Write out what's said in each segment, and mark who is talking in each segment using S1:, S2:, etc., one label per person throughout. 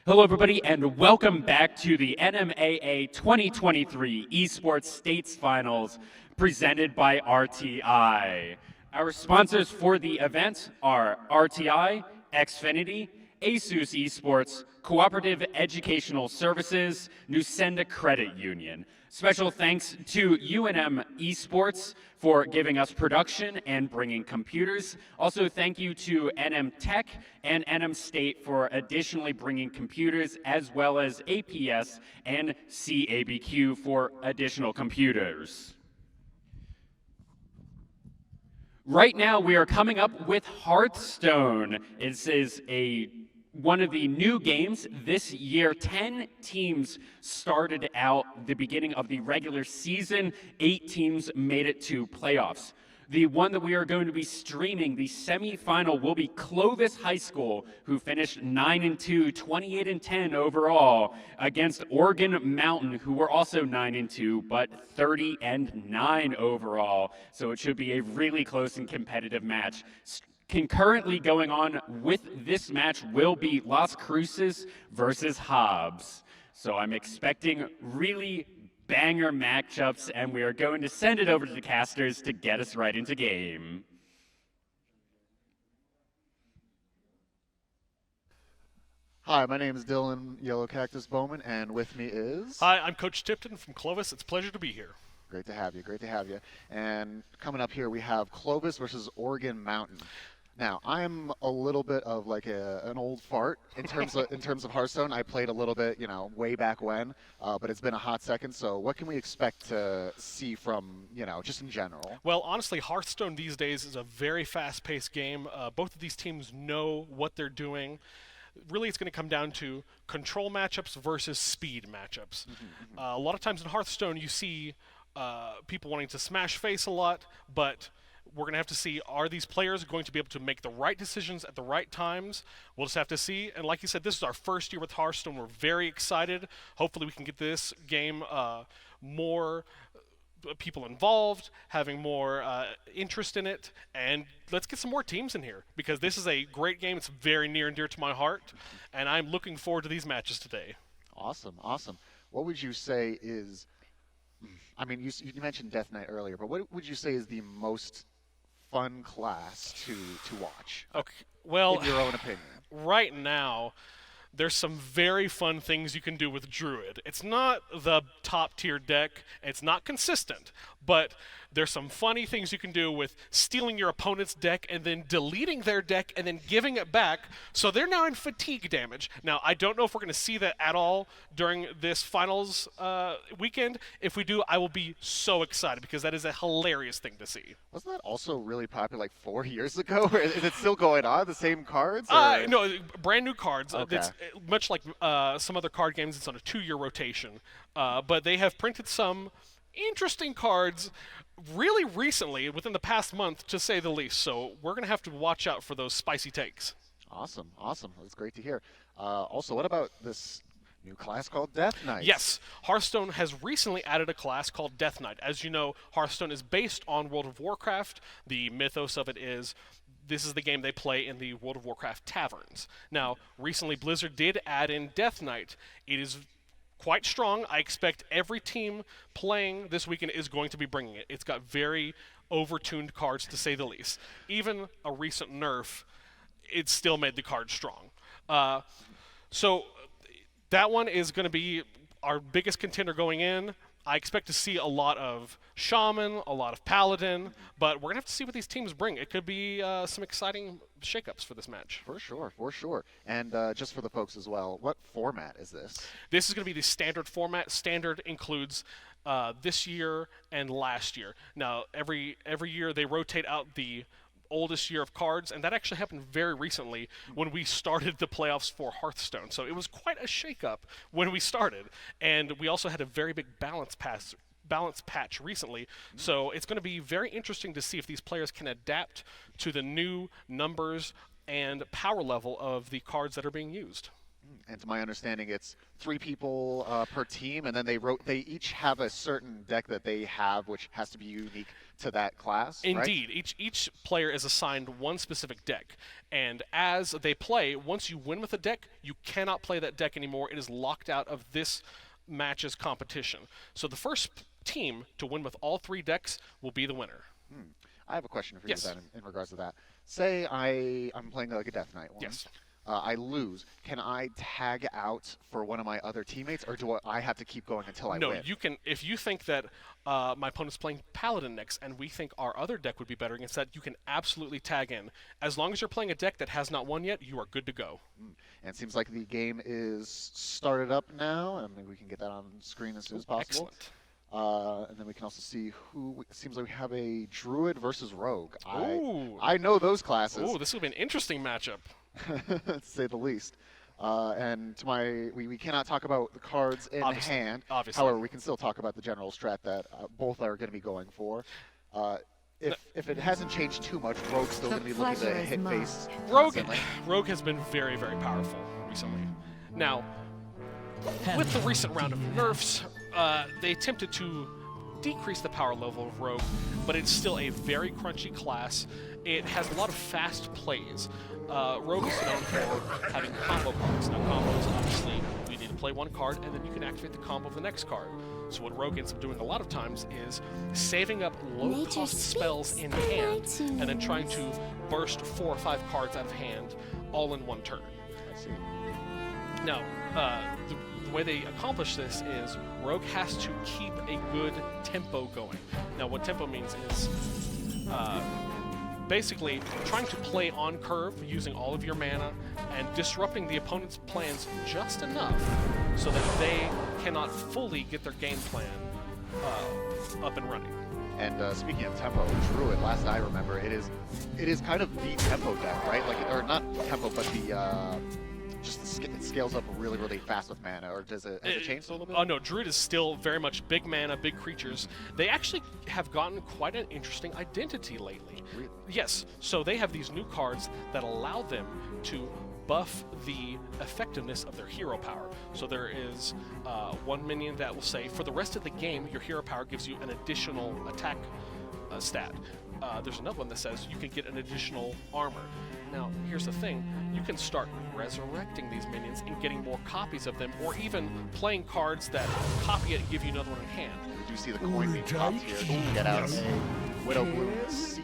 S1: Hello, everybody, and welcome back to the NMAA 2023 Esports States Finals presented by RTI. Our sponsors for the event are RTI, Xfinity, ASUS Esports, Cooperative Educational Services, Nusenda Credit Union. Special thanks to UNM Esports for giving us production and bringing computers. Also, thank you to NM Tech and NM State for additionally bringing computers, as well as APS and CABQ for additional computers. Right now, we are coming up with Hearthstone. This is one of the new games this year. 10 teams started out the beginning of the regular season. 8 teams made it to playoffs. The one that we are going to be streaming, the semifinal, will be Clovis High School, who finished 9-2, 28-10 overall, against Oregon Mountain, who were also 9-2, but 30-9 overall. So it should be a really close and competitive match. Concurrently going on with this match will be Las Cruces versus Hobbs. So I'm expecting really banger matchups, and we are going to send it over to the casters to get us right into game.
S2: Hi, my name is Dylan Yellow Cactus Bowman, and with me is...
S3: Hi, I'm Coach Tipton from Clovis. It's a pleasure to be here.
S2: Great to have you, great to have you. And coming up here, we have Clovis versus Oregon Mountain. Now, I'm a little bit of like an old fart in terms of Hearthstone. I played a little bit, way back when, but it's been a hot second. So what can we expect to see from, just in general?
S3: Well, honestly, Hearthstone these days is a very fast-paced game. Both of these teams know what they're doing. Really, it's going to come down to control matchups versus speed matchups. A lot of times in Hearthstone, you see people wanting to smash face a lot, but we're going to have to see, are these players going to be able to make the right decisions at the right times? We'll just have to see. And like you said, this is our first year with Hearthstone. We're very excited. Hopefully we can get this game more people involved, having more interest in it, and let's get some more teams in here, because this is a great game. It's very near and dear to my heart, and I'm looking forward to these matches today.
S2: Awesome, awesome. What would you say is, I mean, you mentioned Death Knight earlier, but what would you say is the most fun class to watch?
S3: Okay, well,
S2: in your own opinion.
S3: Right now, there's some very fun things you can do with Druid. It's not the top tier deck, it's not consistent, but there's some funny things you can do with stealing your opponent's deck and then deleting their deck and then giving it back, so they're now in fatigue damage. Now, I don't know if we're going to see that at all during this finals weekend. If we do, I will be so excited, because that is a hilarious thing to see.
S2: Wasn't that also really popular like 4 years ago? Is it still going on, the same cards?
S3: No, brand new cards.
S2: Okay.
S3: It's much like some other card games. It's on a 2-year rotation. But they have printed some interesting cards really recently, within the past month, to say the least. So we're going to have to watch out for those spicy takes.
S2: Awesome, awesome. That's great to hear. Also, what about this new class called Death Knight?
S3: Yes, Hearthstone has recently added a class called Death Knight. As you know, Hearthstone is based on World of Warcraft. The mythos of it is this is the game they play in the World of Warcraft taverns. Now, recently Blizzard did add in Death Knight. It is quite strong. I expect every team playing this weekend is going to be bringing it. It's got very overtuned cards, to say the least. Even a recent nerf, it still made the card strong. So that one is going to be our biggest contender going in. I expect to see a lot of Shaman, a lot of Paladin, but we're going to have to see what these teams bring. It could be some exciting shakeups for this match.
S2: For sure, for sure. And just for the folks as well, what format is this?
S3: This is going to be the standard format. Standard includes this year and last year. Now, every year they rotate out the oldest year of cards, and that actually happened very recently when we started the playoffs for Hearthstone. So it was quite a shakeup when we started, and we also had a very big balance patch recently. So it's going to be very interesting to see if these players can adapt to the new numbers and power level of the cards that are being used.
S2: And to my understanding, it's 3 people per team, and then they each have a certain deck that they have, which has to be unique to that class.
S3: Indeed,
S2: right?
S3: each player is assigned one specific deck, and as they play, once you win with a deck, you cannot play that deck anymore. It is locked out of this match's competition. So the first team to win with all 3 decks will be the winner.
S2: I have a question for
S3: Yes.
S2: you then in regards to that. Say I'm playing like a Death Knight one.
S3: Yes.
S2: I lose. Can I tag out for one of my other teammates, or do I have to keep going until I
S3: No,
S2: win?
S3: you can. If you think that my opponent's playing Paladin next, and we think our other deck would be better against that, you can absolutely tag in. As long as you're playing a deck that has not won yet, you are good to go.
S2: And it seems like the game is started up now, and maybe we can get that on screen as soon as possible.
S3: Excellent.
S2: And then we can also see it seems like we have a Druid versus Rogue.
S3: Ooh.
S2: I know those classes,
S3: Ooh, this will be an interesting matchup.
S2: to say the least. And we cannot talk about the cards in
S3: Obviously.
S2: hand.
S3: Obviously.
S2: However, we can still talk about the general strat that both are going to be going for. If it hasn't changed too much, Rogue's still going to be looking to hit face. constantly.
S3: Rogue has been very, very powerful recently. Now, with the recent round of nerfs, they attempted to decrease the power level of Rogue, but it's still a very crunchy class. It has a lot of fast plays. Rogue is known for having combo cards. Now, combos, obviously, you need to play one card, and then you can activate the combo of the next card. So what Rogue ends up doing a lot of times is saving up low-cost spells in hand, and then trying to burst 4 or 5 cards out of hand, all in one turn.
S2: I see.
S3: Now, the way they accomplish this is Rogue has to keep a good tempo going. Now, what tempo means is basically trying to play on curve using all of your mana and disrupting the opponent's plans just enough so that they cannot fully get their game plan up and running.
S2: And speaking of tempo, Druid, last I remember, it is kind of the tempo deck, right? Like, or not tempo, but it scales up really, really fast with mana. Or has it changed a little bit?
S3: Oh no, Druid is still very much big mana, big creatures. They actually have gotten quite an interesting identity lately.
S2: Really?
S3: Yes, so they have these new cards that allow them to buff the effectiveness of their hero power. So there is one minion that will say, for the rest of the game, your hero power gives you an additional attack stat. There's another one that says you can get an additional armor. Now, here's the thing. You can start resurrecting these minions and getting more copies of them, or even playing cards that copy it and give you another one in hand.
S2: We do see the coin being popped here. So you can get out a Widow Bloom Season.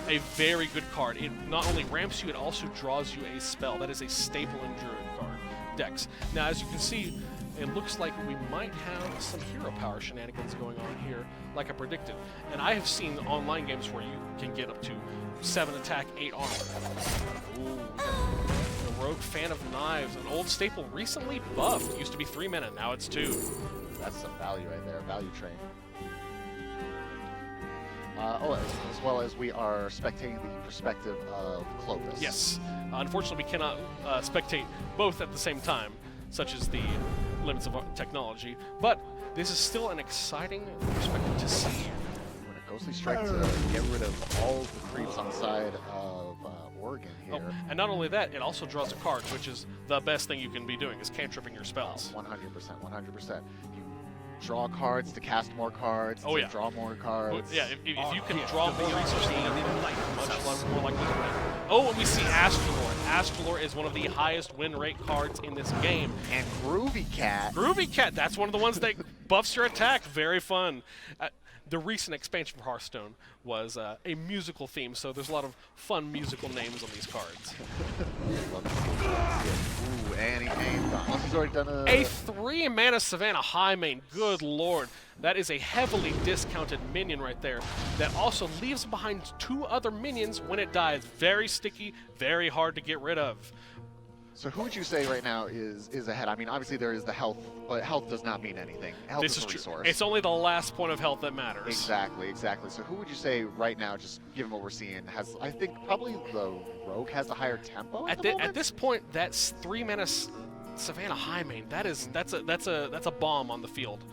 S3: A very good card. It not only ramps you, it also draws you a spell. That is a staple in Druid card decks. Now, as you can see, it looks like we might have some hero power shenanigans going on here, like I predicted. And I have seen online games where you can get up to 7 attack, 8 armor. Ooh, the Rogue Fan of Knives, an old staple recently buffed. It used to be 3 mana, now it's 2.
S2: That's some value right there, value train. As well as we are spectating the perspective of Clovis.
S3: Yes. Unfortunately, we cannot spectate both at the same time, such as the limits of technology. But this is still an exciting perspective to see.
S2: When a Ghostly Strike to get rid of all the creeps on the side of Oregon here.
S3: Oh, and not only that, it also draws a card, which is the best thing you can be doing, is cantripping your spells.
S2: 100%, 100%. You draw cards to cast more cards,
S3: Oh,
S2: to
S3: yeah.
S2: draw more cards.
S3: Well, yeah, if you can draw more resources, you're much more likely to win. Oh, and we see Astralore. Astralore is one of the highest win rate cards in this game.
S2: And Groovy Cat.
S3: Groovy Cat, that's one of the ones that buffs your attack. Very fun. The recent expansion for Hearthstone was a musical theme, so there's a lot of fun musical names on these cards.
S2: Ooh, and he named unless he's already done
S3: A 3-mana Savannah Highmane, good lord. That is a heavily discounted minion right there that also leaves behind 2 other minions when it dies. Very sticky, very hard to get rid of.
S2: So who would you say right now is ahead? I mean, obviously there is the health, but health does not mean anything. Health
S3: This
S2: is
S3: is
S2: a
S3: true.
S2: resource.
S3: It's only the last point of health that matters.
S2: Exactly. So who would you say right now, just given what we're seeing, has, I think probably the Rogue has the higher tempo at the moment?
S3: At this point, that's 3-mana Savannah Highmane. That's a bomb on the field.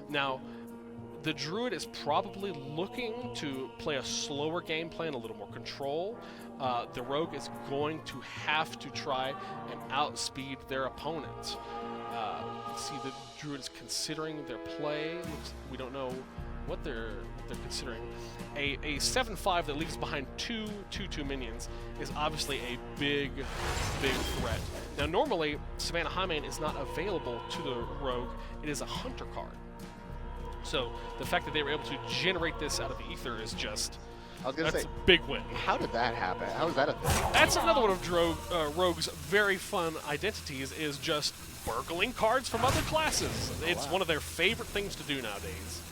S3: Now, The Druid is probably looking to play a slower game plan, a little more control. The Rogue is going to have to try and outspeed their opponent. See, the Druid is considering their play. We don't know what they're considering. A 7/5 that leaves behind two 2/2 minions is obviously a big threat. Now, normally, Savannah Highmane is not available to the Rogue. It is a Hunter card. So the fact that they were able to generate this out of the ether is just,
S2: I was gonna
S3: that's
S2: say,
S3: a big win.
S2: how did that happen? How is that a thing?
S3: That's another one of Rogue's very fun identities, is just burgling cards from other classes. It's one of their favorite things to do nowadays.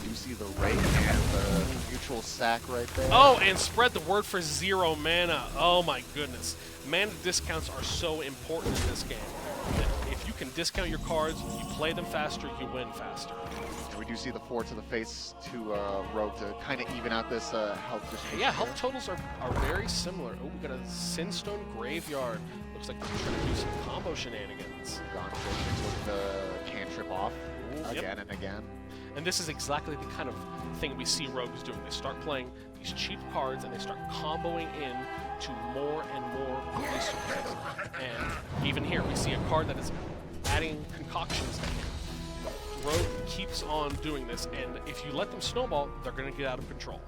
S2: You see the rate and the mutual sack right there.
S3: Oh, and spread the word for 0 mana. Oh my goodness. Mana discounts are so important in this game. If you can discount your cards, you play them faster, you win faster.
S2: And we do see the 4 to the face to Rogue to kind of even out this health distribution.
S3: Yeah, health totals are very similar. Oh, we got a Sinstone Graveyard. Looks like we're trying to do some combo shenanigans.
S2: Gone with the cantrip off
S3: Ooh,
S2: again
S3: yep.
S2: and again.
S3: And this is exactly the kind of thing we see Rogues doing. They start playing these cheap cards and they start comboing in to more and more resources. And even here, we see a card that is adding concoctions. Rogue keeps on doing this, and if you let them snowball, they're going to get out of control.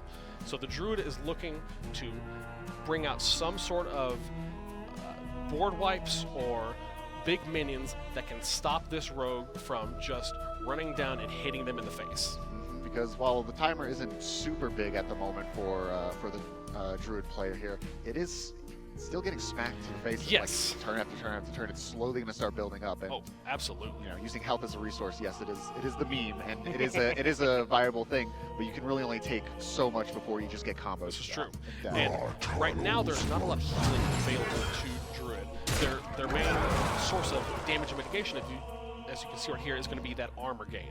S3: So the Druid is looking to bring out some sort of board wipes or big minions that can stop this Rogue from just running down and hitting them in the face.
S2: Because while the timer isn't super big at the moment for the Druid player here, it is still getting smacked to the face.
S3: Yes.
S2: Like turn after turn after turn. It's slowly going to start building up. And,
S3: Oh, absolutely.
S2: you know, using health as a resource, yes, it is the meme, and it is a viable thing. But you can really only take so much before you just get combos.
S3: This is true.
S2: down.
S3: And right now, there's not a lot of healing available to Druid. Their main source of damage and mitigation, as you can see right here, is going to be that armor gain.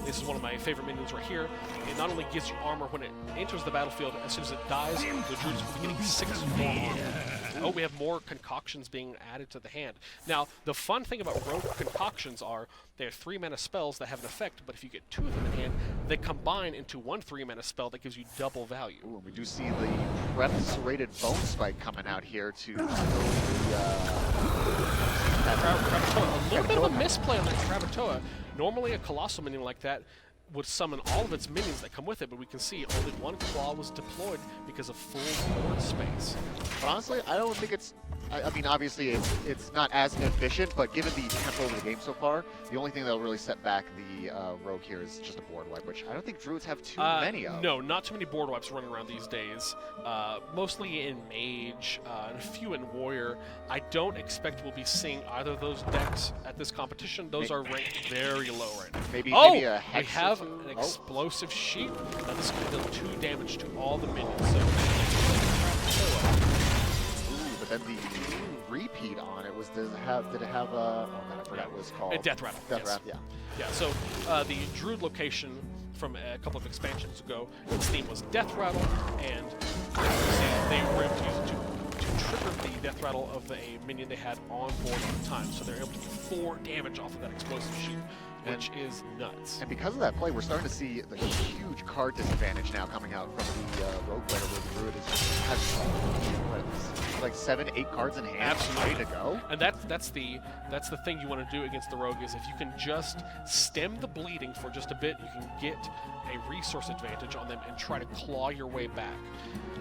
S3: This is one of my favorite minions right here. It not only gives you armor when it enters the battlefield, as soon as it dies, the Druid's going to be getting 6 more armor. Oh, we have more concoctions being added to the hand. Now, the fun thing about Rogue concoctions are they're 3 mana spells that have an effect, but if you get 2 of them in hand, they combine into 1 3 mana spell that gives you double value.
S2: Ooh, and we do see the prep-serrated bone spike coming out here to
S3: Kravatoa. A little bit of a misplay on that Kravatoa. Normally a Colossal minion like that would summon all of its minions that come with it, but we can see only 1 claw was deployed because of full board space.
S2: But honestly, I don't think it's... I mean, obviously, it's not as efficient, but given the tempo of the game so far, the only thing that'll really set back the Rogue here is just a board wipe, which I don't think Druids have too many of.
S3: No, not too many board wipes running around these days. Mostly in Mage, and a few in Warrior. I don't expect we'll be seeing either of those decks at this competition. Those are ranked very low right now.
S2: Maybe a Hex
S3: we have
S2: or two?
S3: an Explosive Sheep. Now this is going to deal 2 damage to all the minions. So,
S2: Ooh, but then the repeat on it was, did it have oh man, I forgot what it's called.
S3: A Death Rattle.
S2: Death
S3: yes.
S2: Rattle, yeah.
S3: Yeah, so the Druid location from a couple of expansions ago, its theme was Death Rattle, and they were able to use it to trigger the Death Rattle of a minion they had on board at the time. So they're able to do 4 damage off of that Explosive Sheep, which is nuts.
S2: And because of that play, we're starting to see the huge card disadvantage now coming out from the Rogue player, where the Druid has like 7, 8 cards in hand,
S3: Absolutely.
S2: ready to go.
S3: And that's the thing you want to do against the Rogue, is if you can just stem the bleeding for just a bit, you can get a resource advantage on them and try to claw your way back.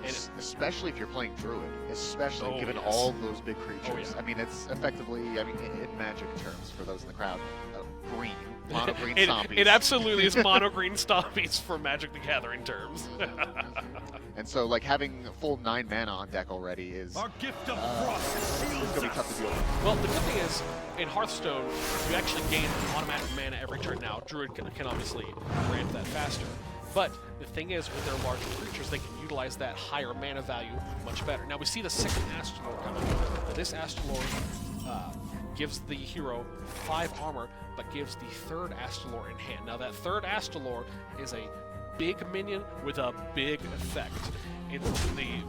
S3: And
S2: Especially if you're playing Druid, especially given
S3: yes.
S2: all those big creatures.
S3: Oh, yeah.
S2: I mean, it's effectively, in Magic terms, for those in the crowd, green, mono green zombies.
S3: It absolutely is mono green stompies for Magic the Gathering terms.
S2: And so, like, having full 9 mana on deck already is
S4: Our gift of frost
S2: it's
S4: seals
S2: going to be
S4: us.
S2: tough to deal with.
S3: Well, the good thing is, in Hearthstone, you actually gain automatic mana every turn. Now, Druid can obviously grant that faster. But the thing is, with their larger creatures, they can utilize that higher mana value much better. Now, we see the 2nd Astalor coming. Now, this Astalor gives the hero 5 armor, but gives the 3rd Astalor in hand. Now, that 3rd Astalor is a big minion with a big effect. The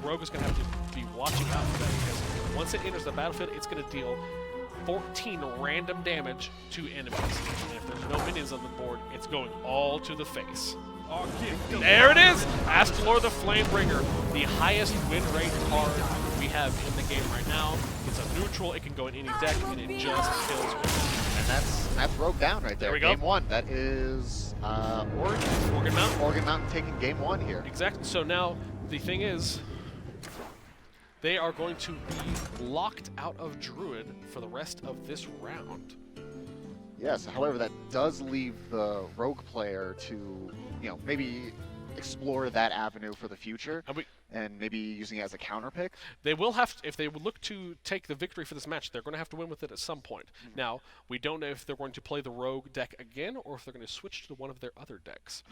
S3: Rogue is going to have to be watching out for that, because once it enters the battlefield, it's going to deal 14 random damage to enemies. And if there's no minions on the board, it's going all to the face. There it is! Astalor the Flamebringer, the highest win rate card we have in the game right now. It's a neutral, it can go in any deck, and it just kills with.
S2: And that's Rogue down right there.
S3: There we go.
S2: Game 1. That is
S3: Organ Mountain.
S2: Organ Mountain taking game 1 here.
S3: Exactly. So now the thing is, they are going to be locked out of Druid for the rest of this round.
S2: Yes, however, that does leave the Rogue player to, maybe explore that avenue for the future, and maybe using it as a counter pick.
S3: They will have to, if they would look to take the victory for this match, they're going to have to win with it at some point. Now, we don't know if they're going to play the Rogue deck again, or if they're going to switch to one of their other decks.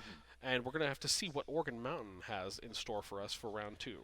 S3: And we're going to have to see what Organ Mountain has in store for us for round 2.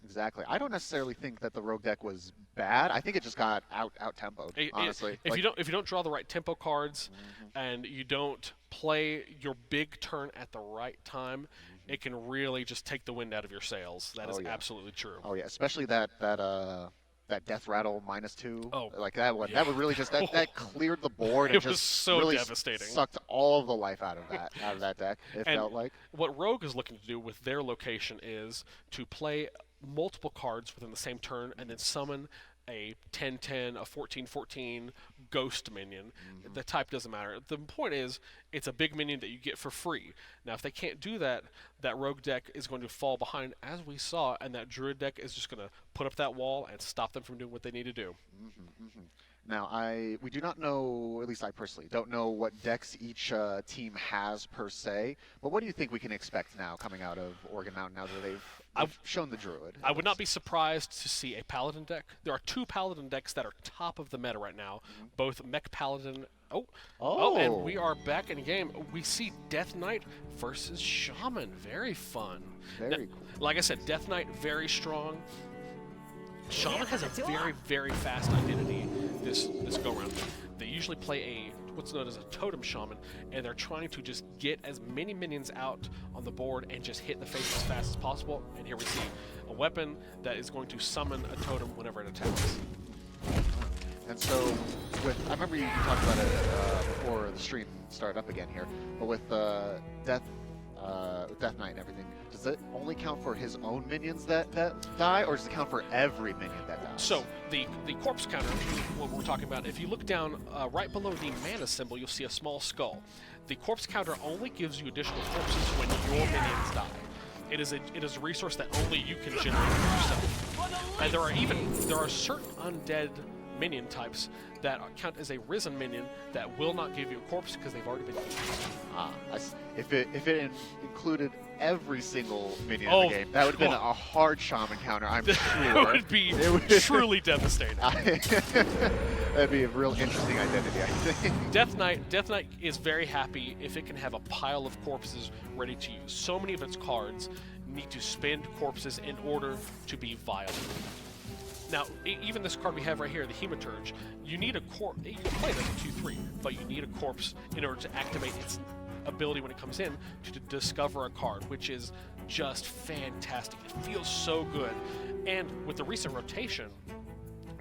S2: Exactly. I don't necessarily think that the Rogue deck was bad. I think it just got out-tempoed, honestly.
S3: If you don't draw the right tempo cards, and you don't play your big turn at the right time, it can really just take the wind out of your sails. That is absolutely true.
S2: Oh yeah, especially that Death Rattle -2.
S3: Oh,
S2: like that one. Yeah. That would really just that cleared the board.
S3: It
S2: and
S3: was
S2: just
S3: so
S2: really
S3: devastating.
S2: Sucked all of the life out of that deck. It felt like.
S3: What Rogue is looking to do with their location is to play multiple cards within the same turn and then summon a 10-10, a 14-14 ghost minion. The type doesn't matter. The point is, it's a big minion that you get for free. Now, if they can't do that, that Rogue deck is going to fall behind, as we saw, and that Druid deck is just going to put up that wall and stop them from doing what they need to do.
S2: Now, we do not know, at least I personally, don't know what decks each team has per se, but what do you think we can expect now coming out of Organ Mountain now that they've shown the Druid?
S3: I would not be surprised to see a Paladin deck. There are 2 Paladin decks that are top of the meta right now, both Mech Paladin. Oh, and we are back in game. We see Death Knight versus Shaman. Very fun.
S2: Very cool.
S3: Like I said, Death Knight, very strong. Shaman has a very, very fast identity this go-round. They usually play what's known as a Totem Shaman, and they're trying to just get as many minions out on the board and just hit the face as fast as possible. And here we see a weapon that is going to summon a totem whenever it attacks.
S2: And so, I remember you talked about it before the stream started up again here, but with Death Knight and everything, does it only count for his own minions that die, or does it count for every minion that dies?
S3: So, the corpse counter, what we're talking about, if you look down right below the mana symbol, you'll see a small skull. The corpse counter only gives you additional corpses when your minions die. It is a resource that only you can generate for yourself. And there are certain undead minion types that count as a risen minion that will not give you a corpse because they've already been used.
S2: If it included every single minion in the game, that would have been a hard shaman counter, I'm sure.
S3: It would be truly devastating.
S2: That'd be a real interesting identity, I think.
S3: Death Knight is very happy if it can have a pile of corpses ready to use. So many of its cards need to spend corpses in order to be viable. Now, even this card we have right here, the Hematurge, you need a corpse. You can play it as a 2/3, but you need a corpse in order to activate its ability when it comes in to discover a card, which is just fantastic. It feels so good. And with the recent rotation,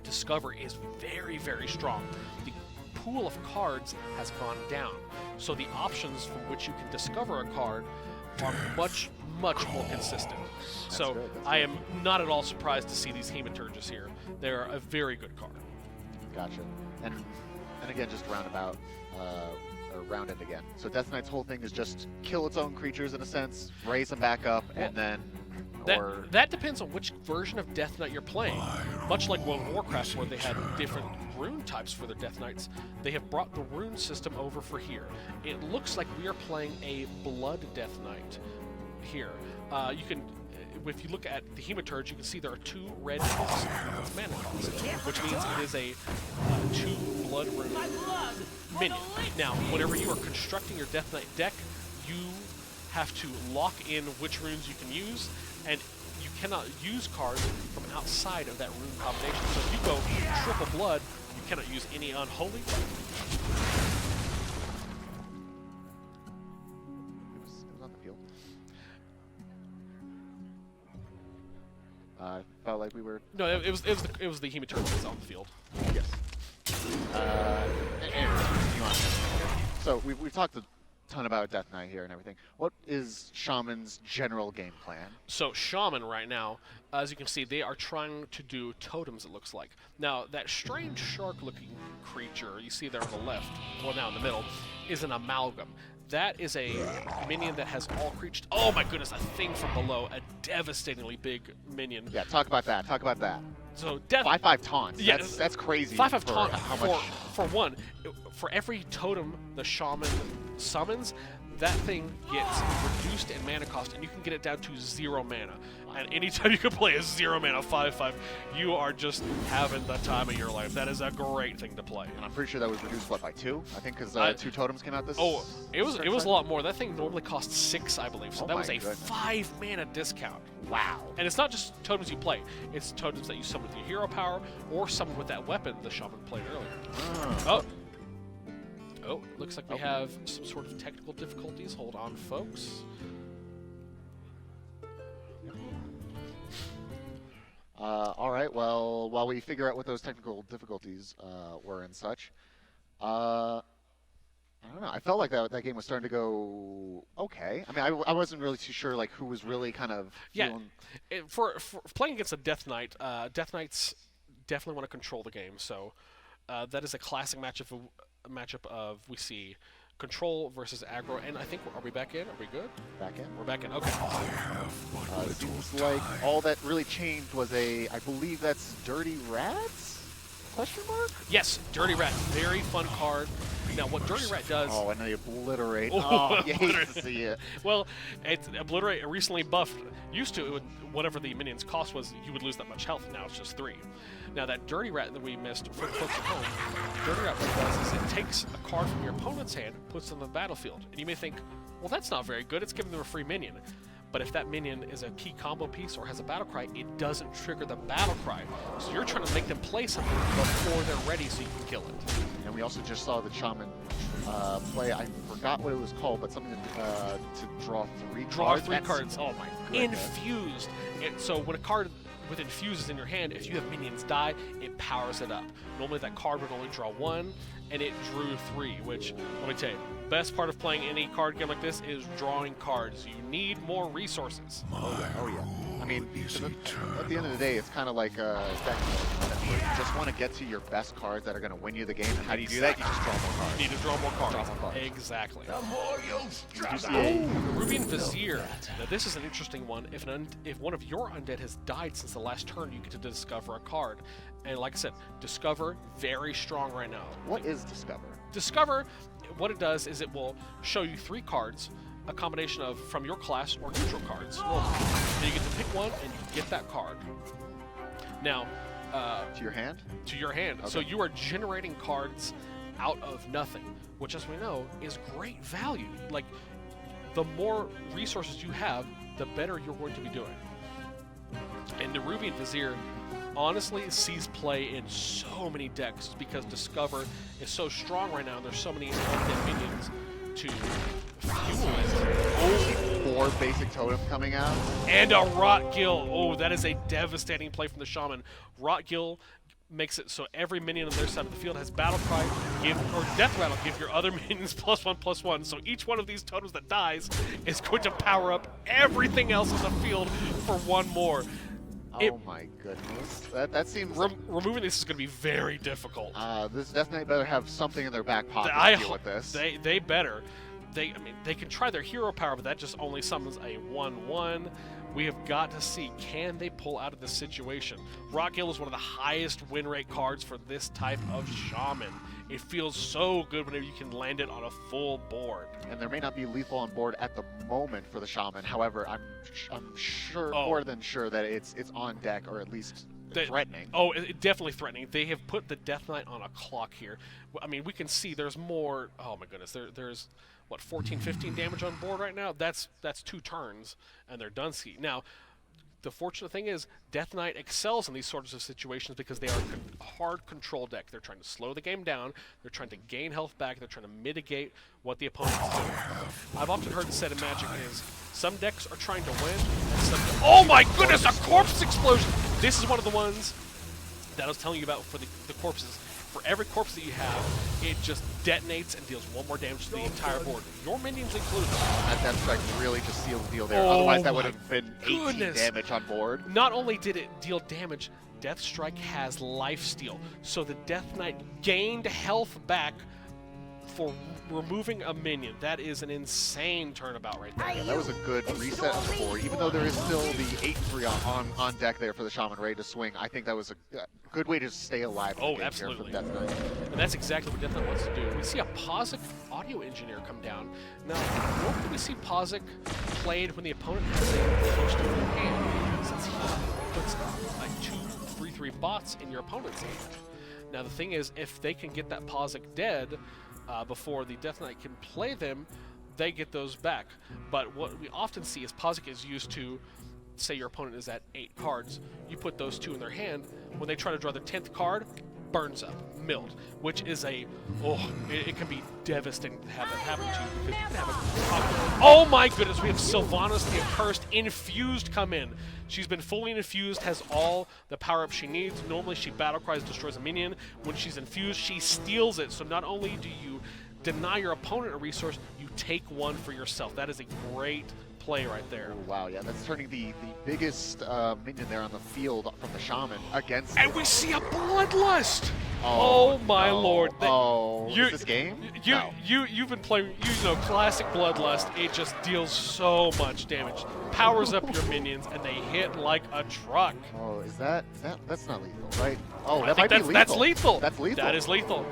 S3: Discover is very, very strong. The pool of cards has gone down, so the options from which you can discover a card are much more consistent. So I am not at all surprised to see these Hematurges here. They're a very good card.
S2: Gotcha. And again, just roundabout, or round it again. So Death Knight's whole thing is just kill its own creatures in a sense, raise them back up, and then...
S3: That depends on which version of Death Knight you're playing. Much like World of Warcraft, where they had different rune types for their Death Knights, they have brought the rune system over for here. It looks like we are playing a Blood Death Knight here. If you look at the Hematurge, you can see there are 2 red mana costs, which means it is a 2 blood rune minion. Now, whenever you are constructing your Death Knight deck, you have to lock in which runes you can use, and you cannot use cards from outside of that rune combination. So if you go triple blood, you cannot use any unholy.
S2: It was on the field. Felt like we were...
S3: No, it was the Hematurge that was on the field.
S2: Yes. Anyway, you want to- so we've talked a ton about Death Knight here and everything. What is Shaman's general game plan?
S3: So Shaman right now, as you can see, they are trying to do totems, it looks like. Now, that strange shark-looking creature you see there on the left, well now in the middle, is an amalgam. That is a minion that has all creatures. Oh my goodness, a thing from below, a devastatingly big minion.
S2: Yeah, talk about that. Talk about that.
S3: So Death
S2: 5/5 taunts.
S3: Yeah,
S2: That's crazy.
S3: 5/5
S2: for
S3: taunt
S2: how much.
S3: for one, for every totem the shaman summons, that thing gets reduced in mana cost, and you can get it down to 0 mana. And anytime you can play a 0 mana 5/5, you are just having the time of your life. That is a great thing to play.
S2: And I'm pretty sure that was reduced by 2. I think because 2 totems came out this.
S3: Oh, it was
S2: certain
S3: a
S2: time.
S3: lot more. That thing normally costs 6, I believe. So
S2: Oh
S3: that
S2: my
S3: was a
S2: goodness.
S3: 5 mana discount.
S2: Wow.
S3: And it's not just totems you play; it's totems that you summon with your hero power or summon with that weapon the shaman played earlier. Oh. Oh, looks like we have some sort of technical difficulties. Hold on, folks.
S2: All right. Well, while we figure out what those technical difficulties were and such, I don't know. I felt like that game was starting to go okay. I mean, I wasn't really too sure like who was really kind of feeling...
S3: For playing against a Death Knight, Death Knights definitely want to control the game. So that is a classic matchup of we see control versus aggro. And I think are we back in? Are we good?
S2: Back in.
S3: We're back in. Okay.
S2: It seems like all that really changed was I believe that's Dirty Rats? Question mark?
S3: Yes, Dirty Rat, very fun card. Now, what Dirty Rat does...
S2: Oh, and they obliterate.
S3: Oh,
S2: Oh, you hate
S3: obliterate.
S2: to see it.
S3: Well, it's Obliterate recently buffed. Used to, whatever the minion's cost was, you would lose that much health. Now it's just 3. Now, that Dirty Rat that we missed for the folks at home, Dirty Rat what it does is it takes a card from your opponent's hand, puts it on the battlefield. And you may think, well, that's not very good. It's giving them a free minion. But if that minion is a key combo piece or has a battle cry, it doesn't trigger the battle cry. So you're trying to make them play something before they're ready so you can kill it.
S2: And we also just saw the Shaman play, I forgot what it was called, but something to draw 3
S3: Draw
S2: cards.
S3: 3
S2: That's-
S3: cards.
S2: Oh my goodness.
S3: Infused. So when a card with Infuse is in your hand, if you have minions die, it powers it up. Normally that card would only draw 1, and it drew 3, which, let me tell you, best part of playing any card game like this is drawing cards. You need more resources.
S2: Oh yeah. I mean, at the end of the day, it's kind of like deck building, where you just want to get to your best cards that are going to win you the game. And how do you do that? You just draw more cards.
S3: You need to draw more cards.
S2: Draw more cards.
S3: Exactly.
S2: Did you see a
S3: Rubian Vizier. Now this is an interesting one. If one of your undead has died since the last turn, you get to discover a card. And like I said, Discover, very strong right now.
S2: What is Discover?
S3: Discover, what it does is it will show you 3 cards, a combination of from your class or neutral cards. Then you get to pick one and you get that card. Now,
S2: To your hand?
S3: to your hand.
S2: Okay.
S3: So you are generating cards out of nothing, which as we know is great value. Like, the more resources you have, the better you're going to be doing. And the Rubian Vizier honestly sees play in so many decks because Discover is so strong right now and there's so many undead minions to fuel it.
S2: 4 basic totem coming out.
S3: And a Rot Gill. Oh, that is a devastating play from the Shaman. Rot Gill makes it so every minion on their side of the field has Battle Cry, or Death Rattle, give your other minions +1/+1. So each one of these totems that dies is going to power up everything else on the field for 1 more.
S2: Oh my goodness. That seems...
S3: Removing this is going to be very difficult.
S2: This Death Knight better have something in their back pocket
S3: I
S2: to deal
S3: hope
S2: with this.
S3: They better. I mean, they can try their hero power, but that just only summons a 1/1. We have got to see, can they pull out of this situation? Rot Gill is one of the highest win rate cards for this type of Shaman. It feels so good whenever you can land it on a full board.
S2: And there may not be lethal on board at the moment for the Shaman. However, I'm sure, more than sure, that it's on deck, or at least threatening.
S3: Oh, definitely threatening. They have put the Death Knight on a clock here. I mean, we can see there's more. Oh my goodness, there's what, 14, 15 damage on board right now. That's 2 turns, and they're done. Now, the fortunate thing is Death Knight excels in these sorts of situations because they are a hard control deck. They're trying to slow the game down. They're trying to gain health back. They're trying to mitigate what the opponent is doing. I've often heard the said in Magic is some decks are trying to win, and some. Oh my goodness! A corpse explosion. This is one of the ones that I was telling you about for the corpses. For every corpse that you have, it just detonates and deals 1 more damage to the entire board. Your minions included.
S2: That Death Strike really just sealed the deal there.
S3: Oh
S2: Otherwise, that
S3: my
S2: would have been 18
S3: goodness.
S2: damage on board.
S3: Not only did it deal damage, Death Strike has lifesteal. So the Death Knight gained health back for removing a minion. That is an insane turnabout right there.
S2: Yeah, that was a good reset of the board. Even though there is still the 8-3 on deck there for the Shaman ready to swing, I think that was a good way to stay alive in the game
S3: absolutely.
S2: here for Death Knight.
S3: And that's exactly what Death Knight wants to do. We see a POSIC audio engineer come down. Now, normally we see POSIC played when the opponent has a close to their hand, since he puts like 2 3-3 bots in your opponent's hand. Now, the thing is, if they can get that POSIC dead before the Death Knight can play them, they get those back. But what we often see is POSIC is used to, say your opponent is at 8 cards, you put those 2 in their hand, when they try to draw the 10th card, burns up, milled, which is it can be devastating to have that happen to you, because you can have a oh my goodness, we have Sylvanas the Accursed infused come in. She's been fully infused, has all the power-ups she needs. Normally she battle cries, destroys a minion. When she's infused, she steals it. So not only do you deny your opponent a resource, you take one for yourself. That is a great play right there.
S2: Oh, wow, yeah, that's turning the biggest minion there on the field from the Shaman against.
S3: And we see a Bloodlust! Oh my lord.
S2: Is this game?
S3: You've been playing, classic Bloodlust. It just deals so much damage. Powers up your minions, and they hit like a truck.
S2: Oh, is that's not lethal, right? Oh,
S3: I
S2: that
S3: think
S2: might be lethal.
S3: that's lethal.
S2: That's lethal.
S3: That is lethal.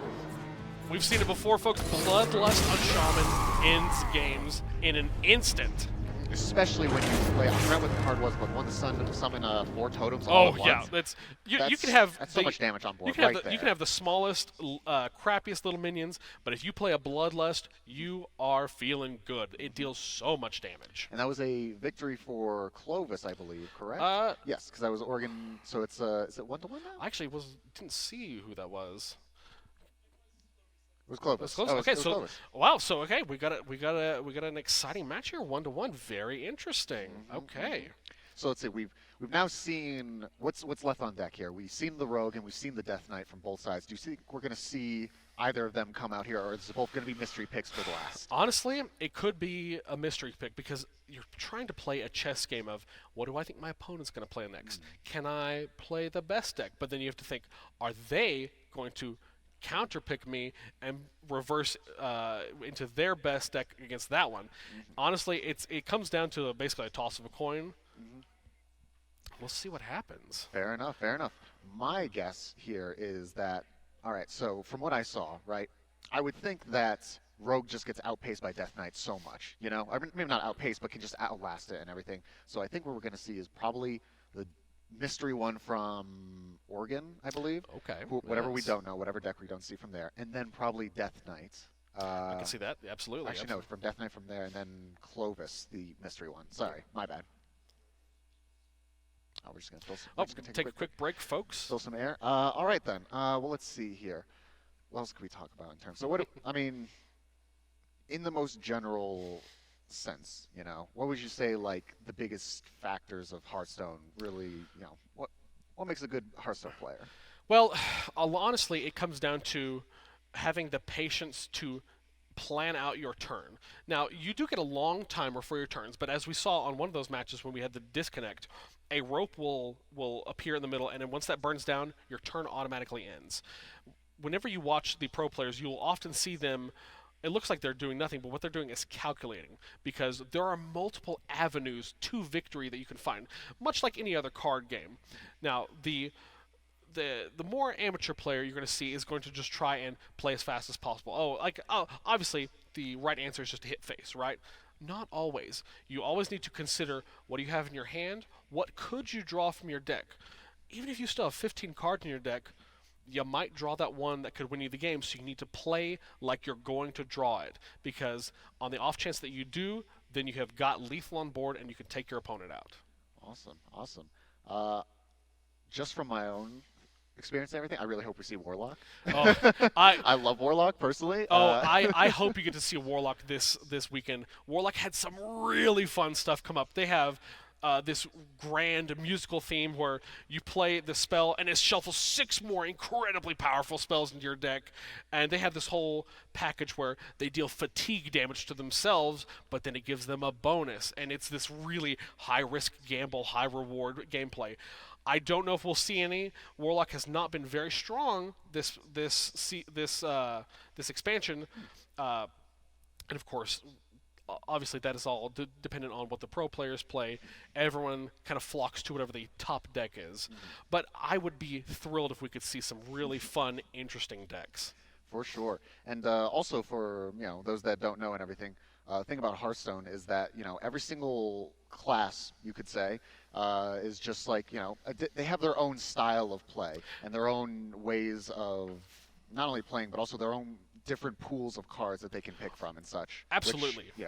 S3: We've seen it before, folks. Bloodlust on Shaman ends games in an instant.
S2: Especially when you play, I forgot what the card was, but when the sun summon 4 totems all
S3: Oh
S2: at
S3: yeah,
S2: once.
S3: that's you can have
S2: that's so much damage on board.
S3: You can have the smallest, crappiest little minions, but if you play a Bloodlust, you are feeling good. It deals so much damage.
S2: And that was a victory for Clovis, I believe, correct? Yes, because that was Oregon. So it's is it 1-1 now?
S3: I actually didn't see who that was.
S2: It was Clovis.
S3: Close.
S2: Oh,
S3: Okay,
S2: it was
S3: so
S2: Clovis.
S3: wow, so okay, we got an exciting match here, 1-1. Very interesting. Okay.
S2: So let's see, we've now seen what's left on deck here. We've seen the Rogue and we've seen the Death Knight from both sides. Do you think we're going to see either of them come out here, or is it both going to be mystery picks for the last?
S3: Honestly, it could be a mystery pick, because you're trying to play a chess game of, what do I think my opponent's going to play next? Can I play the best deck? But then you have to think, are they going to counter pick me and reverse into their best deck against that one? Honestly, it comes down to basically a toss of a coin. We'll see what happens.
S2: Fair enough, fair enough. My guess here is that, all right, so from what I saw, right, I would think that Rogue just gets outpaced by Death Knight so much, I mean, maybe not outpaced, but can just outlast it and everything. So I think what we're going to see is probably the mystery one from Oregon, I believe.
S3: Okay.
S2: Whatever we don't know, whatever deck we don't see from there. And then probably Death Knight.
S3: I can see that, absolutely.
S2: Actually, no, from Death Knight from there, and then Clovis, the mystery one. Sorry, my bad. Oh, we're just going to
S3: take a quick break, folks.
S2: Fill some air. All right, then. Well, let's see here. What else can we talk about in terms? So what, I mean, in the most general sense, what would you say, like, the biggest factors of Hearthstone really, what makes a good Hearthstone player?
S3: Well, honestly, it comes down to having the patience to plan out your turn. Now, you do get a long timer for your turns, but as we saw on one of those matches when we had the disconnect, a rope will appear in the middle, and then once that burns down, your turn automatically ends. Whenever you watch the pro players, you'll often see them, it looks like they're doing nothing, but what they're doing is calculating, because there are multiple avenues to victory that you can find, much like any other card game. Now, the more amateur player you're going to see is going to just try and play as fast as possible. Obviously, the right answer is just to hit face, right? Not always. You always need to consider, what do you have in your hand? What could you draw from your deck? Even if you still have 15 cards in your deck, you might draw that one that could win you the game, so you need to play like you're going to draw it, because on the off chance that you do, then you have got lethal on board and you can take your opponent out.
S2: Awesome. Just from my own experience and everything, I really hope we see Warlock. I love Warlock personally.
S3: I hope you get to see Warlock this weekend. Warlock had some really fun stuff come up. They have this grand musical theme where you play the spell and it shuffles 6 more incredibly powerful spells into your deck. And they have this whole package where they deal fatigue damage to themselves, but then it gives them a bonus. And it's this really high-risk gamble, high-reward gameplay. I don't know if we'll see any. Warlock has not been very strong this expansion, and of course, obviously that is all dependent on what the pro players play. Everyone kind of flocks to whatever the top deck is. But I would be thrilled if we could see some really fun, interesting decks.
S2: For sure. And also for, those that don't know and everything, the thing about Hearthstone is that, every single class, you could say, is just like, they have their own style of play and their own ways of not only playing, but also their own different pools of cards that they can pick from and such.
S3: Absolutely.
S2: Which,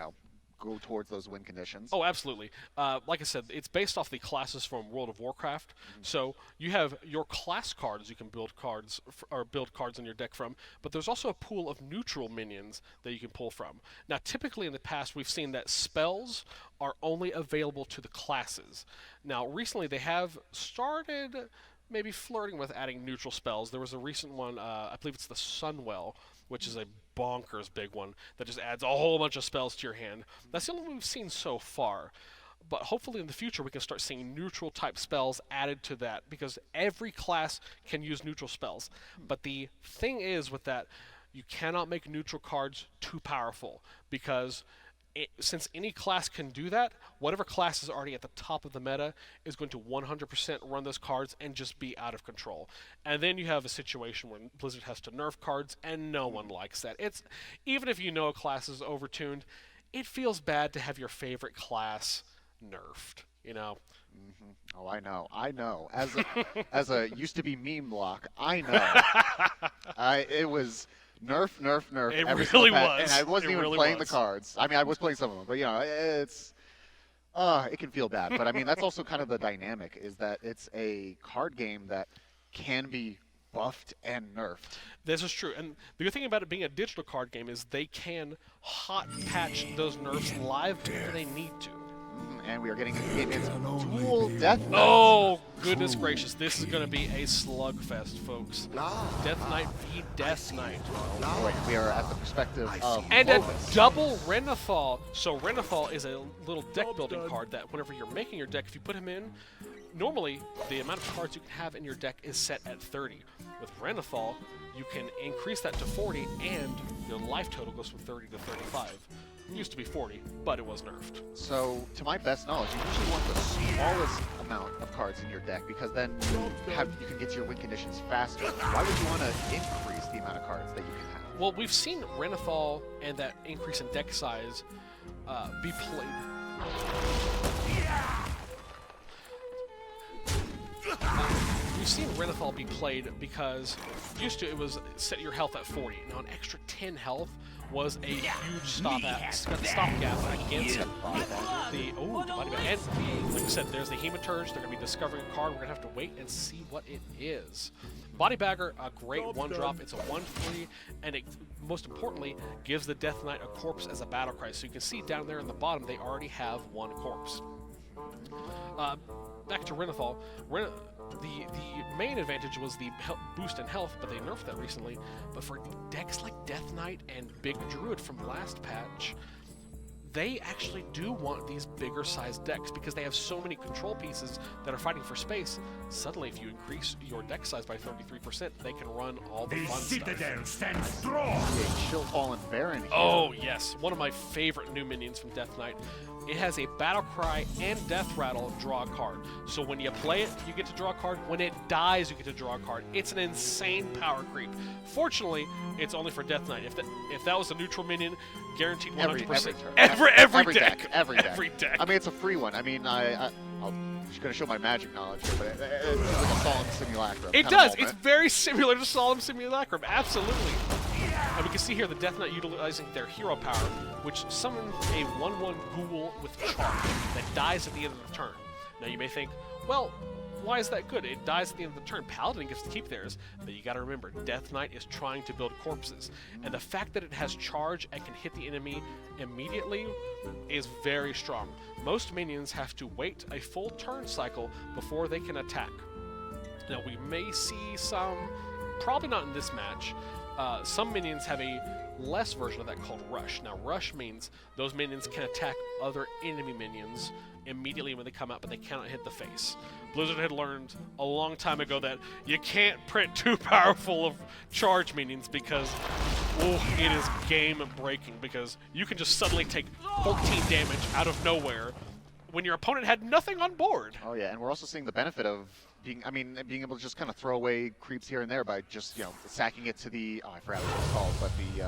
S2: go towards those win conditions.
S3: Oh, absolutely. Like I said, it's based off the classes from World of Warcraft. So you have your class cards you can build cards or build cards in your deck from, but there's also a pool of neutral minions that you can pull from. Now, typically in the past, we've seen that spells are only available to the classes. Now, recently they have started maybe flirting with adding neutral spells. There was a recent one, I believe it's the Sunwell, which is a bonkers big one that just adds a whole bunch of spells to your hand. That's the only one we've seen so far. But hopefully in the future we can start seeing neutral type spells added to that, because every class can use neutral spells. But the thing is with that, you cannot make neutral cards too powerful, because since any class can do that, whatever class is already at the top of the meta is going to 100% run those cards and just be out of control. And then you have a situation where Blizzard has to nerf cards, and no one likes that. It's even if you know a class is overtuned, it feels bad to have your favorite class nerfed.
S2: Mm-hmm. Oh, I know. As a used to be meme block, I know. It was nerf
S3: It
S2: every
S3: really
S2: single
S3: was.
S2: And I wasn't even playing
S3: was.
S2: the cards. I mean, I was playing some of them, but it can feel bad. But I mean, that's also kind of the dynamic, is that it's a card game that can be buffed and nerfed.
S3: This is true. And the good thing about it being a digital card game is they can hot patch those nerfs live if they need to.
S2: And we are getting into game into Dual Death Knight.
S3: Oh, goodness gracious. This is going to be a slugfest, folks. Death Knight v. Death Knight.
S2: Boy, we are at the perspective of
S3: And a
S2: Clovis.
S3: double Renathal. So Renathal is a little deck building card that whenever you're making your deck, if you put him in, normally the amount of cards you can have in your deck is set at 30. With Renathal, you can increase that to 40, and your life total goes from 30 to 35. It used to be 40, but it was nerfed.
S2: So, to my best knowledge, you usually want the smallest amount of cards in your deck, because then you can get to your win conditions faster. Why would you want to increase the amount of cards that you can have?
S3: Well, we've seen Renathal and that increase in deck size be played. We've seen Renathal be played because used to it was set your health at 40. Now an extra 10 health was a huge stopgap against the body bag. And like I said, there's the Hematurge. They're going to be discovering a card. We're going to have to wait and see what it is. Body Bagger, a great one-drop. It's a 1/3, and it, most importantly, gives the Death Knight a corpse as a battle cry. So you can see down there in the bottom, they already have one corpse. Back to Renathal. The main advantage was the boost in health, but they nerfed that recently. But for decks like Death Knight and Big Druid from last patch, they actually do want these bigger sized decks because they have so many control pieces that are fighting for space. Suddenly, if you increase your deck size by 33%, they can run all the fun
S4: Citadel
S3: stuff.
S4: stands strong.
S2: Chill Fallen Baron here.
S3: Oh, yes. One of my favorite new minions from Death Knight. It has a Battle Cry and Death Rattle draw a card. So when you play it, you get to draw a card. When it dies, you get to draw a card. It's an insane power creep. Fortunately, it's only for Death Knight. If that was a neutral minion, guaranteed 100%. Every deck.
S2: Every
S3: deck.
S2: I mean, it's a free one. I mean, I'm just going to show my magic knowledge here, but it's like a Solemn Simulacrum.
S3: It
S2: kind of
S3: does. It's
S2: moment.
S3: very similar to Solemn Simulacrum. Absolutely. And we can see here the Death Knight utilizing their hero power, which summons a 1/1 ghoul with charge that dies at the end of the turn. Now you may think, well, why is that good? It dies at the end of the turn. Paladin gets to keep theirs, but you got to remember, Death Knight is trying to build corpses, and the fact that it has charge and can hit the enemy immediately is very strong. Most minions have to wait a full turn cycle before they can attack. Now we may see some, probably not in this match, some minions have a less version of that called Rush. Now Rush means those minions can attack other enemy minions immediately when they come out, but they cannot hit the face. Blizzard had learned a long time ago that you can't print too powerful of charge minions because it is game breaking, because you can just suddenly take 14 damage out of nowhere when your opponent had nothing on board.
S2: Oh yeah, and we're also seeing the benefit of being able to just kind of throw away creeps here and there by just, sacking it to the, I forgot what it's called, but the,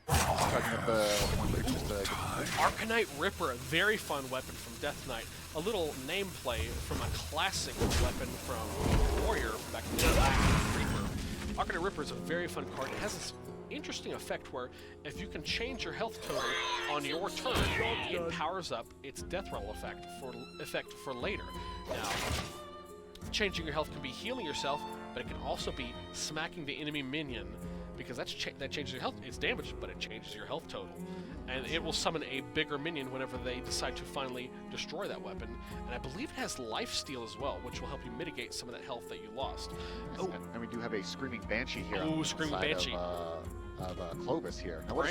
S2: charging up the one creatures to get
S3: Arcanite Ripper, a very fun weapon from Death Knight. A little name play from a classic weapon from Warrior from back in the day, Reaper. Arcanite Ripper is a very fun card. It has this interesting effect where if you can change your health total on your turn, it powers up its Death Rattle effect for later. Now, changing your health can be healing yourself, but it can also be smacking the enemy minion, because that changes your health. It's damaged, but it changes your health total. And it will summon a bigger minion whenever they decide to finally destroy that weapon. And I believe it has lifesteal as well, which will help you mitigate some of that health that you lost.
S2: Oh, and we do have a Screaming Banshee here.
S3: Oh, Screaming Banshee.
S2: Of Clovis here. Now,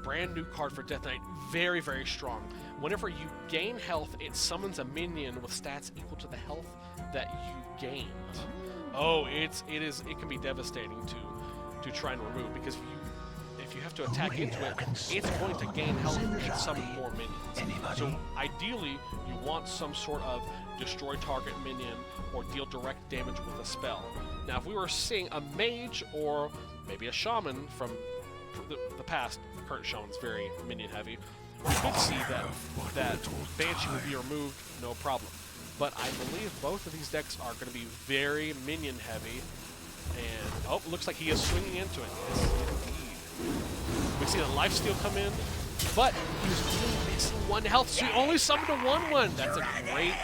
S3: brand new card for Death Knight. Very, very strong. Whenever you gain health, it summons a minion with stats equal to the health that you gained. Oh, it can be devastating to try and remove, because if you have to attack into it, it's going to gain health and summon more minions. So ideally, you want some sort of destroy target minion or deal direct damage with a spell. Now, if we were seeing a mage or maybe a shaman from the past, the current shaman's very minion heavy, we could see that Banshee would be removed, no problem. But I believe both of these decks are going to be very minion heavy. And, looks like he is swinging into it. Yes, indeed. We see the lifesteal come in, but he was only missing 1 health, so he only summoned a 1/1. That's a great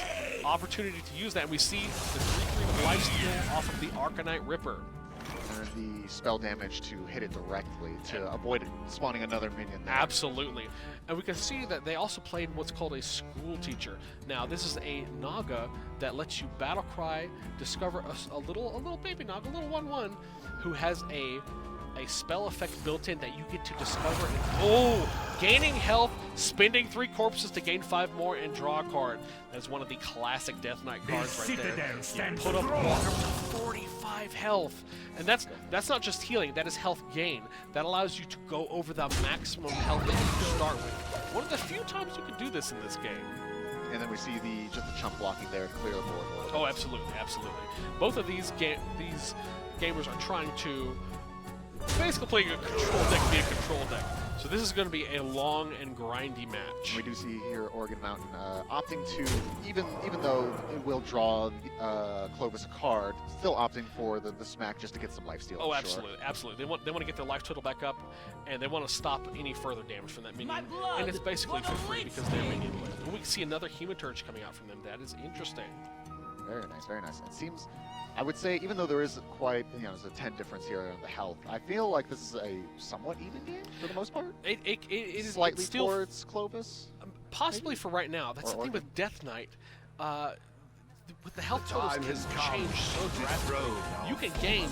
S3: opportunity to use that. And we see the 3/3 lifesteal off of the Arcanite Ripper.
S2: And the spell damage to hit it directly to avoid it spawning another minion there.
S3: Absolutely. And we can see that they also played what's called a School Teacher. Now, this is a Naga that lets you battle cry, discover a little baby Naga, a little 1/1, who has a spell effect built in that you get to discover. Gaining health, spending 3 corpses to gain 5 more, and draw a card. That's one of the classic Death Knight cards right there. You put up 45 health. And that's not just healing, that is health gain. That allows you to go over the maximum health that you start with. One of the few times you can do this in this game.
S2: And then we see just the chump blocking there to clear the board.
S3: Oh, absolutely, absolutely. Both of these gamers are trying to basically play a control deck, be a control deck. So this is going to be a long and grindy match.
S2: We do see here Oregon Mountain opting to, even though it will draw Clovis a card, still opting for the smack just to get some lifesteal.
S3: Oh, absolutely, absolutely. They want to get their life total back up, and they want to stop any further damage from that minion. And it's basically for free because they're minion lift. And we can see another Hematurge coming out from them. That is interesting.
S2: Very nice, very nice. It seems, I would say, even though there is quite, there's a 10 difference here in the health, I feel like this is a somewhat even game for the most part.
S3: It is
S2: slightly
S3: still
S2: towards Clovis.
S3: Possibly
S2: maybe?
S3: For right now. That's
S2: Or
S3: the thing
S2: Oregon.
S3: with Death Knight. With the health totals can change so drastically. You can gain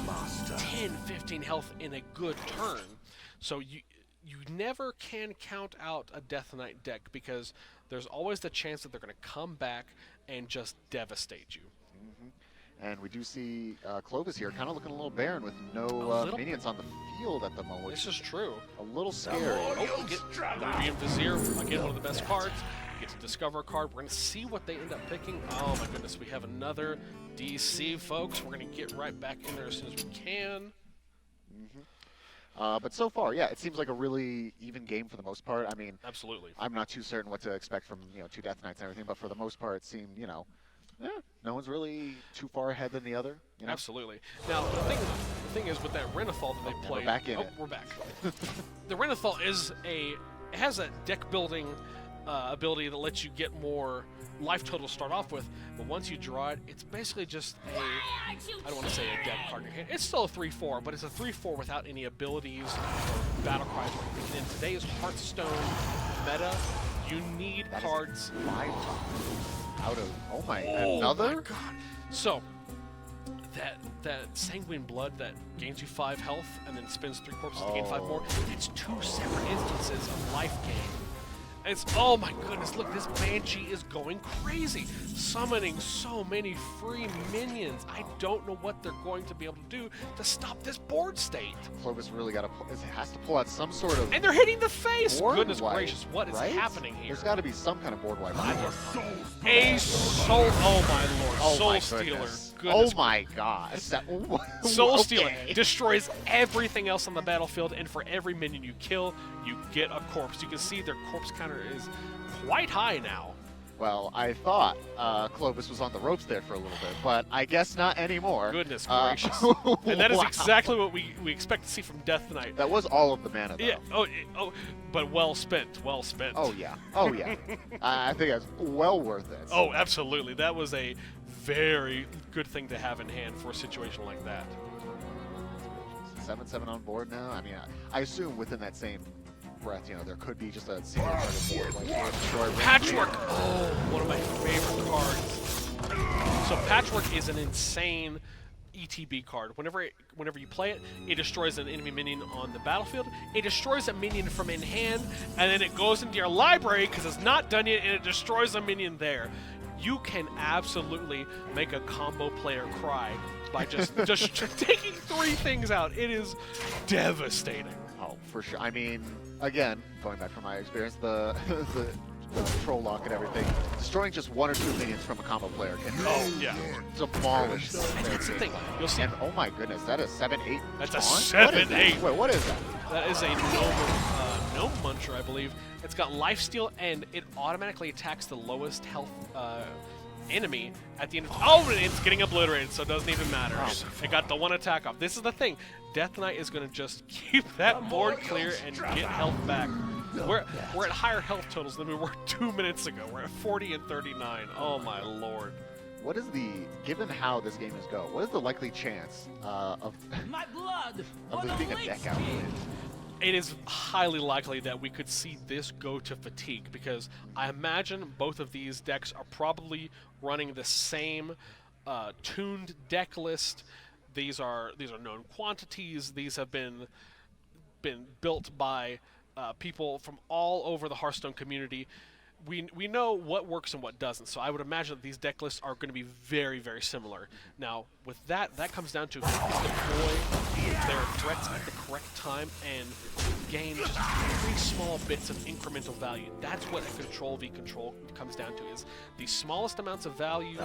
S3: 10, 15 health in a good turn. So you never can count out a Death Knight deck, because there's always the chance that they're going to come back and just devastate you.
S2: And we do see Clovis here kind of looking a little barren with no minions on the field at the moment.
S3: This is true.
S2: A little scary.
S3: Oh, get Rubian Vizier, again, one of the best cards. Get to discover a card. We're going to see what they end up picking. Oh my goodness, we have another DC, folks. We're going to get right back in there as soon as we can.
S2: But so far, yeah, it seems like a really even game for the most part. I mean,
S3: absolutely.
S2: I'm not too certain what to expect from 2 Death Knights and everything, but for the most part, it seemed no one's really too far ahead than the other.
S3: Absolutely. Now the thing is with that Renathal that they played.
S2: We're back in it.
S3: We're back. The Renathal has a deck building ability that lets you get more life total to start off with, but once you draw it, it's basically just I don't want to say a dead card in your hand. It's still a 3/4, but it's a 3/4 without any abilities or battle cries or anything. In today's Hearthstone meta, you need
S2: That is
S3: cards.
S2: 5 out of
S3: Oh
S2: another.
S3: my god! So that sanguine blood that gains you 5 health and then spins 3 corpses to gain 5 more. It's 2 separate instances of life gain. It's, oh my goodness, look, this Banshee is going crazy, summoning so many free minions. I don't know what they're going to be able to do to stop this board state.
S2: Clovis really has to pull out some sort of
S3: And they're hitting the face!
S2: board
S3: Goodness
S2: wipe,
S3: gracious, what is
S2: right?
S3: happening here?
S2: There's got to be some kind of board wipe.
S3: A soul, oh my lord,
S2: Oh
S3: Soul
S2: my
S3: Stealer.
S2: goodness.
S3: Goodness
S2: Oh my gosh.
S3: Soul
S2: Okay.
S3: Stealer destroys everything else on the battlefield, and for every minion you kill, you get a corpse. You can see their corpse counter is quite high now.
S2: Well, I thought Clovis was on the ropes there for a little bit, but I guess not anymore.
S3: Goodness gracious. And that is
S2: wow.
S3: exactly what we expect to see from Death Knight.
S2: That was all of the mana, though.
S3: Yeah, oh, but well spent, well spent.
S2: Oh, yeah. Oh, yeah. I think that's well worth it.
S3: Oh, absolutely. That was a very good thing to have in hand for a situation like that.
S2: 7/7 on board now. I mean, I assume within that same breath, there could be just a single card board, like Destroy
S3: Patchwork! Oh, one of my favorite cards. So Patchwork is an insane ETB card. Whenever you play it, it destroys an enemy minion on the battlefield. It destroys a minion from in hand, and then it goes into your library because it's not done yet, and it destroys a minion there. You can absolutely make a combo player cry by just taking 3 things out. It is devastating.
S2: Oh, for sure. I mean, again, going back from my experience, the troll lock and everything, destroying just 1 or 2 minions from a combo player can demolish them.
S3: That's the thing. You'll see.
S2: And oh my goodness, that is 7/8.
S3: That's a
S2: taunt?
S3: 7/8.
S2: Wait, what is that?
S3: That is a gnome muncher, I believe. It's got lifesteal, and it automatically attacks the lowest health enemy at the end of... Oh, and it's getting obliterated, so it doesn't even matter. It got the 1 attack off. This is the thing. Death Knight is going to just keep that board clear and get health back. We're at higher health totals than we were 2 minutes ago. We're at 40 and 39. Oh, my lord.
S2: What is given how this game is go, what is the likely chance of this being a deck out win?
S3: It is highly likely that we could see this go to fatigue, because I imagine both of these decks are probably running the same tuned deck list. These are known quantities. These have been built by people from all over the Hearthstone community. We know what works and what doesn't, so I would imagine that these deck lists are going to be very, very similar. Now, with that comes down to deploy their threats at the correct time and gain just 3 small bits of incremental value. That's what a control v control comes down to, is the smallest amounts of value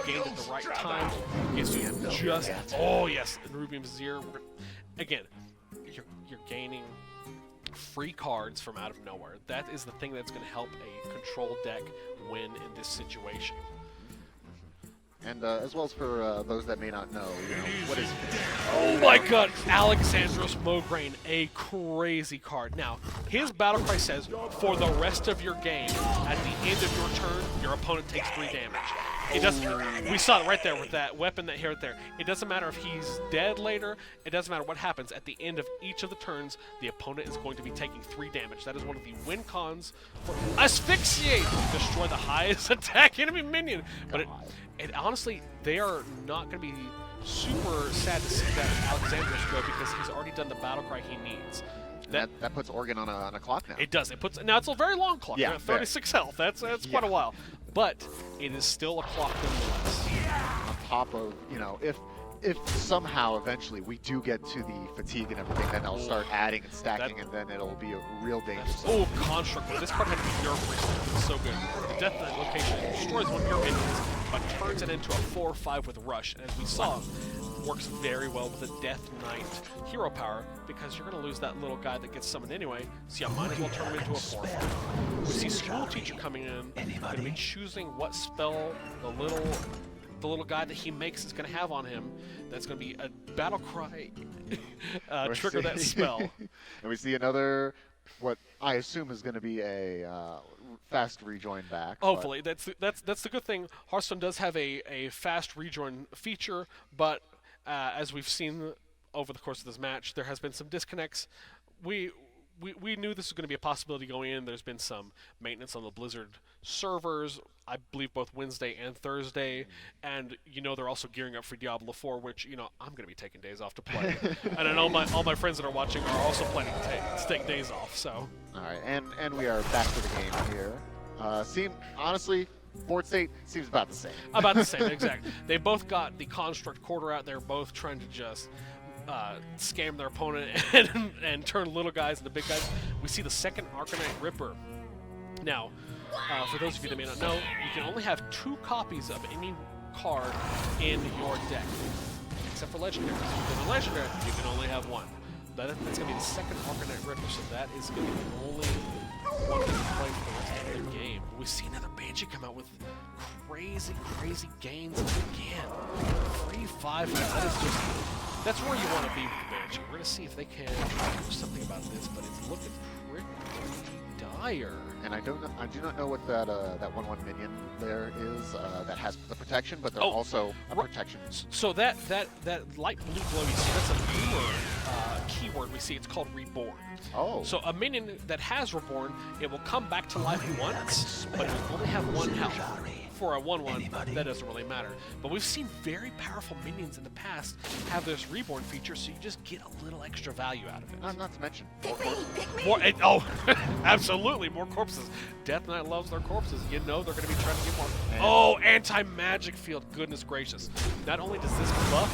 S3: gained at the right time gives you just... Oh, yes, and Rubium Zir. Again, you're gaining free cards from out of nowhere. That is the thing that's going to help a control deck win in this situation.
S2: And as well as for those that may not know, what is...
S3: Oh my god, Alexandros Mograine, a crazy card. Now, his battle cry says, for the rest of your game, at the end of your turn, your opponent takes 3 damage. It doesn't. We saw it right there with that weapon that right there. It doesn't matter if he's dead later. It doesn't matter what happens. At the end of each of the turns, the opponent is going to be taking 3 damage. That is one of the win cons for Asphyxiate. Destroy the highest attack enemy minion. But it honestly, they are not going to be super sad to see that Alexandros go, because he's already done the battle cry he needs.
S2: That puts Oregon on a clock now.
S3: It does. Now it's a very long clock.
S2: Yeah,
S3: We're at 36 health. That's quite a while. But it is still a clock nonetheless.
S2: On top of, if somehow eventually we do get to the fatigue and everything, then they'll start adding and stacking, and then it'll be a real danger.
S3: Oh, Construct. This card had to be Europe recently. It's so good. The Death Knight location destroys one of your minions, but turns it into a 4/5 with Rush. And as we saw, works very well with the Death Knight hero power, because you're going to lose that little guy that gets summoned anyway, so you might as well turn him into a 4/5. We see School Teacher coming in, going to be choosing what spell the little guy that he makes is going to have on him. That's going to be a battle cry trigger that spell.
S2: And we see another, what I assume is going to be a fast rejoin back. but-
S3: Hopefully, that's the good thing. Hearthstone does have a fast rejoin feature, but as we've seen over the course of this match, there has been some disconnects. We knew this was going to be a possibility going in. There's been some maintenance on the Blizzard servers, I believe both Wednesday and Thursday, and they're also gearing up for Diablo 4, which I'm going to be taking days off to play, and I know all my friends that are watching are also planning to take days off. So.
S2: All right, and we are back to the game here. Honestly, board state seems about the same.
S3: About the same, exactly. They both got the Construct Quarter out. They're both trying to just scam their opponent and turn little guys into big guys. We see the second Arcanite Ripper. Now, for those of you that may not know, you can only have 2 copies of any card in your deck, except for legendaries. If you're a legendary, you can only have 1. That's going to be the second Arcanite Ripper, so that is going to be the only one you can play for the rest of the game. We see another Banshee come out with crazy gains again. 3-5. That's where you want to be with the Banshee. We're going to see if they can do something about this, but it's looking pretty dire.
S2: And I do not know what that 1/1 minion there is that has the protection, but they're also a protection.
S3: So that light blue glow you see, that's a newer keyword we see. It's called Reborn.
S2: Oh.
S3: So a minion that has Reborn, it will come back to life once, but it will only have 1 health. For a 1/1, that doesn't really matter. But we've seen very powerful minions in the past have this Reborn feature, so you just get a little extra value out of it.
S2: Not to mention more corpses.
S3: Absolutely, more corpses. Death Knight loves their corpses. They're going to be trying to get more. Anti-magic field. Goodness gracious. Not only does this buff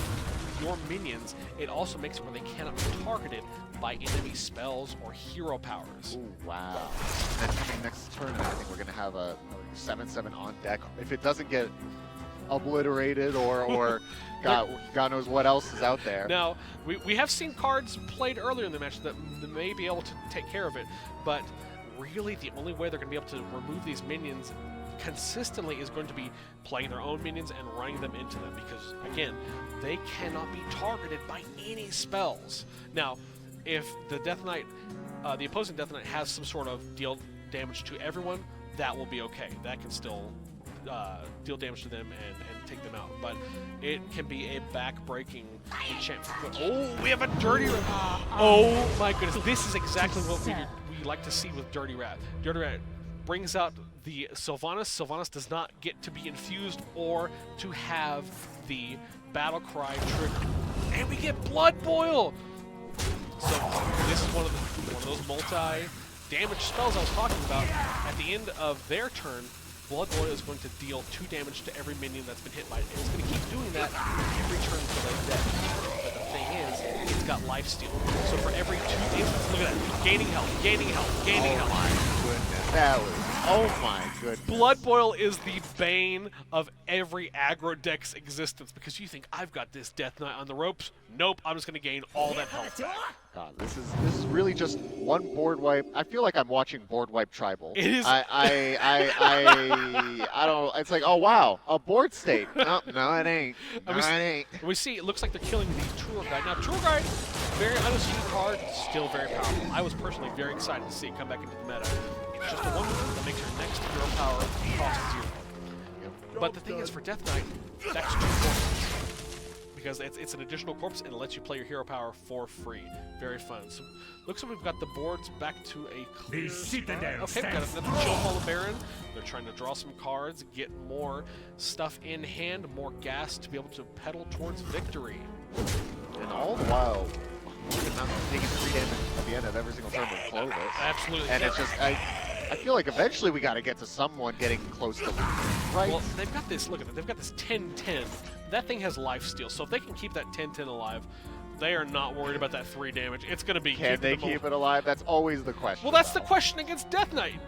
S3: your minions, it also makes it where they cannot be targeted by enemy spells or hero powers.
S2: Ooh, wow. And then coming next tournament, I think we're going to have a 7/7 on deck. If it doesn't get obliterated or God knows what else is out there.
S3: Now, we have seen cards played earlier in the match that may be able to take care of it, but really the only way they're going to be able to remove these minions consistently is going to be playing their own minions and running them into them, because, again, they cannot be targeted by any spells. Now, if the Death Knight, the opposing Death Knight has some sort of deal damage to everyone, that will be okay. That can still deal damage to them and take them out. But it can be a back-breaking enchantment. Oh, we have a Dirty Rat. Oh my goodness, this is exactly what we like to see with Dirty Rat. Dirty Rat brings out the Sylvanas. Sylvanas does not get to be infused or to have the Battle Cry trigger. And we get Blood Boil! So this is one of those multi-damage spells I was talking about. At the end of their turn, Blood Boil is going to deal 2 damage to every minion that's been hit by it. And it's going to keep doing that every turn until they're dead. But the thing is, it's got lifesteal. So for every 2 damage, look at that. Gaining health, gaining health, gaining health.
S2: My goodness. That was, oh my goodness.
S3: Blood Boil is the bane of every aggro deck's existence, because you think, I've got this Death Knight on the ropes. Nope, I'm just going to gain all that health back.
S2: God, this is really just one board wipe. I feel like I'm watching Board Wipe Tribal.
S3: It is.
S2: I don't. It's like, oh wow, a board state. No, it ain't. No, it ain't.
S3: We see it looks like they're killing the Tour Guide. Now, Tour Guide, very unseen card, still very powerful. I was personally very excited to see it come back into the meta. It's just a 1/1 that makes your next hero power cost 0. But the thing is, for Death Knight, that's 2 corpses. Because it's an additional corpse, and it lets you play your hero power for free. Very fun. So, looks like we've got the boards back to a clear start. Okay, we've got another Chill Hall of Baron. They're trying to draw some cards, get more stuff in hand, more gas to be able to pedal towards victory.
S2: And all the while, Organ Mountain taking 3 damage at the end of every single turn with Clovis.
S3: Absolutely.
S2: And it's just, I feel like eventually we got to get to someone getting close to right.
S3: Well, they've got this, look at it, they've got this 10-10. That thing has lifesteal, so if they can keep that 10-10 alive, they are not worried about that 3 damage. It's going to be
S2: Can they keep it alive? That's always the question.
S3: Well, that's the question against Death Knight.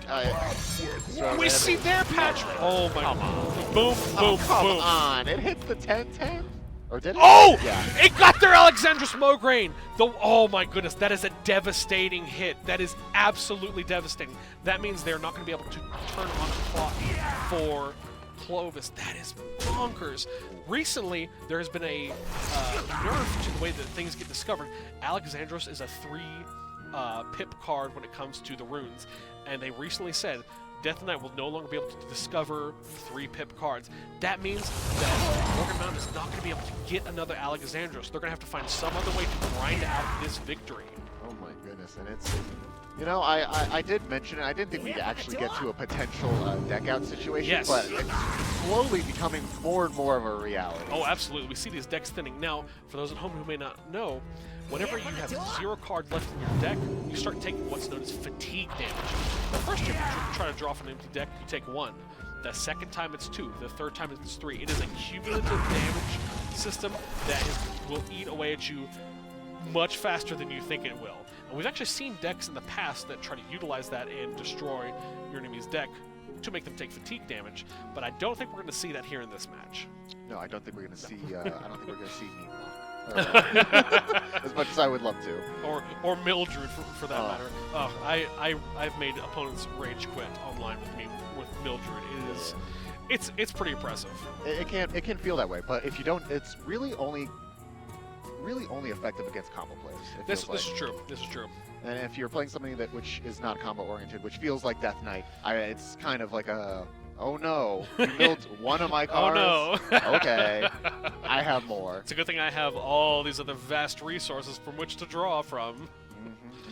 S3: We see their patch. Oh my god. Boom, boom,
S2: come
S3: boom.
S2: on. It hits the 10-10? Or did it?
S3: Oh!
S2: Yeah.
S3: It got their Alexandros Mograine! Oh my goodness, that is a devastating hit. That is absolutely devastating. That means they're not going to be able to turn on a clock for Clovis. That is bonkers. Recently, there has been a nerf to the way that things get discovered. Alexandros is a 3 pip card when it comes to the runes, and they recently said Death Knight will no longer be able to discover 3 pip cards. That means that Organ Mountain is not going to be able to get another Alexandros. They're going to have to find some other way to grind out this victory.
S2: Oh my goodness, and it's, you know, I did mention it. I didn't think we'd actually get to a potential deck out situation,
S3: Yes.
S2: but it's slowly becoming more and more of a reality.
S3: Oh, absolutely. We see these decks thinning. Now, for those at home who may not know, whenever you have 0 cards left in your deck, you start taking what's known as fatigue damage. The first time you try to draw from an empty deck, you take 1. The second time it's 2. The third time it's 3. It is a cumulative damage system that will eat away at you much faster than you think it will. And we've actually seen decks in the past that try to utilize that and destroy your enemy's deck to make them take fatigue damage, but I don't think we're going to see that here in this match.
S2: No, I don't think we're going to see. I don't think we're going to see Meatball. As much as I would love to.
S3: Or Mildred for that matter. I've made opponents rage quit online with me with Mildred. It's pretty impressive.
S2: It can feel that way, but if you don't, it's really only effective against combo players.
S3: This is true. This is true.
S2: And if you're playing something which is not combo oriented, which feels like Death Knight, it's kind of like a, oh no, you built one of my cards.
S3: Oh no.
S2: Okay, I have more.
S3: It's a good thing I have all these other vast resources from which to draw from.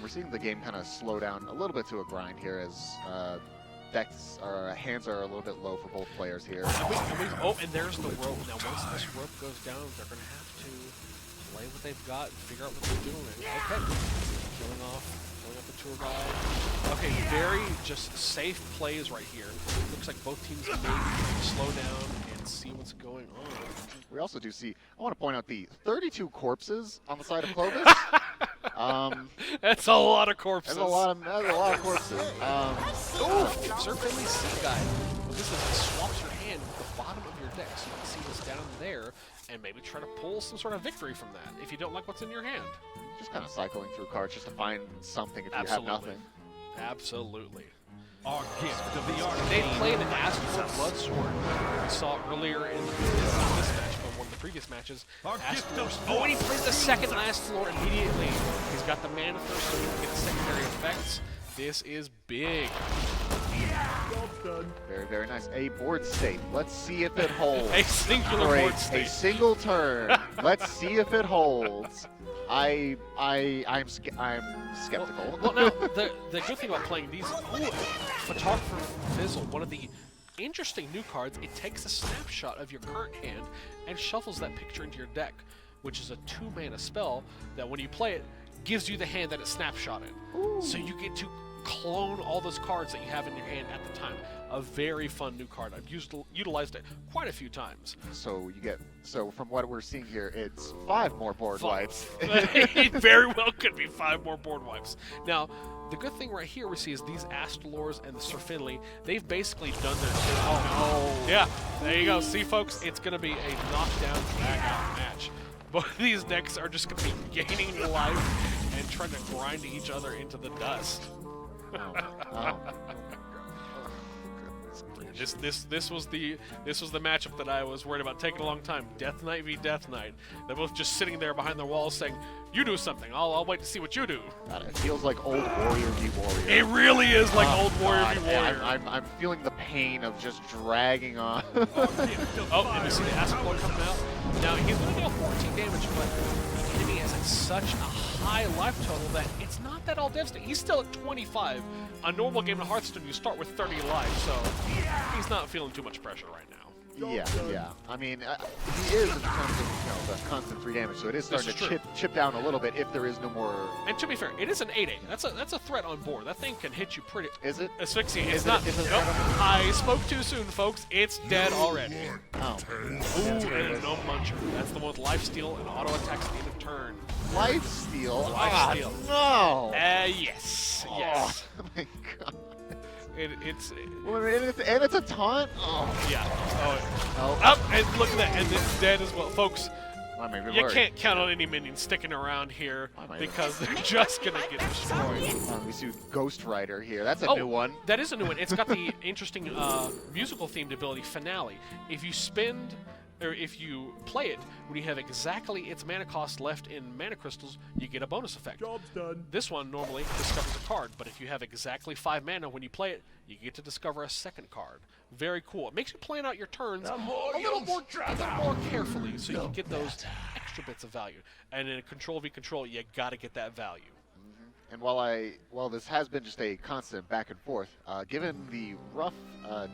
S2: We're seeing the game kind of slow down a little bit to a grind here as hands are a little bit low for both players here.
S3: And there's the rope. Now once this rope goes down, they're going to have to play what they've got and figure out what they're doing. Okay. Killing off the tour guide. Okay, very just safe plays right here. Looks like both teams may slow down and see what's going on.
S2: We also do see, I want to point out the 32 corpses on the side of Clovis.
S3: That's a lot of corpses.
S2: That's a lot of corpses.
S3: Certainly Sea Guide. What this is, it swaps your hand with the bottom of your deck, so you can see what's down there and maybe try to pull some sort of victory from that if you don't like what's in your hand.
S2: Just kind of cycling through cards just to find something if you have nothing.
S3: Absolutely.
S4: Our gift of the art.
S3: They played an Astral Bloodsword. We saw earlier in this match, but one of the previous matches. Oh, and he plays the second last floor immediately. He's got the Mana Thirst, so he can get secondary effects. This is big.
S2: Very, very nice. A board state. Let's see if it holds.
S3: A singular board state.
S2: A single turn. Let's see if it holds. I'm skeptical.
S3: Well, now the good thing about playing these, Photographer Fizzle, one of the interesting new cards. It takes a snapshot of your current hand and shuffles that picture into your deck, which is a 2-mana spell that when you play it gives you the hand that it snapshotted. Ooh. So you get to clone all those cards that you have in your hand at the time. A very fun new card. I've utilized it quite a few times.
S2: So from what we're seeing here, it's 5 more board wipes.
S3: It very well could be 5 more board wipes. Now, the good thing right here we see is these Astalors and the Serfinley, they've basically done their thing. Oh, no. Yeah, there you go. See, folks, it's going to be a knockdown, drag-out match. Both of these decks are just going to be gaining life and trying to grind each other into the dust. This was the matchup that I was worried about taking a long time. Death Knight v Death Knight. They're both just sitting there behind their walls saying, "You do something. I'll wait to see what you do."
S2: God, it feels like old Warrior v Warrior.
S3: It really is like old Warrior v Warrior.
S2: I'm feeling the pain of just dragging on.
S3: Oh, and you see the Astalor coming out. Now he's going to deal 14 damage, but the enemy has such a high life total that it's not that all devastating. He's still at 25. A normal game of Hearthstone, you start with 30 life, so he's not feeling too much pressure right now.
S2: Yeah. I mean, he is in terms of the constant 3 damage, so it is starting to chip down a little bit if there is no more.
S3: And to be fair, it is an 8/8. That's a threat on board. That thing can hit you pretty.
S2: Is it?
S3: Asphyxiate. It's not. Nope. I spoke too soon, folks. It's dead already.
S2: Oh.
S3: Ooh, and a no muncher. That's the one with life steal and auto attacks at the end of turn.
S2: Life steal.
S3: Life steal.
S2: No.
S3: Yes. Yes.
S2: Oh my god.
S3: And
S2: it's a taunt? Oh.
S3: Yeah. Oh, and look at that. And it's dead as well. Folks, you can't count on any minions sticking around here because they're just going to get destroyed.
S2: We see Ghost Rider here. That's a new one.
S3: That is a new one. It's got the interesting musical themed ability, Finale. If you spend or if you play it when you have exactly its mana cost left in mana crystals, you get a bonus effect.
S4: Job's done.
S3: This one normally discovers a card, but if you have exactly 5 mana when you play it, you get to discover a second card. Very cool. It makes you plan out your turns a little more carefully, so you can get those extra bits of value. And in a control v control, you got to get that value.
S2: And while this has been just a constant back and forth, given the rough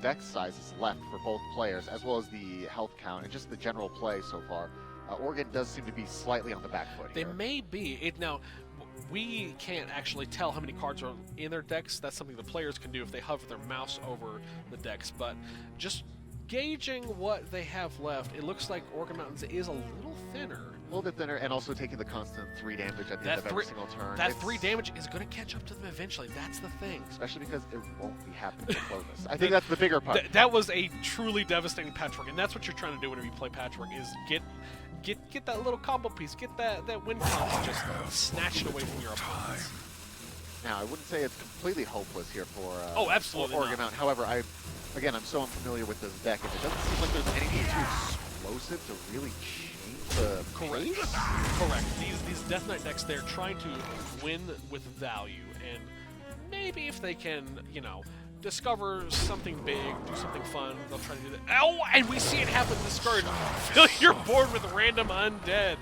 S2: deck sizes left for both players, as well as the health count and just the general play so far, Oregon does seem to be slightly on the back foot
S3: They
S2: here.
S3: may be. Now, we can't actually tell how many cards are in their decks. That's something the players can do if they hover their mouse over the decks. But just gauging what they have left, it looks like Oregon Mountains is a little thinner.
S2: A little bit thinner, and also taking the constant 3 damage at the end of every single turn.
S3: That
S2: It's-
S3: 3 damage is going to catch up to them eventually. That's the thing.
S2: Especially because it won't be happening to Clovis. I think that's the bigger part.
S3: That was a truly devastating patchwork, and that's what you're trying to do whenever you play patchwork, is get that little combo piece, get that win count, and just snatch it away from your opponents.
S2: Now, I wouldn't say it's completely hopeless here for
S3: Oh, absolutely
S2: for Oregon
S3: not.
S2: Mountain. However, I'm so unfamiliar with this deck, and it doesn't seem like there's anything too explosive to really change the pace.
S3: Correct. These Death Knight decks, they're trying to win with value, and maybe if they can, discover something big, do something fun, they'll try to do that. Oh, and we see it happen to Scourge. Fill your board with random undead.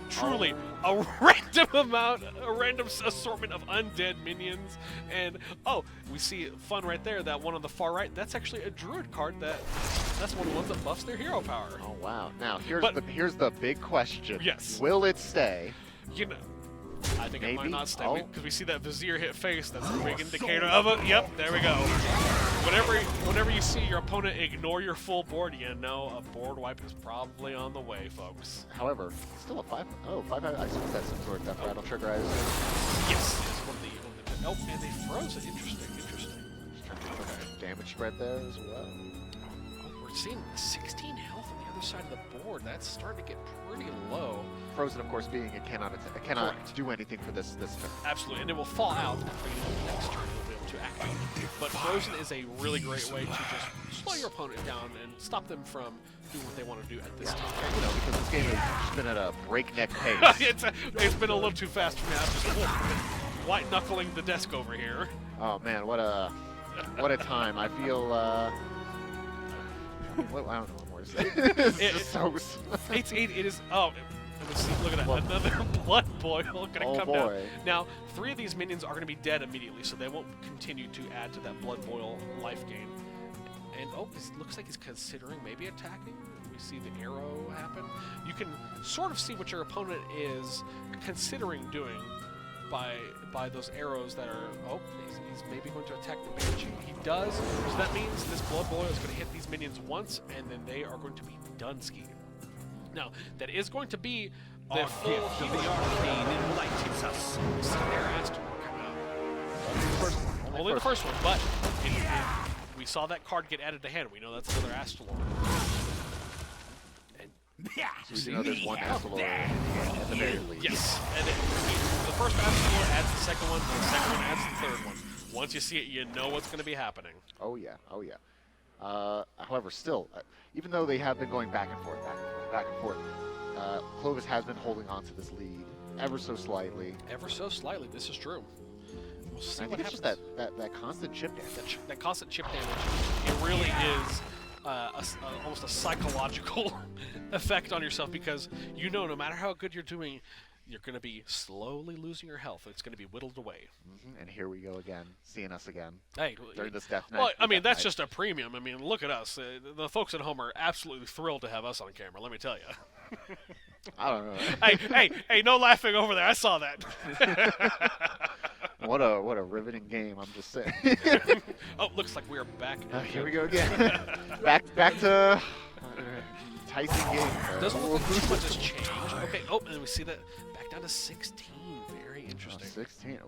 S3: Truly, a random assortment of undead minions, and we see fun right there. That one on the far right, that's actually a druid card. That's one of the ones that buffs their hero power.
S2: Oh wow! Now here's the big question.
S3: Yes.
S2: Will it stay?
S3: I think it
S2: Maybe?
S3: might not stay,
S2: Oh.
S3: because we see that Vizier hit face. That's a big indicator of it. Yep, there we go. Whenever you see your opponent ignore your full board, you know a board wipe is probably on the way, folks.
S2: However, still a 5. Oh, 5. I suppose that's some sort of death rattle trigger.
S3: Yes, it's one of the oh, and they froze it. Interesting.
S2: Just trying to get the damage spread there as well.
S3: Oh, we're seeing 16 health on the other side of the board. That's starting to get pretty low.
S2: Frozen, of course, being it cannot
S3: Correct.
S2: do anything for this turn.
S3: Absolutely, and it will fall out after the next turn. You'll be able to activate. But Frozen is a really great way to just slow your opponent down and stop them from doing what they want to do at this time.
S2: Because this game has just been at a breakneck pace.
S3: It's been a little too fast for me. I'm just white knuckling the desk over here.
S2: Oh man, what a time! I feel. I don't know what more to say. It's just so.
S3: It is. Oh, let's see, look at that. Another blood boil gonna
S2: Oh,
S3: come
S2: boy.
S3: down. Now, 3 of these minions are gonna be dead immediately, so they won't continue to add to that blood boil life gain. And it looks like he's considering maybe attacking. We see the arrow happen. You can sort of see what your opponent is considering doing by those arrows that are. Oh, he's maybe going to attack the Banshee. He does. So that means this blood boil is going to hit these minions once, and then they are going to be done skiing. Now, that is going to be the
S4: Our
S3: full
S4: gift of
S3: healing.
S4: the arcane enlightens us.
S3: See their Astor come out. Only the first one, but we saw that card get added to hand. We know that's another Astalor.
S4: Yeah,
S2: So we know there's one Astalor at the very least.
S3: Yes, and the first Astalor adds the second one, and the second one adds the third one. Once you see it, you know what's going to be happening.
S2: Oh yeah. However, still, even though they have been going back and forth, Clovis has been holding on to this lead ever so slightly.
S3: Ever so slightly, this is true. We'll see
S2: I
S3: what
S2: think it's
S3: happens.
S2: just that constant chip damage.
S3: That constant chip damage, it really is almost a psychological effect on yourself, because no matter how good you're doing, you're going to be slowly losing your health. It's going to be whittled away.
S2: And here we go again, seeing us again
S3: Hey,
S2: during this death night.
S3: well, I mean, that's just a premium. I mean, look at us. The folks at home are absolutely thrilled to have us on camera, let me tell you.
S2: I don't know.
S3: hey, no laughing over there. I saw that.
S2: What a riveting game! I'm just saying.
S3: Oh, looks like we are back.
S2: Here we go again. back to enticing game.
S3: Doesn't look like too much has changed. Okay. Oh, and we see that back down to 16. Very interesting.
S2: 16.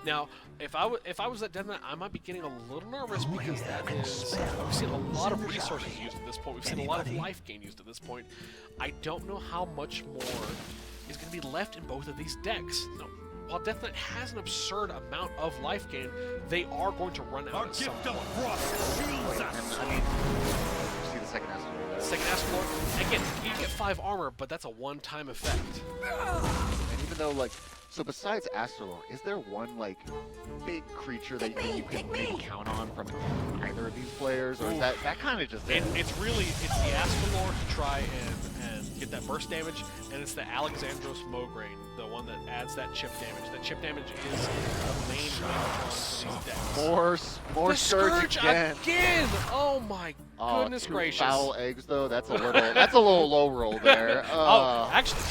S3: Now, if I was at Death Knight, I might be getting a little nervous, because we've seen a lot of resources used at this point. We've seen a lot of life gain used at this point. I don't know how much more is going to be left in both of these decks. No, while Death Knight has an absurd amount of life gain, they are going to run out
S4: Our
S3: at some
S4: gift of
S3: point.
S4: frost shields us.
S2: And I mean, you see the second Astalor
S3: second Ascalor. Again, you get 5 armor, but that's a one-time effect.
S2: And even though, like, so besides Astrolor, is there one, like, big creature that you can maybe count on from either of these players? Or is that kind of just it?
S3: It's the Ascalor to try and get that burst damage, and it's the Alexandros Mograine, the one that adds that chip damage. That chip damage is the main one for these decks.
S2: More
S3: The
S2: Scourge again.
S3: Oh my goodness
S2: 2
S3: gracious.
S2: foul eggs though. That's a little low roll there.
S3: Actually,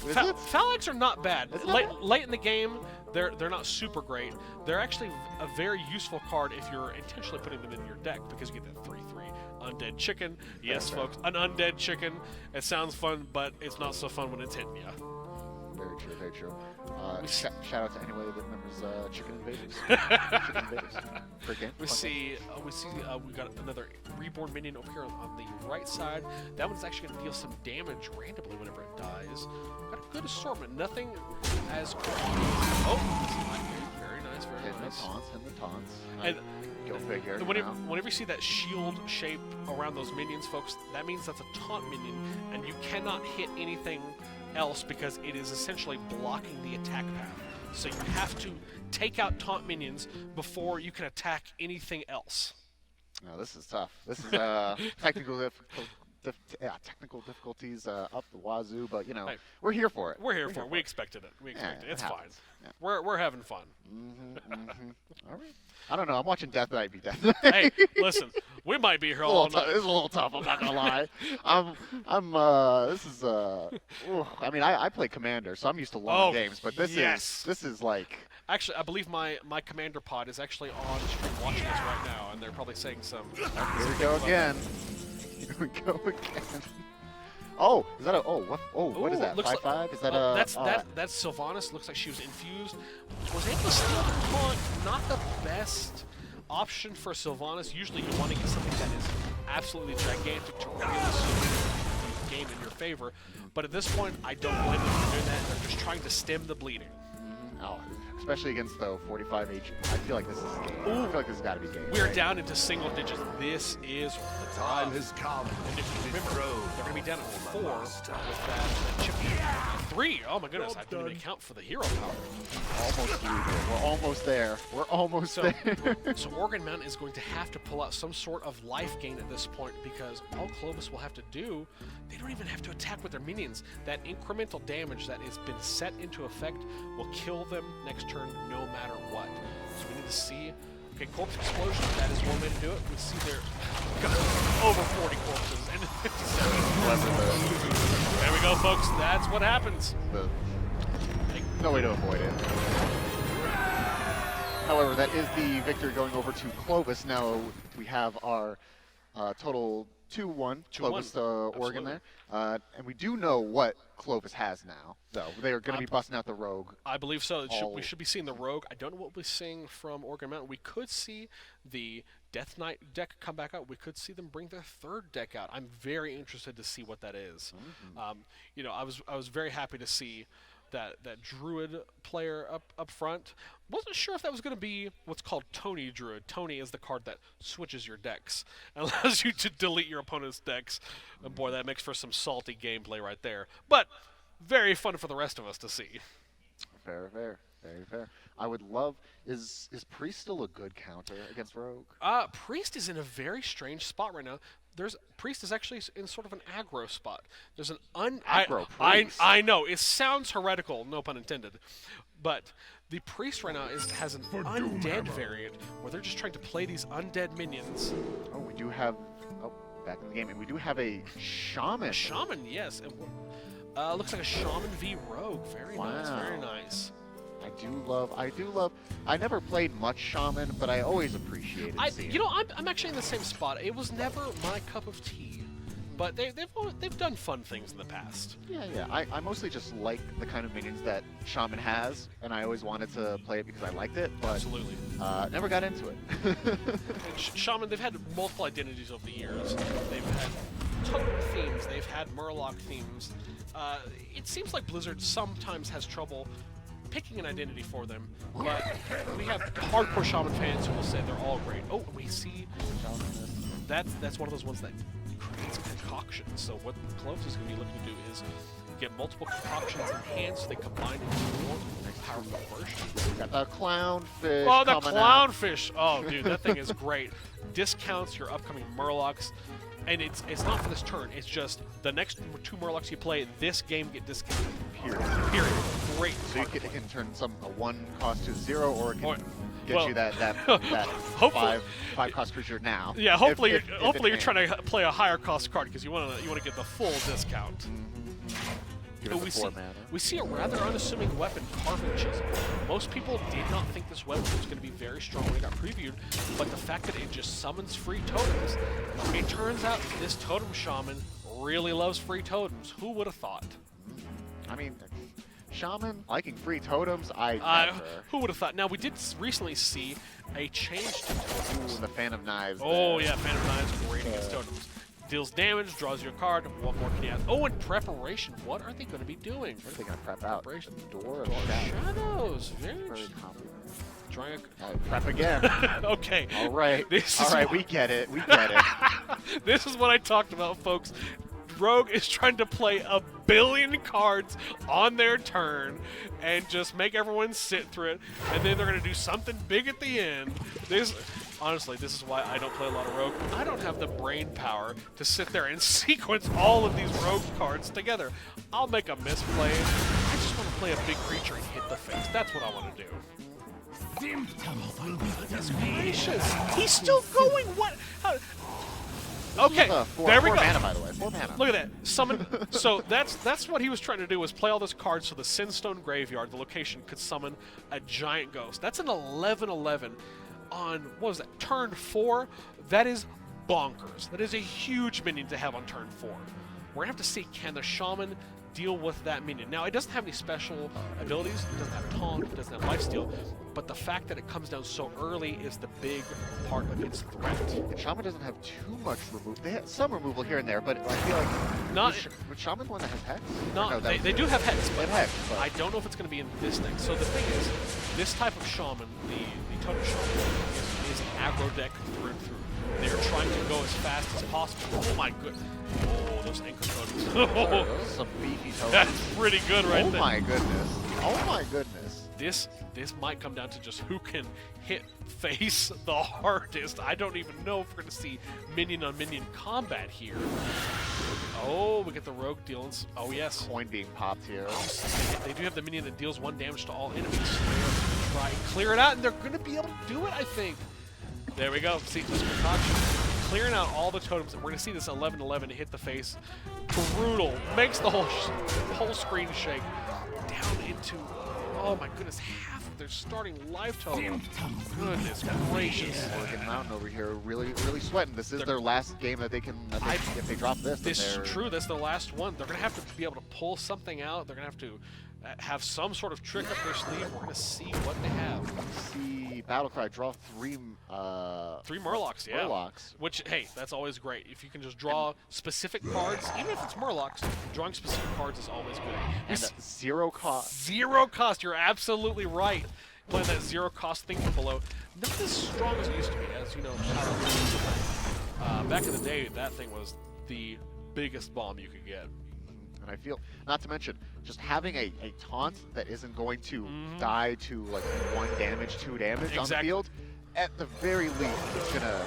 S2: Is it?
S3: foul eggs are not bad.
S2: It's not bad.
S3: Late in the game, they're not super great. They're actually a very useful card if you're intentionally putting them in your deck because you get that 3/3 undead chicken. Yes, folks, an undead chicken. It sounds fun, but it's not so fun when it's hitting you.
S2: Very true, very true. Shout out to anybody that remembers Chicken Invaders. Chicken Invaders. Great game.
S3: We got another reborn minion over here on the right side. That one's actually going to deal some damage randomly whenever it dies. Got a good assortment. Nothing as cool. Oh, very nice, very
S2: Hitting
S3: nice.
S2: the taunts.
S3: And
S2: Go figure.
S3: whenever you see that shield shape around those minions, folks, that means that's a taunt minion, and you cannot hit anything else because it is essentially blocking the attack path. So you have to take out taunt minions before you can attack anything else.
S2: No, this is tough. This is technical difficulties up the wazoo, but you know,
S3: Hey,
S2: we're here for it.
S3: We're here for it. We expected it. It's fine.
S2: happens. Yeah.
S3: We're having fun.
S2: All right. I don't know. I'm watching Death Knight be Death Knight.
S3: Hey, listen, we might be here all night.
S2: This is a little tough. I'm not gonna lie. This is. I mean, I play Commander, so I'm used to long games, but this is like.
S3: Actually, I believe my commander pod is actually on stream watching us right now, and they're probably saying some.
S2: Here we go again. Here we go again. Oh, is that a? Oh, what? Oh, what is that? 5/5? Is that a?
S3: That's Sylvanas. Looks like she was infused. Was able to steal the taunt. Not the best option for Sylvanas. Usually, you want to get something that is absolutely gigantic to really swing the game in your favor. But at this point, I don't blame them for doing that. They're just trying to stem the bleeding.
S2: Oh, especially against the 45 HP. I feel like this is game. I feel like this has got to be game.
S3: We are down into single digits. This is
S4: The time has come.
S3: And if you remember, they're going to be down at 4 with that chip. 3. Oh my goodness, I didn't even account for the hero power.
S2: Almost there. We're almost there. We're almost there.
S3: So Oregon Mountain is going to have to pull out some sort of life gain at this point because all Clovis will have to do, they don't even have to attack with their minions. That incremental damage that has been set into effect will kill them next turn no matter what. So we need to see. Okay, Corpse Explosion, that is one way to do it. We see there over 40 corpses and 57. There we go, folks. That's what happens.
S2: No way to avoid it. However, that is the victory going over to Clovis. Now we have our total 2-1 Clovis Oregon there. And we do know what Clovis has now, though. They are going to be busting out the Rogue.
S3: I believe so. We should be seeing the Rogue. I don't know what we're seeing from Oregon Mountain. We could see the Death Knight deck come back out. We could see them bring their 3rd deck out. I'm very interested to see what that is. You know, I was very happy to see that Druid player up front. Wasn't sure if that was going to be what's called Tony Druid. Tony is the card that switches your decks and allows you to delete your opponent's decks. And boy, that makes for some salty gameplay right there. But very fun for the rest of us to see.
S2: Fair, very fair. I would love. Is Priest still a good counter against Rogue?
S3: Priest is in a very strange spot right now. Priest is actually in sort of an aggro spot. There's an
S2: aggro Priest.
S3: I know it sounds heretical, no pun intended, but the Priest right now has an undead variant where they're just trying to play these undead minions.
S2: Oh, we do have. Oh, back in the game, and we do have a Shaman.
S3: A Shaman, yes. Looks like a Shaman v Rogue. Very nice. Very nice.
S2: I do love. I never played much Shaman, but I always appreciated seeing.
S3: You know, I'm actually in the same spot. It was never my cup of tea, but they've done fun things in the past.
S2: Yeah. I mostly just like the kind of minions that Shaman has, and I always wanted to play it because I liked it, but
S3: absolutely
S2: never got into it.
S3: Shaman, they've had multiple identities over the years. They've had totem themes. They've had Murloc themes. It seems like Blizzard sometimes has trouble picking an identity for them, but we have hardcore Shaman fans who will say they're all great. Oh, we see that's one of those ones that creates concoctions. So what Clovis is going to be looking to do is get multiple concoctions in hand so they combine into one powerful version.
S2: Got the clownfish.
S3: Oh, the
S2: coming out.
S3: clownfish! Oh, dude, that thing is great. Discounts your upcoming Murlocs, and it's not for this turn. It's just the next 2 Murlocs you play, this game get discounted. Period. Great.
S2: So it can turn a 1 cost to 0, or it can get
S3: well,
S2: you that
S3: hopefully,
S2: 5 cost creature now.
S3: Yeah, hopefully
S2: if
S3: you're trying to play a higher cost card because you want to get the full discount.
S2: Give it the 4 mana.
S3: We see a rather unassuming weapon, Carving Chisel. Most people did not think this weapon was going to be very strong when it got previewed, but the fact that it just summons free totems, it turns out this totem shaman really loves free totems. Who would have thought?
S2: I mean, shaman liking free totems, I never.
S3: Who would have thought? Now, we did recently see a change to totems.
S2: Ooh, the Fan of Knives.
S3: Oh,
S2: there.
S3: yeah, Phantom Knives, great against totems. Deals damage, draws you a card. What more can you ask? Oh, and preparation. What are they going to be doing?
S2: What are they going to prep out?
S3: Preparation.
S2: Door of
S3: Draw
S2: Shadows.
S3: shadows. Very
S2: Very
S3: interesting.
S2: complicated.
S3: Drawing
S2: Prep again.
S3: Okay.
S2: All right.
S3: This
S2: All
S3: is
S2: right,
S3: what-
S2: we get it. We get it.
S3: This is what I talked about, folks. Rogue is trying to play 1 billion cards on their turn and just make everyone sit through it, and then they're going to do something big at the end. Honestly, this is why I don't play a lot of Rogue. I don't have the brain power to sit there and sequence all of these Rogue cards together. I'll make a misplay. I just want to play a big creature and hit the face. That's what I want to do. Goodness gracious. He's still going. What? How? Okay, there we
S2: four
S3: go.
S2: Mana, by the way. 4 mana.
S3: Look at that. Summon. So that's what he was trying to do, was play all this cards so the Sinstone Graveyard, the location, could summon a giant ghost. That's an 11/11 on, what was that, turn 4? That is bonkers. That is a huge minion to have on turn 4. We're going to have to see, can the Shaman deal with that minion? Now, it doesn't have any special abilities. It doesn't have taunt. It doesn't have lifesteal. But the fact that it comes down so early is the big part of its threat.
S2: And Shaman doesn't have too much removal. They have some removal here and there, but I feel like
S3: Not-
S2: would Shaman one that has Hex?
S3: No,
S2: Or that
S3: they do have Hex, but
S2: Hex, but
S3: I don't know if it's going to be in this thing. So the thing is, this type of Shaman, the Totem Shaman, is an aggro deck through and through. They're trying to go as fast as possible. Oh my goodness. Oh, those anchor totems.
S2: those are some beefy tokens.
S3: That's pretty good right there.
S2: Oh my goodness. Oh my goodness.
S3: This might come down to just who can hit face the hardest. I don't even know if we're going to see minion on minion combat here. Oh, we get the rogue deals. Oh, yes.
S2: Coin being popped here.
S3: They do have the minion that deals 1 damage to all enemies. So they're going to try and clear it out, and they're going to be able to do it, I think. There we go. See, this concoction. Clearing out all the totems. We're going to see this 11/11 hit the face. Brutal. Makes the whole screen shake. Down into, oh my goodness, half of their starting life total. Goodness gracious.
S2: Oregon Mountain over here really sweating. This is their last game that they can, if they drop this.
S3: This is
S2: then
S3: true. That's the last one. They're going to have to be able to pull something out. They're going to have to have some sort of trick up their sleeve. We're going to see what they have.
S2: see Battlecry draw 3
S3: 3 Murlocs, yeah.
S2: Murlocs.
S3: Which, hey, that's always great. If you can just draw specific cards, even if it's Murlocs, drawing specific cards is always good.
S2: And 0 cost.
S3: 0 cost. You're absolutely right. Playing that 0 cost thing from below. Not as strong as it used to be, as you know. Back in the day, that thing was the biggest bomb you could get.
S2: And I feel, not to mention, just having a taunt that isn't going to die to like 1 damage, 2 damage on the field, at the very least, it's going to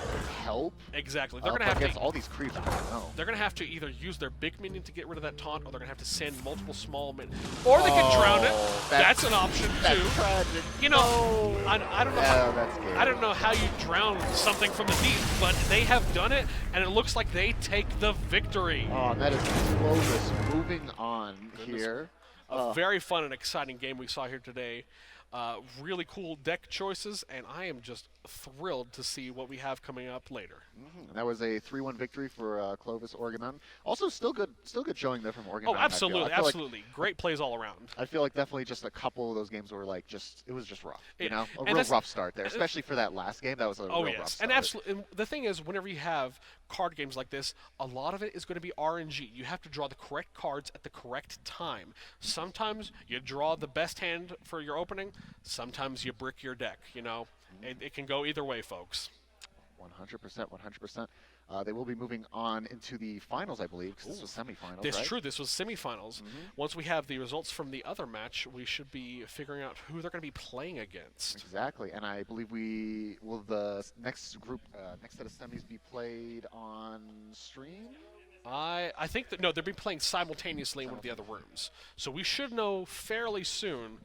S2: help.
S3: Exactly. They're going to have
S2: against
S3: to,
S2: all these creeps. I don't know.
S3: they're going to have to either use their big minion to get rid of that taunt, or they're going to have to send multiple small minions. Or they can drown it. That's an option,
S2: That's
S3: too.
S2: tragic.
S3: You know, I don't know.
S2: Oh, that's scary.
S3: I don't know how you drown something from the deep, but they have done it, and it looks like they take the victory.
S2: Oh, and that is Clovis moving on here.
S3: A very fun and exciting game we saw here today. Really cool deck choices, and I am just thrilled to see what we have coming up later.
S2: And that was a 3-1 victory for Clovis Oregon Mountain. Also, still good showing there from Oregon
S3: Oh,
S2: Mountain.
S3: absolutely,
S2: I feel
S3: absolutely. Great plays all around.
S2: I feel like definitely just a couple of those games were like it was just rough. You know, a
S3: and
S2: real rough start there, especially for that last game. That was a real rough start.
S3: And absolutely. And the thing is, whenever you have card games like this, a lot of it is going to be RNG. You have to draw the correct cards at the correct time. Sometimes you draw the best hand for your opening. Sometimes you brick your deck. You know, it can go either way, folks.
S2: 100%, 100%. They will be moving on into the finals, I believe, because this was semifinals,
S3: That's
S2: right?
S3: true. This was semifinals. Once we have the results from the other match, we should be figuring out who they're going to be playing against.
S2: Exactly, and I believe the next group, next set of semis be played on stream?
S3: I think that no, they'll be playing simultaneously in one of the other rooms. So we should know fairly soon.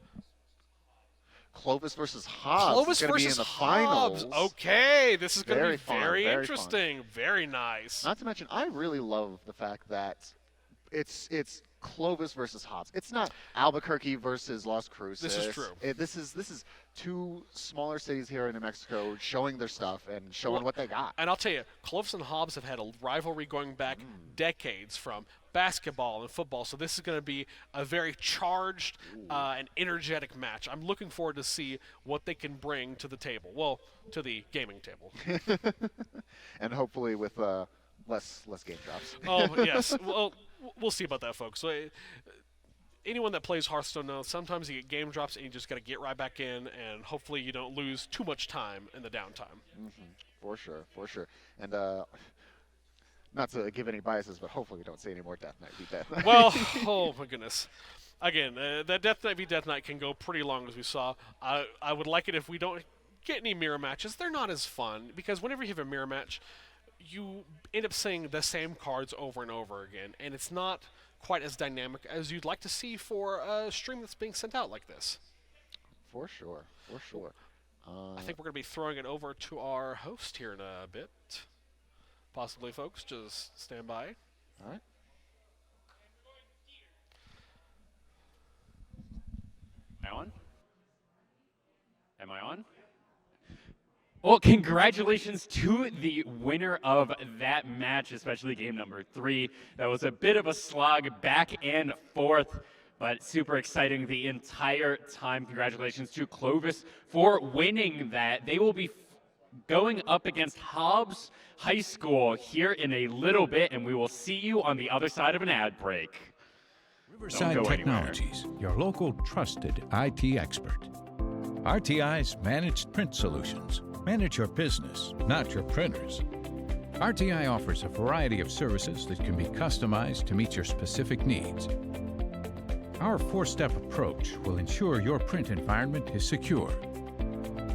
S2: Clovis versus Hobbs
S3: Clovis
S2: is going to be in
S3: versus
S2: the
S3: Hobbs.
S2: finals.
S3: Okay, this is going to
S2: Very
S3: be
S2: fun,
S3: very
S2: very
S3: interesting. Very nice.
S2: Not to mention, I really love the fact that it's Clovis versus Hobbs. It's not Albuquerque versus Las Cruces.
S3: This is true.
S2: This is two smaller cities here in New Mexico showing their stuff and showing what they got.
S3: And I'll tell you, Clovis and Hobbs have had a rivalry going back decades from basketball and football. So this is going to be a very charged and energetic match. I'm looking forward to see what they can bring to the table. Well, to the gaming table.
S2: And hopefully with less game drops.
S3: Oh, yes. Well, we'll see about that, folks. So, anyone that plays Hearthstone knows sometimes you get game drops and you just got to get right back in, and hopefully you don't lose too much time in the downtime.
S2: For sure. And not to give any biases, but hopefully we don't see any more Death Knight v Death Knight.
S3: Well, oh my goodness. Again, that Death Knight v Death Knight can go pretty long, as we saw. I would like it if we don't get any mirror matches. They're not as fun, because whenever you have a mirror match, you end up seeing the same cards over and over again, and it's not quite as dynamic as you'd like to see for a stream that's being sent out like this.
S2: For sure.
S3: I think we're going to be throwing it over to our host here in a bit. Possibly, folks. Just stand by.
S2: All right.
S1: Am I on? Well, congratulations to the winner of that match, especially game number 3. That was a bit of a slog back and forth, but super exciting the entire time. Congratulations to Clovis for winning that. They will be going up against Hobbs High School here in a little bit, and we will see you on the other side of an ad break.
S5: Riverside Technologies, your local trusted IT expert. RTI's Managed Print Solutions. Manage your business, not your printers. RTI offers a variety of services that can be customized to meet your specific needs. Our 4-step approach will ensure your print environment is secure.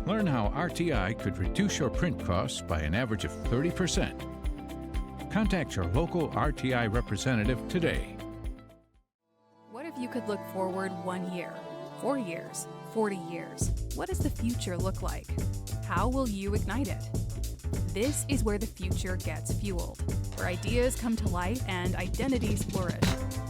S5: Learn how RTI could reduce your print costs by an average of 30%. Contact your local RTI representative today.
S6: What if you could look forward 1 year, 4 years, 40 years? What does the future look like? How will you ignite it? This is where the future gets fueled, where ideas come to life and identities flourish.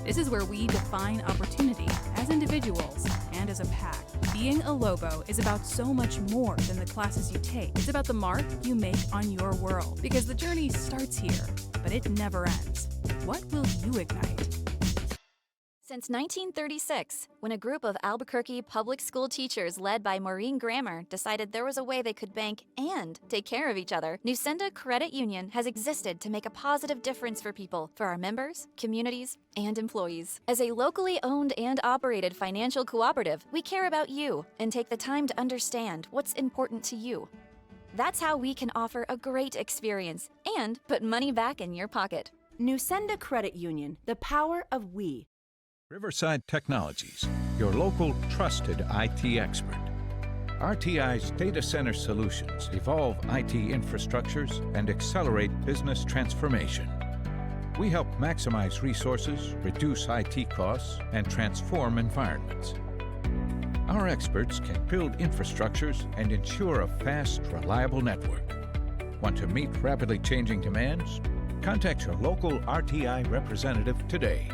S6: This is where we define opportunity as individuals and as a pack. Being a Lobo is about so much more than the classes you take. It's about the mark you make on your world, because the journey starts here, but it never ends. What will you ignite?
S7: Since 1936, when a group of Albuquerque public school teachers led by Maureen Grammer decided there was a way they could bank and take care of each other, Nusenda Credit Union has existed to make a positive difference for people, for our members, communities, and employees. As a locally owned and operated financial cooperative, we care about you and take the time to understand what's important to you. That's how we can offer a great experience and put money back in your pocket.
S8: Nusenda Credit Union, the power of we.
S5: Riverside Technologies, your local trusted IT expert. RTI's data center solutions evolve IT infrastructures and accelerate business transformation. We help maximize resources, reduce IT costs, and transform environments. Our experts can build infrastructures and ensure a fast, reliable network. Want to meet rapidly changing demands? Contact your local RTI representative today.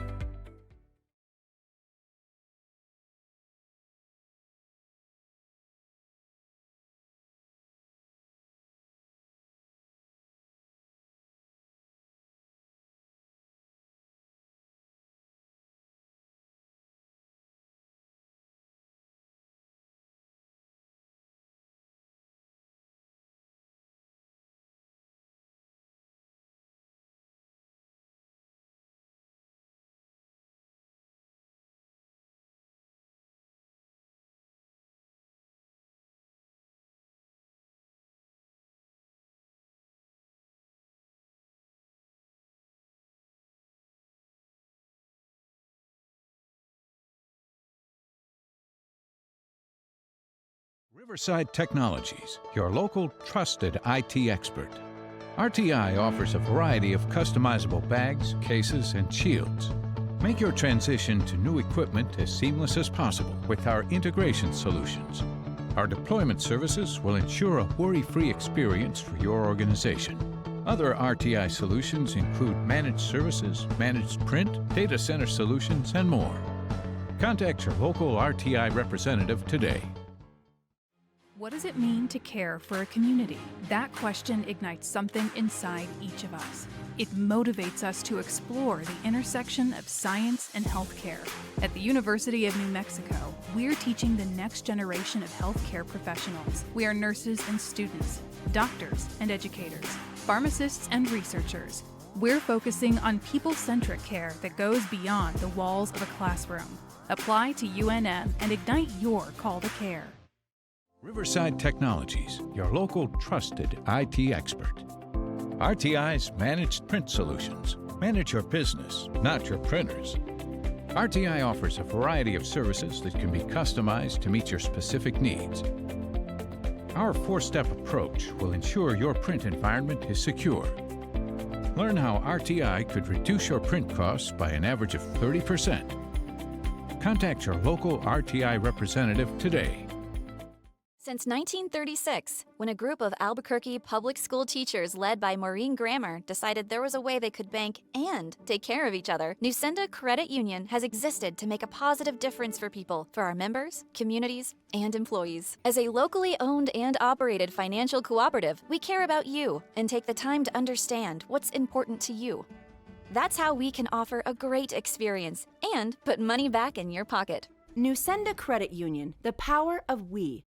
S5: Riverside Technologies, your local trusted IT expert. RTI offers a variety of customizable bags, cases, and shields. Make your transition to new equipment as seamless as possible with our integration solutions. Our deployment services will ensure a worry-free experience for your organization. Other RTI solutions include managed services, managed print, data center solutions, and more. Contact your local RTI representative today.
S6: What does it mean to care for a community? That question ignites something inside each of us. It motivates us to explore the intersection of science and healthcare. At the University of New Mexico, we're teaching the next generation of healthcare professionals. We are nurses and students, doctors and educators, pharmacists and researchers. We're focusing on people-centric care that goes beyond the walls of a classroom. Apply to UNM and ignite your call to care.
S5: Riverside Technologies, your local trusted IT expert. RTI's managed print solutions. Manage your business, not your printers. RTI offers a variety of services that can be customized to meet your specific needs. Our four-step approach will ensure your print environment is secure. Learn how RTI could reduce your print costs by an average of 30%. Contact your local RTI representative today.
S7: Since 1936, when a group of Albuquerque public school teachers led by Maureen Grammer decided there was a way they could bank and take care of each other, Nusenda Credit Union has existed to make a positive difference for people, for our members, communities, and employees. As a locally owned and operated financial cooperative, we care about you and take the time to understand what's important to you. That's how we can offer a great experience and put money back in your pocket.
S8: Nusenda Credit Union, the power of we.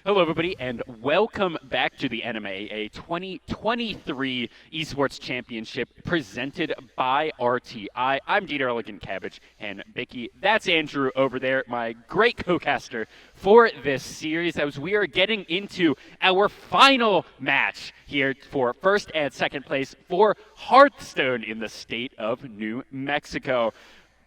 S1: Hello, everybody, and welcome back to the NMAA 2023 Esports Championship presented by RTI. I'm Dieter Elegant-Cabbage, and Bicky, that's Andrew over there, my great co-caster for this series, as we are getting into our final match here for first and second place for Hearthstone in the state of New Mexico.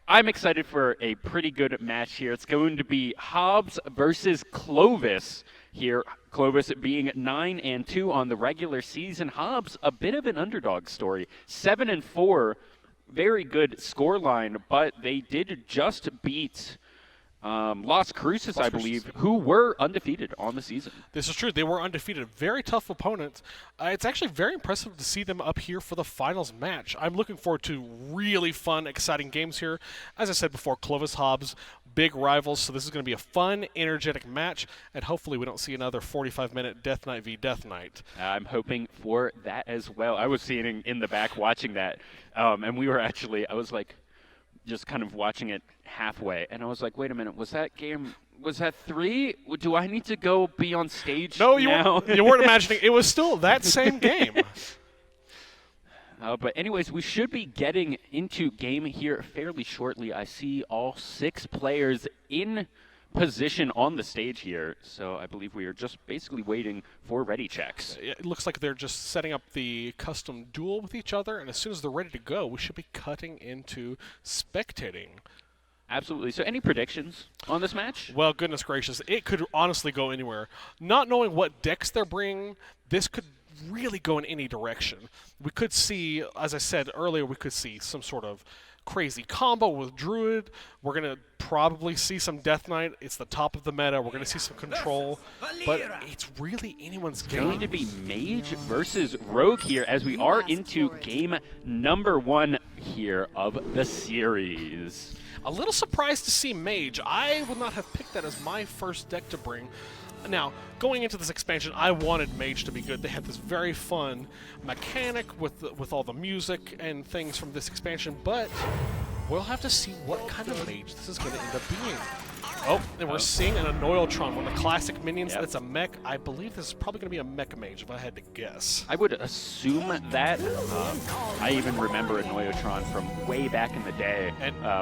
S1: I'm excited for a pretty good match here. It's going to be Hobbs versus Clovis here. Clovis being 9-2 on the regular season. Hobbs, a bit of an underdog story. 7-4, very good scoreline, but they did just beat Las Cruces, I believe, who were undefeated on the season.
S3: This is true. They were undefeated. Very tough opponent. It's actually very impressive to see them up here for the finals match. I'm looking forward to really fun, exciting games here. As I said before, Clovis Hobbs, big rivals, so this is going to be a fun, energetic match, and hopefully we don't see another 45-minute Death Knight v. Death Knight.
S1: I'm hoping for that as well. I was sitting in the back watching that, and we were actually, I was like, just kind of watching it halfway, and I was like, wait a minute, was that 3? Do I need to go be on stage
S3: No,
S1: now?
S3: you weren't imagining. It was still that same game.
S1: But anyways, we should be getting into game here fairly shortly. I see all 6 players in position on the stage here, so I believe we are just basically waiting for ready checks.
S3: It looks like they're just setting up the custom duel with each other, and as soon as they're ready to go, we should be cutting into spectating.
S1: Absolutely. So any predictions on this match?
S3: Well, goodness gracious, it could honestly go anywhere. Not knowing what decks they're bringing, this could really go in any direction. We could see, as I said earlier, we could see some sort of crazy combo with Druid. We're going to probably see some Death Knight. It's the top of the meta. We're going to see some control. But it's really anyone's game.
S1: It's going to be Mage versus Rogue here as we are into game number 1 here of the series.
S3: A little surprised to see Mage. I would not have picked that as my first deck to bring. Now, going into this expansion, I wanted Mage to be good. They had this very fun mechanic with all the music and things from this expansion, but we'll have to see what kind of Mage this is going to end up being. Oh, and we're seeing an Anoyotron, one of the classic minions. That's a mech. I believe this is probably going to be a mech mage, if I had to guess.
S1: I would assume that. I even remember Anoyotron from way back in the day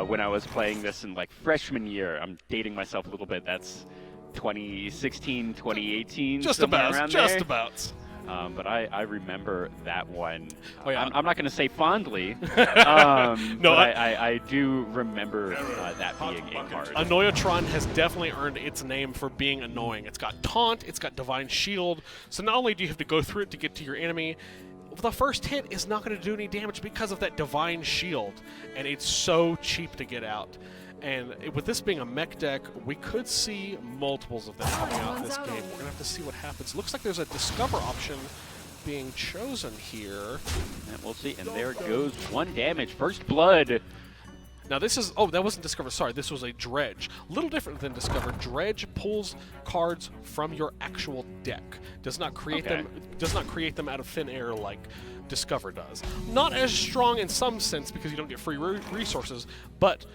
S1: when I was playing this in like freshman year. I'm dating myself a little bit. That's 2016, 2018,
S3: just
S1: somewhere
S3: about,
S1: around
S3: just
S1: there.
S3: about.
S1: But I remember that one.
S3: Oh, yeah.
S1: I'm not going to say fondly,
S3: No,
S1: but I do remember that being a card.
S3: Anoyotron has definitely earned its name for being annoying. It's got Taunt, it's got Divine Shield, so not only do you have to go through it to get to your enemy, the first hit is not going to do any damage because of that Divine Shield, and it's so cheap to get out. And with this being a mech deck, we could see multiples of them coming out in this game. We're going to have to see what happens. Looks like there's a Discover option being chosen here.
S1: And we'll see. And there goes 1 damage. First blood.
S3: Now this is, oh, that wasn't Discover, sorry, this was a Dredge. A little different than Discover. Dredge pulls cards from your actual deck. Does not create them out of thin air like Discover does. Not as strong in some sense because you don't get free resources, but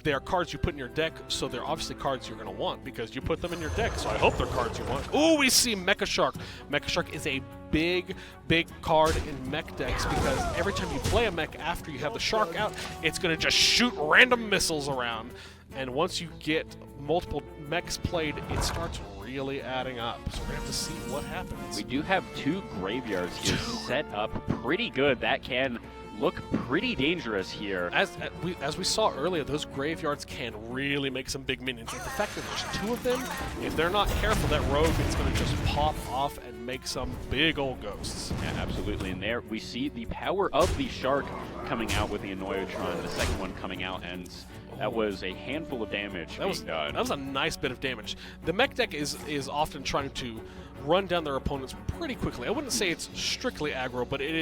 S3: they are cards you put in your deck, so they're obviously cards you're going to want because you put them in your deck, so I hope they're cards you want. Ooh, we see Mecha Shark. Mecha Shark is a big, big card in mech decks because every time you play a mech after you have the Shark out, it's going to just shoot random missiles around. And once you get multiple mechs played, it starts really adding up. So we're going to have to see what happens.
S1: We do have 2 graveyards here set up pretty good. That can look pretty dangerous here.
S3: As we saw earlier, those graveyards can really make some big minions. And the fact that there's 2 of them, if they're not careful, that rogue is going to just pop off and make some big old ghosts.
S1: Yeah, absolutely. And there we see the power of the Shark coming out with the Anoyotron, the second one coming out, and that was a handful of damage being done.
S3: That was a nice bit of damage. The mech deck is often trying to run down their opponents pretty quickly. I wouldn't say it's strictly aggro, but it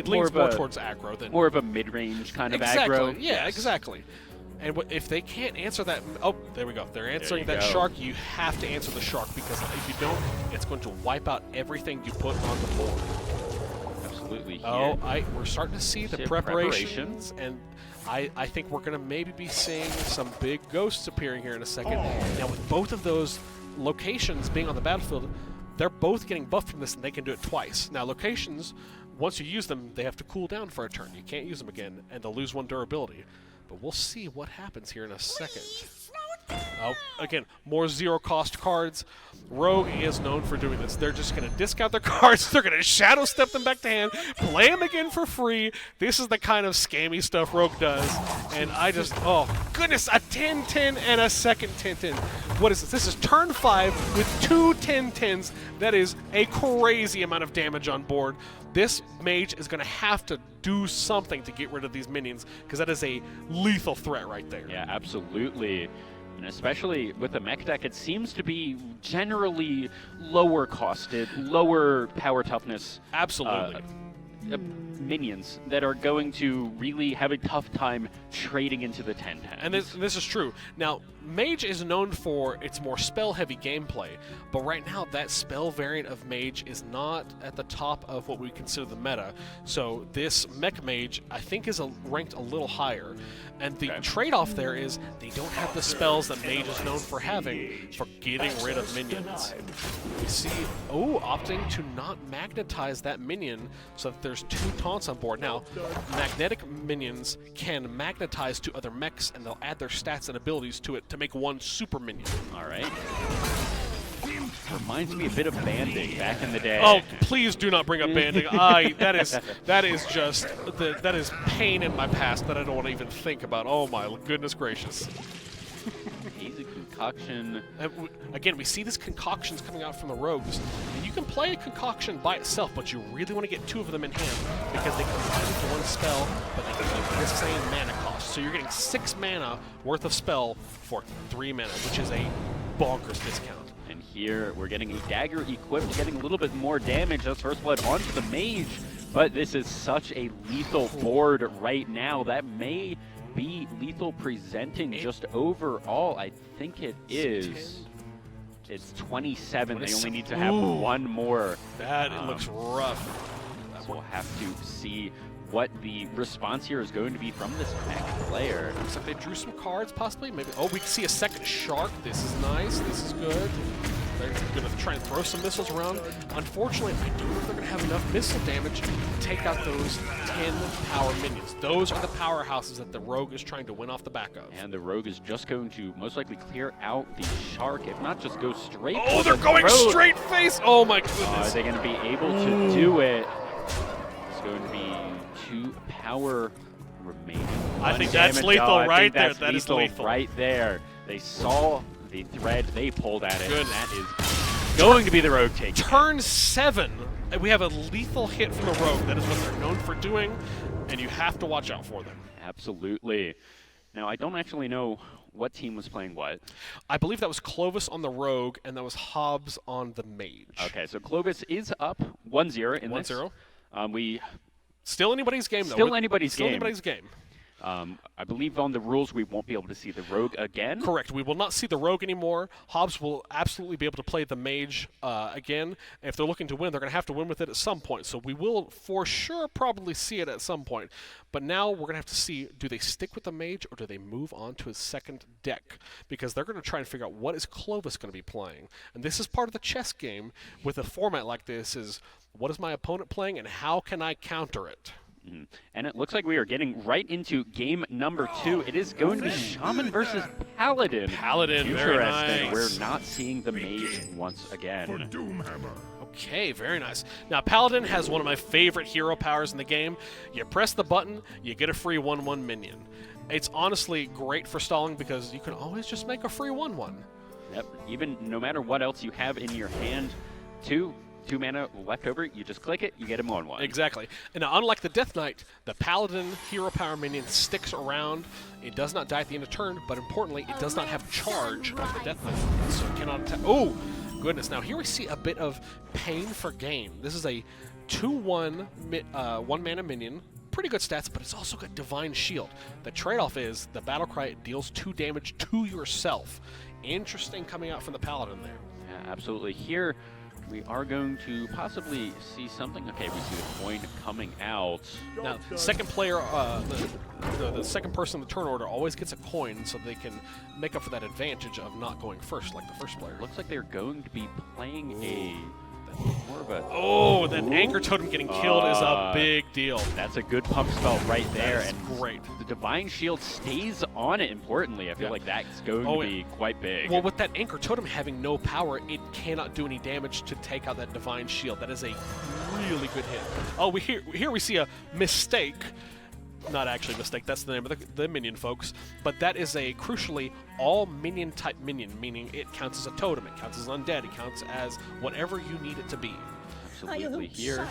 S3: leans more towards aggro than
S1: more of a mid-range kind of aggro.
S3: Yeah, exactly. And if they can't answer that, oh, there we go. They're answering that Shark. You have to answer the Shark because if you don't, it's going to wipe out everything you put on the board.
S1: Absolutely.
S3: Oh, we're starting to see the preparations, and I think we're going to maybe be seeing some big ghosts appearing here in a second. Now, with both of those locations being on the battlefield, they're both getting buffed from this, and they can do it twice. Now, locations, once you use them, they have to cool down for a turn. You can't use them again, and they'll lose 1 durability. But we'll see what happens here in a second. Oh, again, more zero-cost cards. Rogue is known for doing this. They're just going to discount their cards. They're going to shadow step them back to hand, play them again for free. This is the kind of scammy stuff Rogue does. And I just, oh, goodness, a 10-10 and a second 10-10. What is this? This is turn 5 with 2 10-10s. That is a crazy amount of damage on board. This mage is going to have to do something to get rid of these minions, because that is a lethal threat right there.
S1: Yeah, absolutely. And especially with the mech deck, it seems to be generally lower costed, lower power toughness
S3: Absolutely.
S1: Minions that are going to really have a tough time trading into the 10-10.
S3: And this is true. Now, Mage is known for its more spell-heavy gameplay, but right now that spell variant of Mage is not at the top of what we consider the meta. So this Mech Mage, I think, is ranked a little higher. And the trade-off there is they don't have the spells that Mage is known for having for getting rid of minions. We see, opting to not magnetize that minion so that there's 2 taunts on board. Now, magnetic minions can magnetize to other mechs, and they'll add their stats and abilities to it to make 1 super minion.
S1: All right. Reminds me a bit of banding back in the day.
S3: Oh, please do not bring up banding. That is just that is pain in my past that I don't want to even think about. Oh my goodness gracious.
S1: Hazy concoction.
S3: Again, we see these concoctions coming out from the rogues. And you can play a concoction by itself, but you really want to get 2 of them in hand because they combine into 1 spell, but they keep the same mana cost. So you're getting 6 mana worth of spell for 3 mana, which is a bonkers discount.
S1: And here we're getting a dagger equipped, getting a little bit more damage. That's first blood onto the mage, but this is such a lethal board right now. That may be lethal presenting just overall. I think it is. It's 27. They only need to have 1 more.
S3: That looks rough.
S1: So we'll have to see what the response here is going to be from this mech player.
S3: Looks like they drew some cards, possibly. Maybe. Oh, we can see a second shark. This is nice. This is good. They're going to try and throw some missiles around. Unfortunately, I don't know if they're going to have enough missile damage to take out those 10 power minions. Those are the powerhouses that the rogue is trying to win off the back of.
S1: And the rogue is just going to most likely clear out the shark, if not just go straight.
S3: Oh, they're going straight face! Oh my goodness!
S1: Are they going to be able to do it? It's going to be 2 power remaining.
S3: I think that's lethal right there. That is lethal
S1: right there. They saw the thread, they pulled at it, and that is going to be the rogue take.
S3: Turn 7, we have a lethal hit from the rogue. That is what they're known for doing, and you have to watch out for them.
S1: Absolutely. Now, I don't actually know what team was playing what.
S3: I believe that was Clovis on the rogue, and that was Hobbs on the mage.
S1: Okay, so Clovis is up 1-0 in
S3: 1-0.
S1: We
S3: Still anybody's game, though.
S1: Still anybody's game.
S3: Still anybody's game.
S1: I believe on the rules we won't be able to see the rogue again.
S3: Correct. We will not see the rogue anymore. Hobbs will absolutely be able to play the mage again. If they're looking to win, they're going to have to win with it at some point. So we will for sure probably see it at some point. But now we're going to have to see, do they stick with the mage or do they move on to his second deck? Because they're going to try and figure out what is Clovis going to be playing. And this is part of the chess game with a format like this is, what is my opponent playing and how can I counter it?
S1: And it looks like we are getting right into game number 2. It is going to be Shaman versus Paladin.
S3: Paladin, very
S1: interesting.
S3: nice.
S1: We're not seeing the mage once again.
S3: Okay, very nice. Now, Paladin has one of my favorite hero powers in the game. You press the button, you get a free 1/1 minion. It's honestly great for stalling because you can always just make a free 1/1.
S1: Yep, even no matter what else you have in your hand, 2 mana left over, you just click it, you get him 1/1.
S3: Exactly. And now, unlike the Death Knight, the Paladin hero power minion sticks around. It does not die at the end of turn, but importantly, it does not have charge like the Death Knight. So it cannot attack. Oh, goodness. Now, here we see a bit of pain for gain. This is a 2/1 1 mana minion. Pretty good stats, but it's also got Divine Shield. The trade-off is the Battlecry deals 2 damage to yourself. Interesting coming out from the Paladin there.
S1: Yeah, absolutely. Here, We are going to possibly see something. Okay, we see the coin coming out.
S3: Now, second player, the second person in the turn order always gets a coin, so they can make up for that advantage of not going first like the first player.
S1: Looks like they're going to be playing a more of a.
S3: Oh, that anchor totem getting killed is a big deal.
S1: That's a good pump spell right there,
S3: That's
S1: and
S3: great.
S1: the Divine Shield stays on it. Importantly, I feel like that's going to be quite big.
S3: Well, with that anchor totem having no power, it cannot do any damage to take out that Divine Shield. That is a really good hit. Oh, here we see a mistake. Not actually a mistake, that's the name of the minion, folks. But that is a crucially all minion type minion, meaning it counts as a totem, it counts as undead, it counts as whatever you need it to be.
S1: Absolutely here.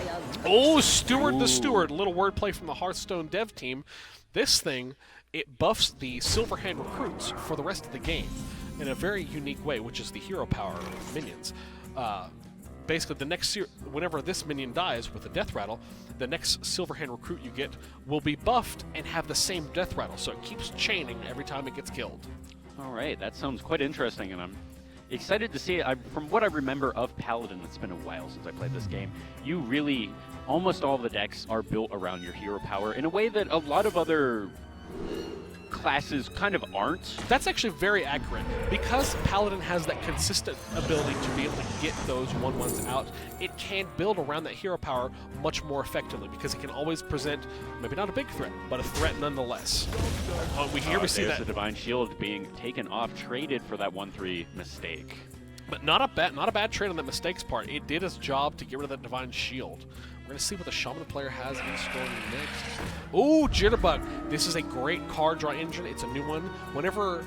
S3: Oh, Steward the Steward, a little wordplay from the Hearthstone dev team. This thing, it buffs the Silverhand recruits for the rest of the game in a very unique way, which is the hero power minions. Basically, the next whenever this minion dies with a death rattle, the next Silverhand recruit you get will be buffed and have the same death rattle, so it keeps chaining every time it gets killed.
S1: All right, that sounds quite interesting, and I'm excited to see it. From what I remember of Paladin, it's been a while since I played this game, you really, almost all of the decks are built around your hero power in a way that a lot of other classes kind of aren't.
S3: That's actually very accurate. Because Paladin has that consistent ability to be able to get those 1/1s out, it can build around that hero power much more effectively because it can always present, maybe not a big threat, but a threat nonetheless. We see that.
S1: The Divine Shield being taken off, traded for that 1/3 mistake.
S3: But not a bad trade on that mistakes part. It did its job to get rid of that Divine Shield. We're going to see what the Shaman player has in store next. Oh, Jitterbug. This is a great card draw engine. It's a new one. Whenever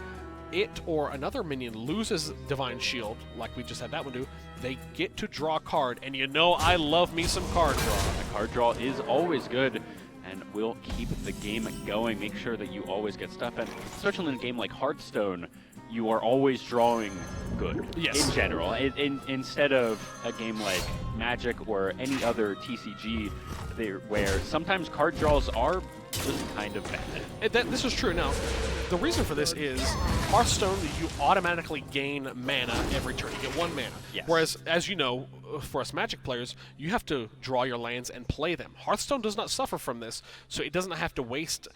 S3: it or another minion loses Divine Shield, like we just had that one do, they get to draw a card. And you know I love me some card draw.
S1: The card draw is always good and will keep the game going. Make sure that you always get stuff. And especially in a game like Hearthstone, you are always drawing good,
S3: yes,
S1: in general. Instead of a game like Magic or any other TCG, where sometimes card draws are just kind of bad.
S3: This is true. Now, the reason for this is Hearthstone, you automatically gain mana every turn. You get 1 mana.
S1: Yes.
S3: Whereas, as you know, for us Magic players, you have to draw your lands and play them. Hearthstone does not suffer from this, so it doesn't have to waste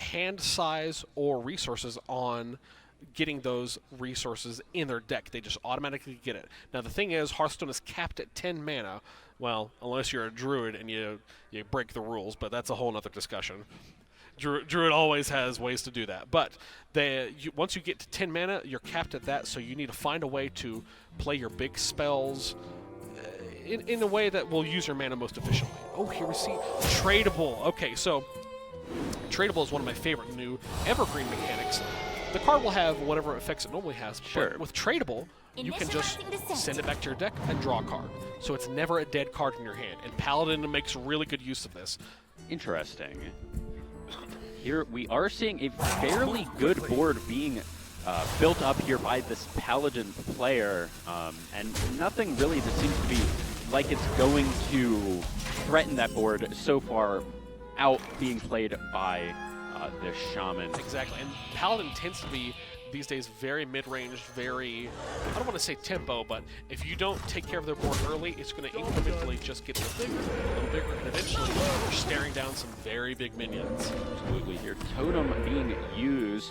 S3: hand size or resources on getting those resources in their deck. They just automatically get it. Now, the thing is, Hearthstone is capped at 10 mana. Well, unless you're a druid and you break the rules, but that's a whole other discussion. Druid always has ways to do that. But once you get to 10 mana, you're capped at that, so you need to find a way to play your big spells in a way that will use your mana most efficiently. Oh, here we see tradable. Okay, so tradable is one of my favorite new evergreen mechanics. The card will have whatever effects it normally has,
S1: sure,
S3: but with tradable, you can just send it back to your deck and draw a card. So it's never a dead card in your hand, and Paladin makes really good use of this.
S1: Interesting. Here we are seeing a fairly good board being built up here by this Paladin player, and nothing really that seems to be like it's going to threaten that board so far out being played by the Shaman.
S3: Exactly, and Paladin tends to be, these days, very mid-range, very, I don't want to say tempo, but if you don't take care of their board early, it's going to incrementally just get a little bigger, and eventually you're staring down some very big minions.
S1: Absolutely, here totem being used.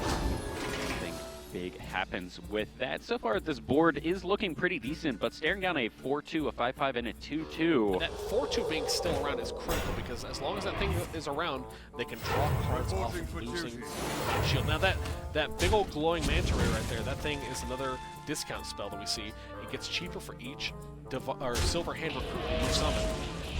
S1: Something big happens with that. So far, this board is looking pretty decent, but staring down a 4-2, a 5-5, and a 2-2.
S3: And that 4-2 being still around is critical, because as long as that thing is around, they can draw cards off of losing that shield. Now that big old glowing manta ray right there, that thing is another discount spell that we see. It gets cheaper for each silver hand recruit that you summon.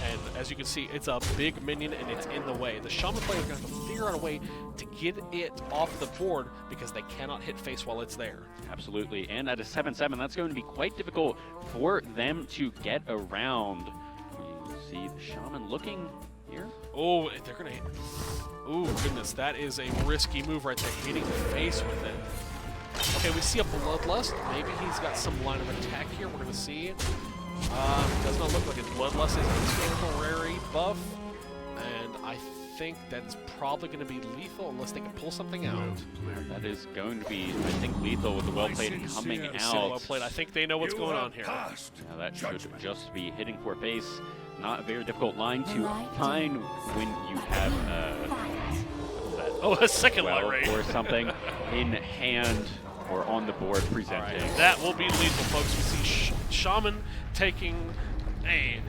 S3: And as you can see, it's a big minion and it's in the way. The Shaman player is going to have to figure out a way to get it off the board because they cannot hit face while it's there.
S1: Absolutely, and at a 7-7, that's going to be quite difficult for them to get around. You see the Shaman looking here.
S3: Oh, they're going to hit. Oh, goodness, that is a risky move right there, hitting the face with it. Okay, we see a Bloodlust. Maybe he's got some line of attack here. We're going to see. Does not look like it. Bloodlust is a temporary buff, and I think that's probably going to be lethal unless they can pull something out.
S1: That is going to be, I think, lethal with the well played coming out.
S3: Well played. I think they know what's going on here.
S1: Now that should just be hitting for face. Not a very difficult line to find when you have
S3: a second light ray
S1: or something in hand or on the board presenting.
S3: Right. That will be lethal, folks. We see Shaman taking a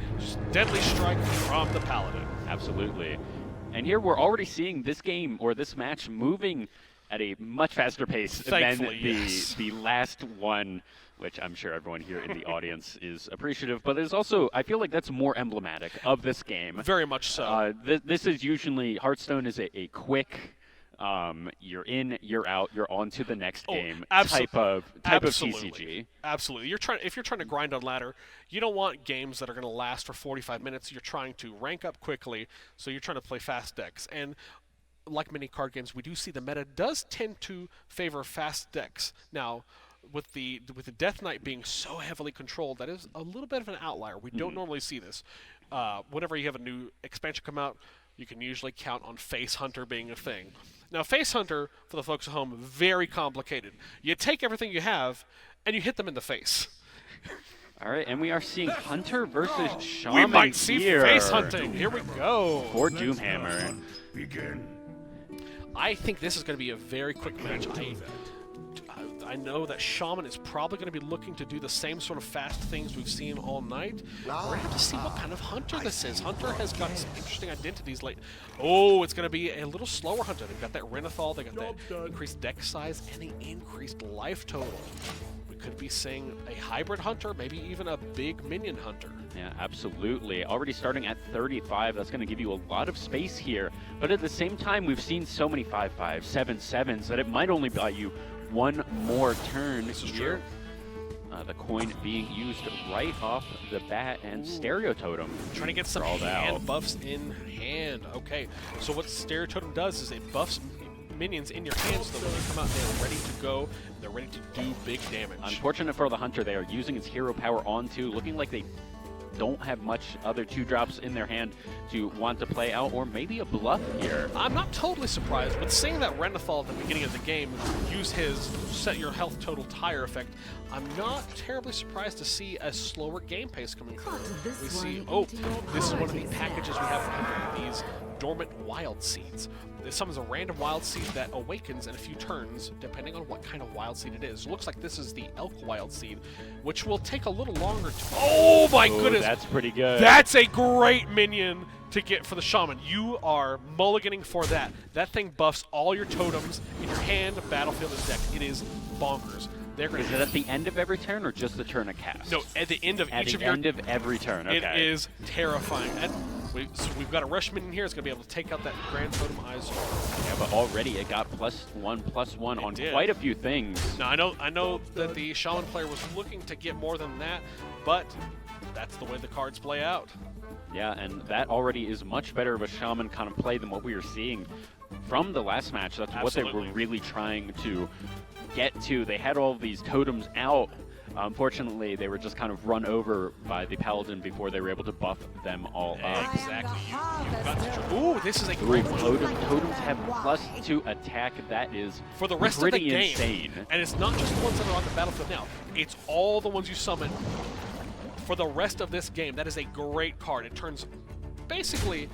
S3: deadly strike from the Paladin.
S1: Absolutely. And here we're already seeing this game or this match moving at a much faster pace than the last one, which I'm sure everyone here in the audience is appreciative. But there's also, I feel like that's more emblematic of this game.
S3: Very much so.
S1: This is usually, Hearthstone is a quick, you're in, you're out, you're on to the next game type of TCG.
S3: Absolutely. If you're trying to grind on ladder, you don't want games that are going to last for 45 minutes. You're trying to rank up quickly, so you're trying to play fast decks. And like many card games, we do see the meta does tend to favor fast decks. Now, with the Death Knight being so heavily controlled, that is a little bit of an outlier. We don't normally see this. Whenever you have a new expansion come out, you can usually count on Face Hunter being a thing. Now, Face Hunter, for the folks at home, very complicated. You take everything you have, and you hit them in the face.
S1: All right, and we are seeing Hunter versus Shaman.
S3: We might see face hunting. Here we go.
S1: For Doomhammer.
S4: Begin.
S3: I think this is going to be a very quick match. I know that Shaman is probably going to be looking to do the same sort of fast things we've seen all night. We're going to have to see what kind of Hunter this is. Hunter has got some interesting identities late. Oh, it's going to be a little slower Hunter. They've got that Renathal, they got that increased deck size, and the increased life total. We could be seeing a hybrid Hunter, maybe even a big minion Hunter.
S1: Yeah, absolutely. Already starting at 35, that's going to give you a lot of space here. But at the same time, we've seen so many 5/5s, 7/7s that it might only buy you one more turn here. The coin being used right off the bat, and Stereo Totem
S3: trying to get some hand buffs in hand. Okay, so what Stereo Totem does is it buffs minions in your hands so that when they come out, they're ready to go. They're ready to do big damage.
S1: Unfortunate for the Hunter, they are using his hero power on too, looking like they don't have much other 2-drops in their hand to want to play out, or maybe a bluff here.
S3: I'm not totally surprised, but seeing that Renathal at the beginning of the game use his set your health total tire effect, I'm not terribly surprised to see a slower game pace coming through. We see, this is one of the packages we have for these dormant wild seeds. This summons a random wild seed that awakens in a few turns, depending on what kind of wild seed it is. It looks like this is the elk wild seed, which will take a little longer to... Oh my goodness!
S1: That's pretty good.
S3: That's a great minion to get for the Shaman. You are mulliganing for that. That thing buffs all your totems in your hand, battlefield, and deck. It is bonkers.
S1: Is it at the end of every turn or just the turn of cast?
S3: No, at the end of each of your...
S1: At the end of every turn, okay.
S3: It is terrifying. And so we've got a Rush minion here. It's going to be able to take out that Grand Totem Eyes.
S1: Yeah, but already it got +1/+1 on quite a few things.
S3: Now, I know that the Shaman player was looking to get more than that, but that's the way the cards play out.
S1: Yeah, and that already is much better of a Shaman kind of play than what we were seeing from the last match. That's what they were really trying to get to. They had all of these totems out. Unfortunately, they were just kind of run over by the Paladin before they were able to buff them all up.
S3: Exactly. Ooh, this is a great one.
S1: Totems have +2 attack. That is
S3: for the rest of the game.
S1: Insane.
S3: And it's not just the ones that are on the battlefield now. It's all the ones you summon for the rest of this game. That is a great card. It turns basically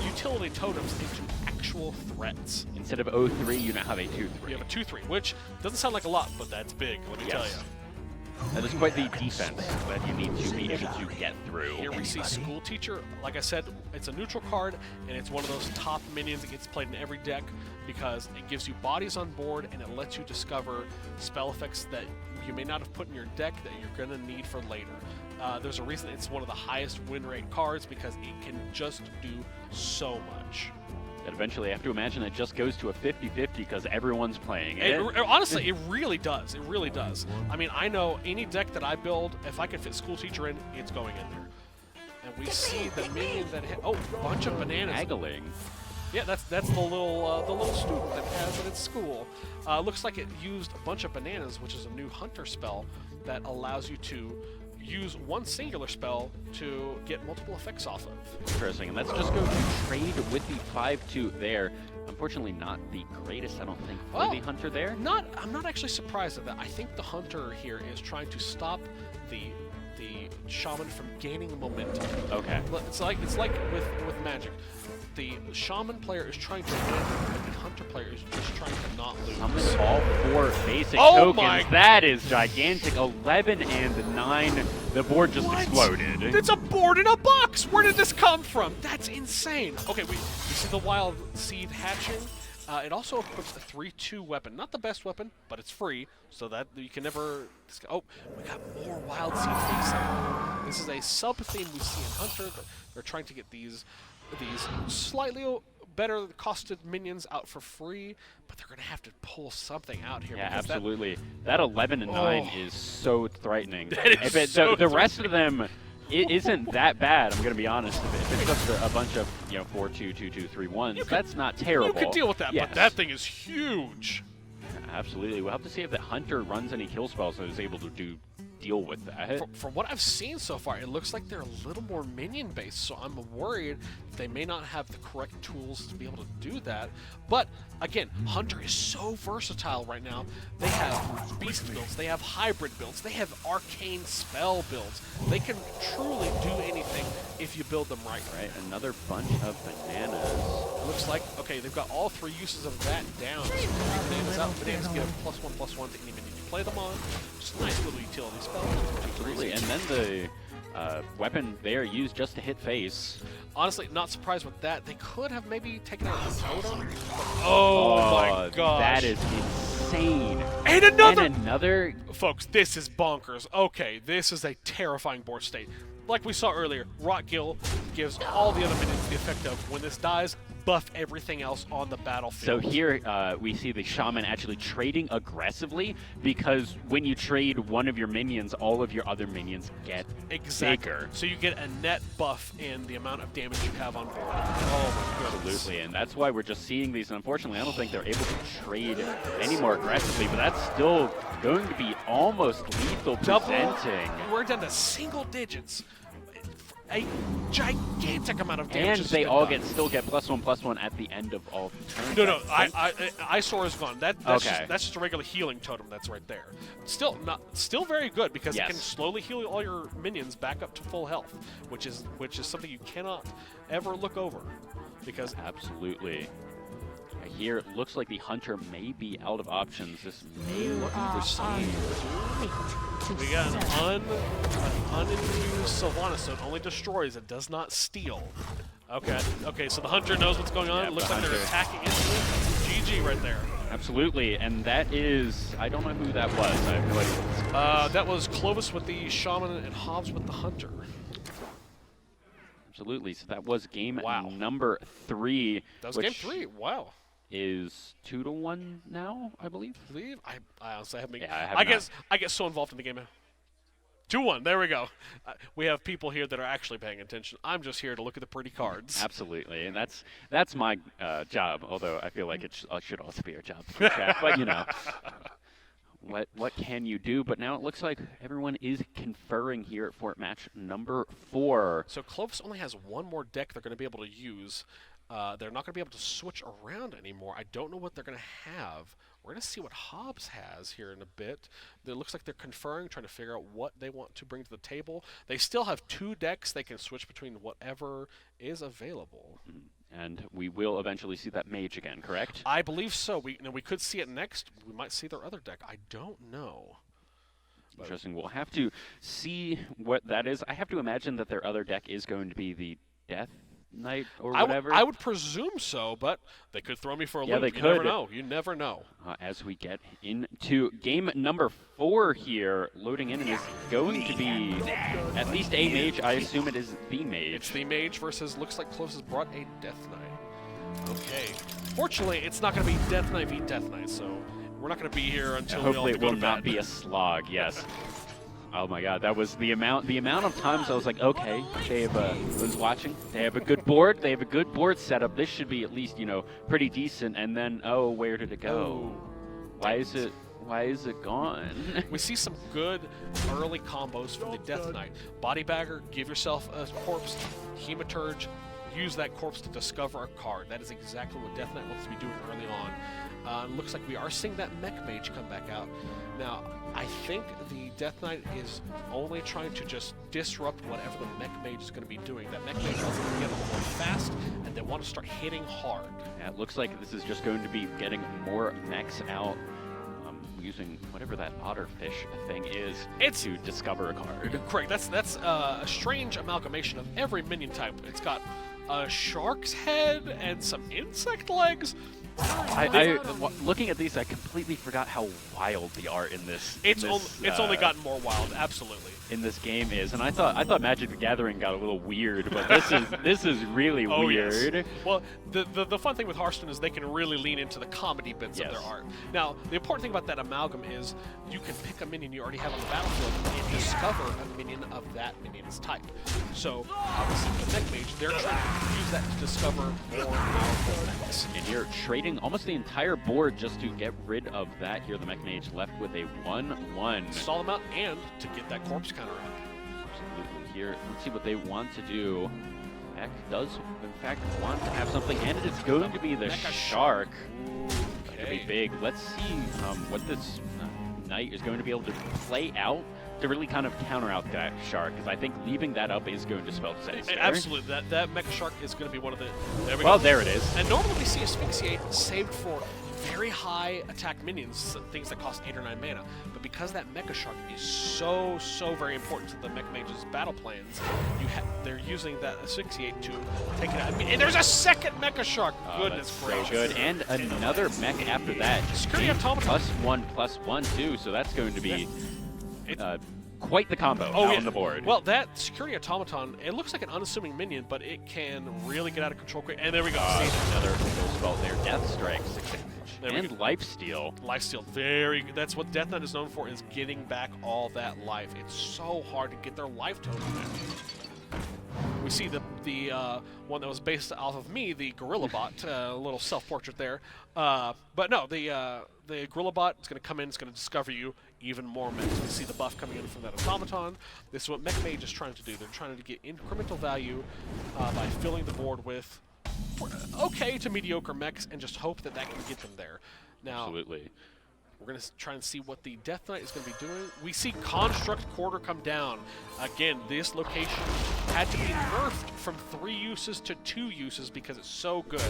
S3: utility totems into actual threats.
S1: Instead of 0-3, you now have a 2-3.
S3: You have a 2-3, which doesn't sound like a lot, but that's big, let me tell you.
S1: That is quite the defense that you need to be able to get through.
S3: Here we see School Teacher. Like I said, it's a neutral card, and it's one of those top minions that gets played in every deck because it gives you bodies on board, and it lets you discover spell effects that you may not have put in your deck that you're going to need for later. There's a reason it's one of the highest win rate cards because it can just do so much.
S1: And eventually, I have to imagine it just goes to a 50-50 because everyone's playing it.
S3: Honestly, it really does. It really does. I mean, I know any deck that I build, if I can fit School Teacher in, it's going in there. And we see the minion that hit. Oh, bunch of bananas.
S1: Haggling.
S3: Yeah, that's the little student that has it at school. Looks like it used a bunch of bananas, which is a new hunter spell that allows you to use one singular spell to get multiple effects off of.
S1: Interesting, and let's just go to trade with the 5-2 there. Unfortunately, not the greatest, I don't think, for the Hunter there.
S3: I'm not actually surprised at that. I think the Hunter here is trying to stop the Shaman from gaining momentum.
S1: Okay.
S3: It's like with Magic. The Shaman player is trying to win, but the Hunter player is just trying to not lose.
S1: Summon all 4 basic
S3: Oh
S1: tokens.
S3: my-
S1: That is gigantic. 11 and 9. The board just exploded.
S3: It's a board in a box! Where did this come from? That's insane. Okay, we see the Wild Seed hatching. It also equips a 3-2 weapon. Not the best weapon, but it's free, so that you can never... Oh, we got more Wild Seed facing. This is a sub-theme we see in Hunter. They're trying to get these slightly better costed minions out for free, but they're going to have to pull something out here.
S1: Yeah,
S3: because
S1: absolutely. That 11 and 9 is so threatening.
S3: That is so
S1: the rest of them isn't that bad, I'm going to be honest. If it's just a bunch of 4-2, 2-2, 3-1s, that's not terrible.
S3: You could deal with that,
S1: yes.
S3: but that thing is huge.
S1: Absolutely. We'll have to see if the Hunter runs any kill spells so he's able to deal with that.
S3: From what I've seen so far, it looks like they're a little more minion-based, so I'm worried they may not have the correct tools to be able to do that. But, again, Hunter is so versatile right now. They have beast builds, they have hybrid builds, they have arcane spell builds. They can truly do anything if you build them right.
S1: Right, another bunch of bananas.
S3: It looks like, okay, they've got all 3 uses of that down. So bananas out, bananas give +1/+1 to any minion you play them on. Just a nice little utility spell.
S1: Absolutely, and then the weapon they are used just to hit face.
S3: Honestly, not surprised with that. They could have maybe taken out the totem. Oh my gosh.
S1: That is insane.
S3: And another!
S1: And another.
S3: Folks, this is bonkers. Okay, this is a terrifying board state. Like we saw earlier, Rotgill gives all the other minions the effect of, when this dies, buff everything else on the battlefield.
S1: So here we see the Shaman actually trading aggressively, because when you trade one of your minions, all of your other minions get bigger.
S3: So you get a net buff in the amount of damage you have on board. Oh my goodness.
S1: Absolutely, and that's why we're just seeing these. And unfortunately, I don't think they're able to trade any more aggressively, but that's still going to be almost lethal presenting.
S3: We're down to single digits. A gigantic amount of damage.
S1: And they all still get +1/+1 at the end of all turns.
S3: No, Eyesore is gone. That's
S1: okay.
S3: that's just a regular healing totem that's right there. Still very good, because it can slowly heal all your minions back up to full health, which is something you cannot ever look over, because
S1: absolutely. Here it looks like the Hunter may be out of options. This may look for some.
S3: We got an uninfused Sylvanas, so it only destroys, it does not steal. Okay, so the Hunter knows what's going on.
S1: Yeah,
S3: It looks like they're attacking instantly. GG right there.
S1: Absolutely, and that is, I don't know who that was. I have no idea.
S3: That was Clovis with the Shaman and Hobbs with the Hunter.
S1: Absolutely, so that was game
S3: Wow.
S1: number 3.
S3: That was game 3, wow.
S1: Is 2-1 now, I believe.
S3: I honestly haven't.
S1: Yeah,
S3: I get so involved in the game. 2-1. There we go. We have people here that are actually paying attention. I'm just here to look at the pretty cards.
S1: Absolutely, and that's my job. Although I feel like it should also be our job. But what can you do? But now it looks like everyone is conferring here for match number 4.
S3: So Clovis only has one more deck they're going to be able to use. They're not going to be able to switch around anymore. I don't know what they're going to have. We're going to see what Hobbs has here in a bit. It looks like they're conferring, trying to figure out what they want to bring to the table. They still have 2 decks. They can switch between whatever is available.
S1: And we will eventually see that mage again, correct?
S3: I believe so. We could see it next. We might see their other deck. I don't know.
S1: Interesting. We'll have to see what that is. I have to imagine that their other deck is going to be the Death Knight or whatever.
S3: I would presume so, but they could throw me for a loop.
S1: They
S3: you
S1: could.
S3: Never know. You never know.
S1: As we get into game number 4 here, loading in, and is going to be at least a mage. I assume it is the mage.
S3: It's the mage versus, looks like Close has brought a Death Knight. Okay. Fortunately, it's not going to be Death Knight v Death Knight, so we're not going to be here until
S1: hopefully
S3: we all
S1: it will not be a slog. Yes. Oh my God, that was the amount of times I was like, okay, they have was watching. They have a good board. They have a good board setup. This should be at least, pretty decent. And then, oh, where did it go? Why is Why is it gone?
S3: We see some good early combos from the Death Knight. Body Bagger, give yourself a corpse. Hematurge, use that corpse to discover a card. That is exactly what Death Knight wants to be doing early on. Looks like we are seeing that Mech Mage come back out. Now, I think the Death Knight is only trying to just disrupt whatever the Mech Mage is going to be doing. That Mech Mage wants to get a little more fast, and they want to start hitting hard.
S1: Yeah, it looks like this is just going to be getting more mechs out, using whatever that otterfish thing is to discover a card.
S3: Correct. That's a strange amalgamation of every minion type. It's got a shark's head and some insect legs.
S1: Looking at these, I completely forgot how wild the art in this.
S3: It's only gotten more wild, absolutely.
S1: In this game is, and I thought Magic the Gathering got a little weird, but this is really weird.
S3: Yes. Well, the fun thing with Hearthstone is they can really lean into the comedy bits of their art. Now, the important thing about that amalgam is you can pick a minion you already have on the battlefield and discover a minion of that minion's type. So, obviously, with the Mech Mage, they're trying to use that to discover more powerful mechs.
S1: And you're trading almost the entire board just to get rid of that. Here, the Mech Mage left with a 1/1.
S3: Stall them out and to get that corpse counter up.
S1: Absolutely. Here, let's see what they want to do. Mech does, in fact, want to have something, and it's going to be the shark. It's going to be big. Let's see what this knight is going to be able to play out to really kind of counter out that shark, because I think leaving that up is going to spell sense.
S3: Absolutely. That Mecha Shark is going to be one of the... There we
S1: go.
S3: There
S1: it is.
S3: And normally we see Asphyxiate saved for very high attack minions, things that cost 8 or 9 mana. But because that Mecha Shark is so very important to the Mech Mage's battle plans, they're using that Asphyxiate to take it out. And there's a second Mecha Shark! Goodness gracious.
S1: So good. And another mech after that.
S3: Security Automaton.
S1: +1/+1 too, so that's going to be quite the combo on the board.
S3: Well, that Security Automaton, it looks like an unassuming minion, but it can really get out of control quick. And there we go.
S1: Another kill spell there. Death Strike, 6 damage. And Lifesteal.
S3: Lifesteal, very good. That's what Death Knight is known for, is getting back all that life. It's so hard to get their life total back. We see the one that was based off of me, the Gorilla Bot, a little self-portrait there. But no, the Gorilla Bot is going to come in, it's going to discover you even more mechs. We see the buff coming in from that Automaton. This is what Mech Mage is trying to do. They're trying to get incremental value by filling the board with okay to mediocre mechs and just hope that can get them there. Now,
S1: absolutely.
S3: We're going to try and see what the Death Knight is going to be doing. We see Construct Quarter come down. Again, this location had to be nerfed from 3 uses to 2 uses because it's so good.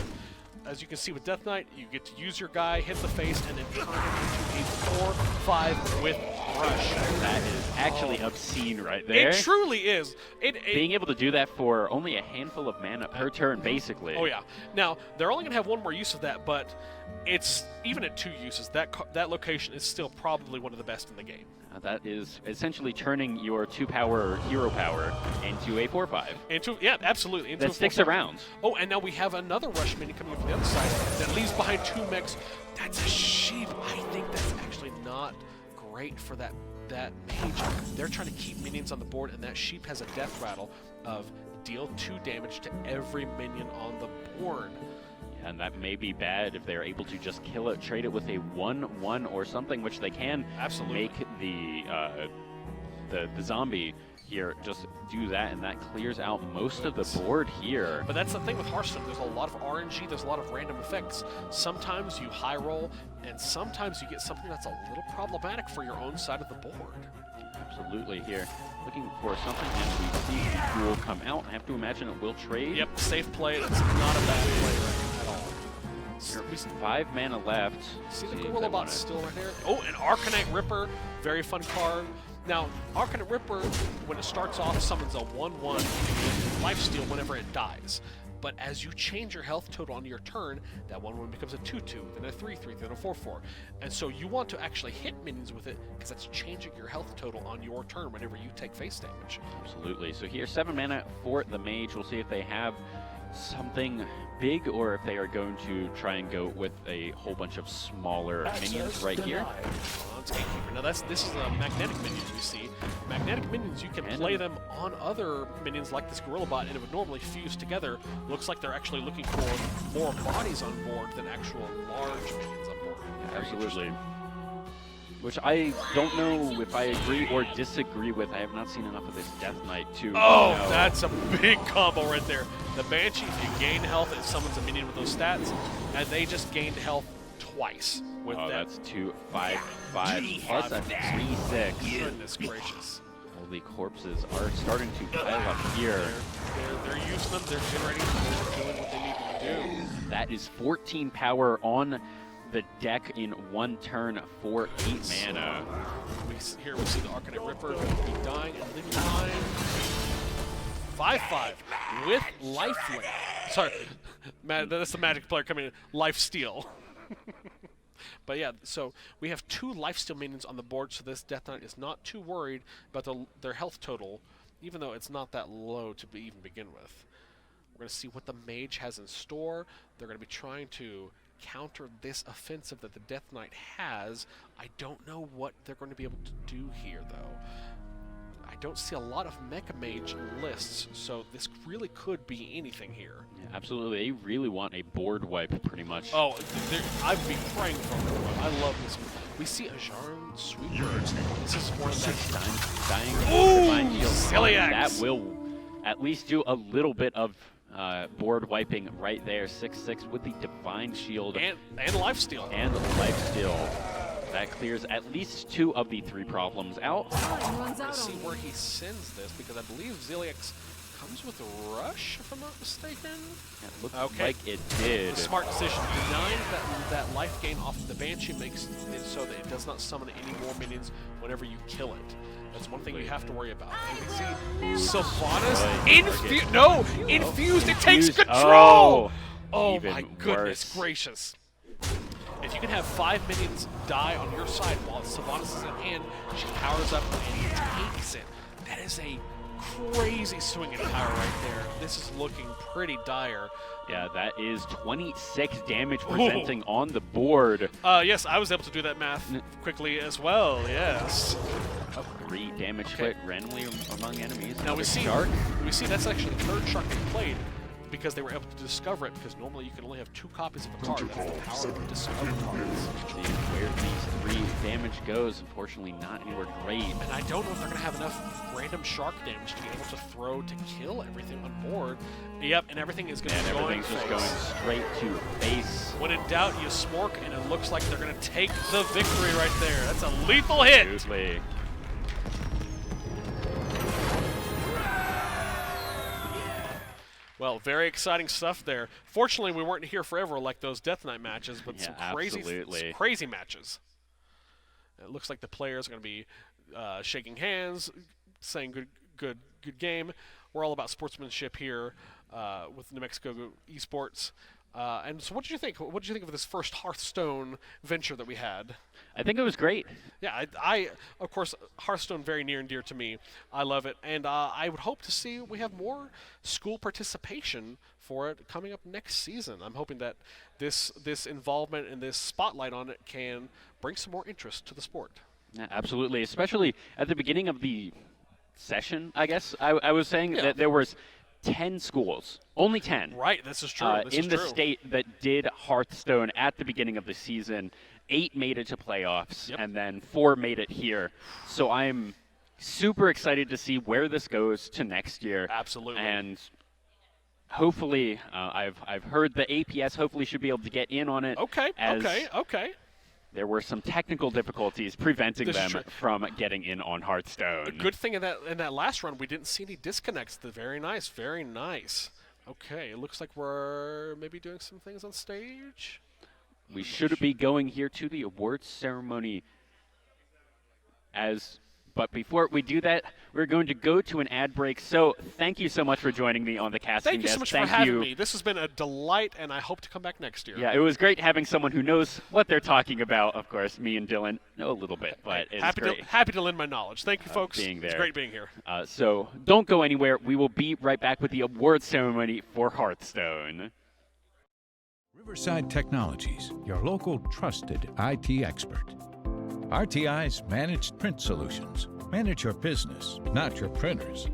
S3: As you can see with Death Knight, you get to use your guy, hit the face, and then turn it into a 4/5 with Rush.
S1: That is actually obscene right there.
S3: It truly is.
S1: Being able to do that for only a handful of mana per turn, basically.
S3: Oh, yeah. Now, they're only going to have 1 more use of that, but it's even at 2 uses, that location is still probably one of the best in the game.
S1: That is essentially turning your 2-power hero power into a 4/5.
S3: Yeah, absolutely. Into
S1: that sticks around.
S3: Oh, and now we have another Rush minion coming up from the other side that leaves behind 2 mechs. That's a sheep. I think that's actually not great for that mage. They're trying to keep minions on the board, and that sheep has a death rattle of deal 2 damage to every minion on the board.
S1: And that may be bad if they're able to just kill it, trade it with a 1/1 or something, which they can.
S3: Absolutely.
S1: Make the zombie here just do that, and that clears out most of the board here.
S3: But that's the thing with Hearthstone. There's a lot of RNG, there's a lot of random effects. Sometimes you high roll, and sometimes you get something that's a little problematic for your own side of the board.
S1: Absolutely here. Looking for something, and we see the Ghoul come out. I have to imagine it will trade.
S3: Yep, safe play. That's not a bad play at all.
S1: Here, 5 mana left.
S3: See the Gorilla Bot still right there? Oh, an Arcanite Ripper. Very fun card. Now, Arcanite Ripper, when it starts off, summons a 1/1 lifesteal whenever it dies. But as you change your health total on your turn, that 1/1 becomes a 2/2, then a 3/3, then a 4/4. And so you want to actually hit minions with it, because that's changing your health total on your turn whenever you take face damage.
S1: Absolutely. So here, 7 mana for the mage. We'll see if they have something big, or if they are going to try and go with a whole bunch of smaller minions right here.
S3: Now this is the magnetic minions we see. Magnetic minions, you can play them on other minions like this Gorilla Bot, and it would normally fuse together. Looks like they're actually looking for more bodies on board than actual large minions on board.
S1: Absolutely. which I don't know if I agree or disagree with. I have not seen enough of this Death Knight to
S3: Oh,
S1: know.
S3: that's a big combo right there. The Banshee, if you gain health, it summons a minion with those stats, and they just gained health twice with
S1: Oh,
S3: that.
S1: that's 2-5-5 plus a 3-6.
S3: Goodness gracious.
S1: All the corpses are starting to pile up here.
S3: They're using them, they're generating, they're doing what they need to do.
S1: That is 14 power on the deck in one turn for 8 mana.
S3: Here we see the Arcanite Ripper be dying and living behind. 5-5 with Lifelink. Sorry, that's the Magic player coming in. Lifesteal. But yeah, so we have 2 Lifesteal minions on the board, so this Death Knight is not too worried about their health total, even though it's not that low to even begin with. We're going to see what the Mage has in store. They're going to be trying to counter this offensive that the Death Knight has. I don't know what they're going to be able to do here, though. I don't see a lot of Mecha Mage lists, so this really could be anything here.
S1: Yeah, absolutely. They really want a board wipe, pretty much.
S3: Oh, I've been praying for a board wipe. I love this. We see a Jarn Sweeper. This is one of that
S1: Dying
S3: Ooh,
S1: Divine Shield.
S3: silly
S1: That
S3: axe.
S1: will at least do a little bit of board wiping right there. 6-6 with the Divine Shield
S3: and Lifesteal.
S1: and Lifesteal. That clears at least 2 of the 3 problems out.
S3: Let's see where he sends this, because I believe Ziliax comes with a rush, if I'm not mistaken.
S1: It looks
S3: Okay.
S1: like it did.
S3: Smart decision. Denying that life gain off the Banshee makes it so that it does not summon any more minions whenever you kill it. That's one thing you have to worry about. And we see Sylvanas infused. It takes
S1: Infused.
S3: control. Oh
S1: even
S3: my goodness
S1: worse.
S3: gracious. If you can have 5 minions die on your side while Sylvanas is in hand, she powers up and takes it. That is a crazy swing in power right there. This is looking pretty dire.
S1: Yeah, that is 26 damage presenting on the board.
S3: Yes, I was able to do that math quickly as well, yes.
S1: 3 damage split randomly among enemies.
S3: Now
S1: Another
S3: we
S1: shark.
S3: see that's actually the 3rd shark they played, because they were able to discover it, because normally you can only have 2 copies of a card. That's the power of discover cards.
S1: See where these 3 damage goes. Unfortunately, not anywhere great.
S3: And I don't know if they're going to have enough random shark damage to be able to throw to kill everything on board. Yep, and everything is going to be going
S1: everything's just going straight to face.
S3: When in doubt, you smork, and it looks like they're going to take the victory right there. That's a lethal hit.
S1: Absolutely.
S3: Well, very exciting stuff there. Fortunately, we weren't here forever like those Death Knight matches, but
S1: Yeah,
S3: some
S1: absolutely.
S3: crazy matches. It looks like the players are going to be shaking hands, saying good game. We're all about sportsmanship here with New Mexico Esports. And so, what did you think? What did you think of this first Hearthstone venture that we had?
S1: I think it was great.
S3: Yeah, I of course, Hearthstone very near and dear to me. I love it, and I would hope to see we have more school participation for it coming up next season. I'm hoping that this involvement and this spotlight on it can bring some more interest to the sport.
S1: Yeah, absolutely, especially at the beginning of the session, I guess. I was saying that there was 10 schools, only 10.
S3: Right, this is true.
S1: In the state that did Hearthstone at the beginning of the season. 8 made it to playoffs, and then 4 made it here. So I'm super excited to see where this goes to next year.
S3: Absolutely.
S1: And hopefully, I've heard the APS hopefully should be able to get in on it.
S3: Okay.
S1: There were some technical difficulties preventing them from getting in on Hearthstone.
S3: A good thing in that last run, we didn't see any disconnects. Very nice, very nice. Okay, it looks like we're maybe doing some things on stage.
S1: We should be going here to the awards ceremony. But before we do that, we're going to go to an ad break. So thank you so much for joining me on the casting
S3: Thank you so
S1: desk.
S3: much for having me. This has been a delight, and I hope to come back next year.
S1: Yeah, it was great having someone who knows what they're talking about. Of course, me and Dylan know a little bit, but it's great.
S3: Happy to lend my knowledge. Thank you, folks.
S1: Being there.
S3: It's great being here.
S1: So don't go anywhere. We will be right back with the awards ceremony for Hearthstone.
S5: Riverside Technologies, your local trusted IT expert. RTI's Managed Print Solutions. Manage your business, not your printers.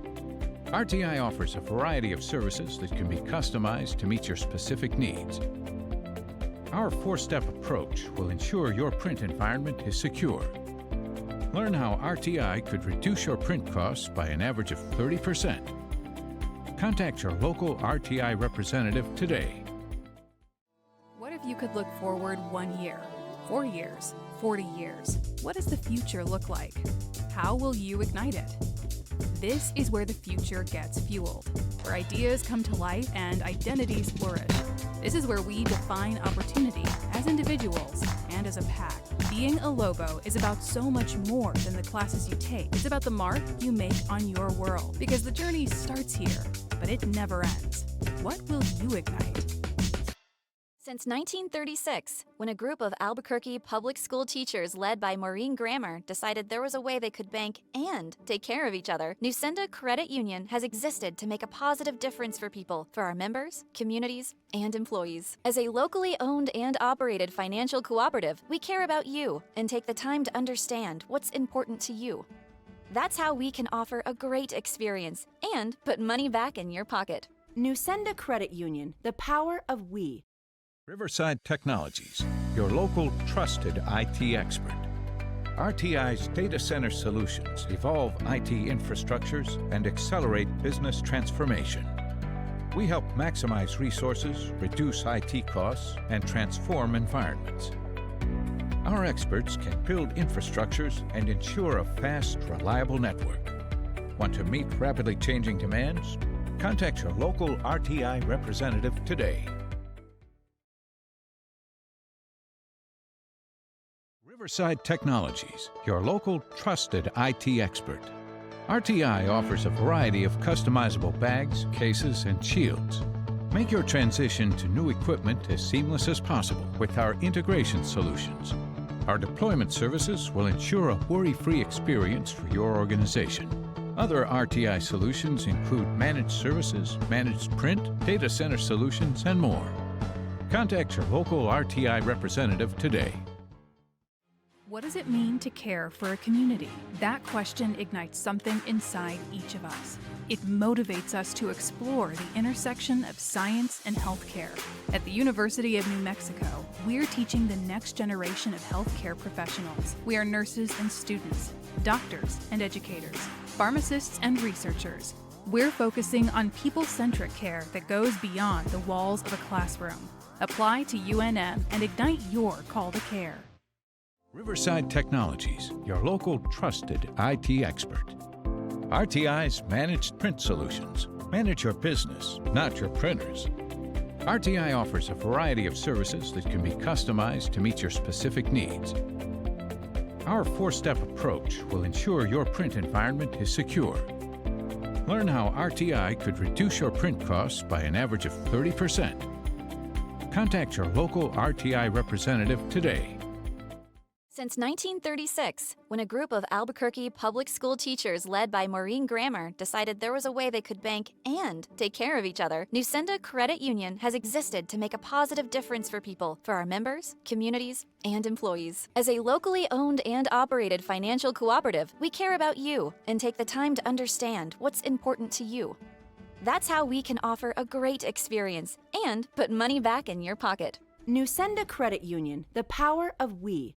S5: RTI offers a variety of services that can be customized to meet your specific needs. Our 4-step approach will ensure your print environment is secure, Learn how RTI could reduce your print costs by an average of 30%. Contact your local RTI representative today.
S6: What if you could look forward 1 year, 4 years, 40 years? What does the future look like? How will you ignite it? This is where the future gets fueled, where ideas come to life and identities flourish. This is where we define opportunity as individuals and as a pack. Being a Lobo is about so much more than the classes you take. It's about the mark you make on your world, because the journey starts here, but it never ends. What will you ignite?
S7: Since 1936, when a group of Albuquerque public school teachers led by Maureen Grammer decided there was a way they could bank and take care of each other, Nusenda Credit Union has existed to make a positive difference for people, for our members, communities, and employees. As a locally owned and operated financial cooperative, we care about you and take the time to understand what's important to you. That's how we can offer a great experience and put money back in your pocket.
S8: Nusenda Credit Union, the power of we.
S5: Riverside Technologies, your local trusted IT expert. RTI's data center solutions evolve IT infrastructures and accelerate business transformation. We help maximize resources, reduce IT costs, and transform environments. Our experts can build infrastructures and ensure a fast, reliable network. Want to meet rapidly changing demands? Contact your local RTI representative today. Riverside Technologies, your local trusted IT expert. RTI offers a variety of customizable bags, cases, and shields. Make your transition to new equipment as seamless as possible with our integration solutions. Our deployment services will ensure a worry-free experience for your organization. Other RTI solutions include managed services, managed print, data center solutions, and more. Contact your local RTI representative today.
S6: What does it mean to care for a community? That question ignites something inside each of us. It motivates us to explore the intersection of science and healthcare. At the University of New Mexico, we're teaching the next generation of healthcare professionals. We are nurses and students, doctors and educators, pharmacists and researchers. We're focusing on people-centric care that goes beyond the walls of a classroom. Apply to UNM and ignite your call to care.
S5: Riverside Technologies, your local trusted IT expert. RTI's managed print solutions. Manage your business, not your printers. RTI offers a variety of services that can be customized to meet your specific needs. Our four-step approach will ensure your print environment is secure. Learn how RTI could reduce your print costs by an average of 30%. Contact your local RTI representative today.
S7: Since 1936, when a group of Albuquerque public school teachers led by Maureen Grammer decided there was a way they could bank and take care of each other, Nusenda Credit Union has existed to make a positive difference for people, for our members, communities, and employees. As a locally owned and operated financial cooperative, we care about you and take the time to understand what's important to you. That's how we can offer a great experience and put money back in your pocket.
S8: Nusenda Credit Union, the power of we.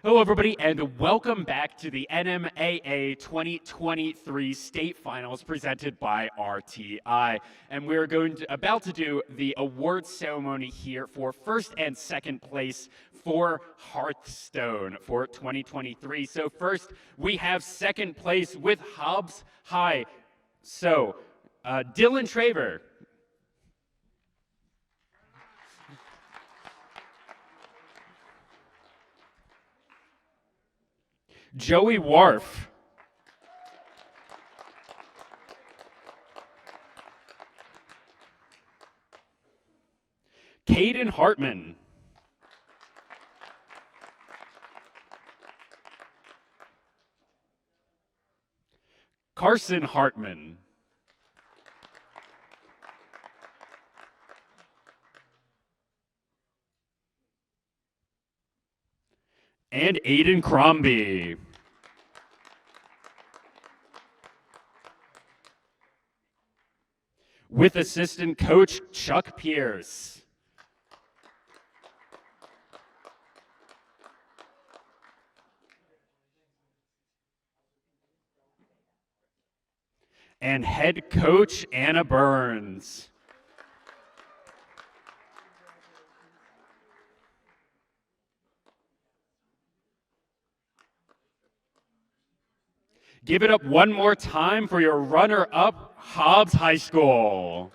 S1: Hello, everybody, and welcome back to the NMAA 2023 State Finals presented by RTI. And we're about to do the awards ceremony here for first and second place for Hearthstone for 2023. So first, we have second place with Hobbs High. So, Dylan Traver. Joey Wharf. Caden Hartman. Carson Hartman. And Aiden Crombie. With assistant coach Chuck Pierce. And head coach Anna Burns. Give it up one more time for your runner-up, Hobbs High School.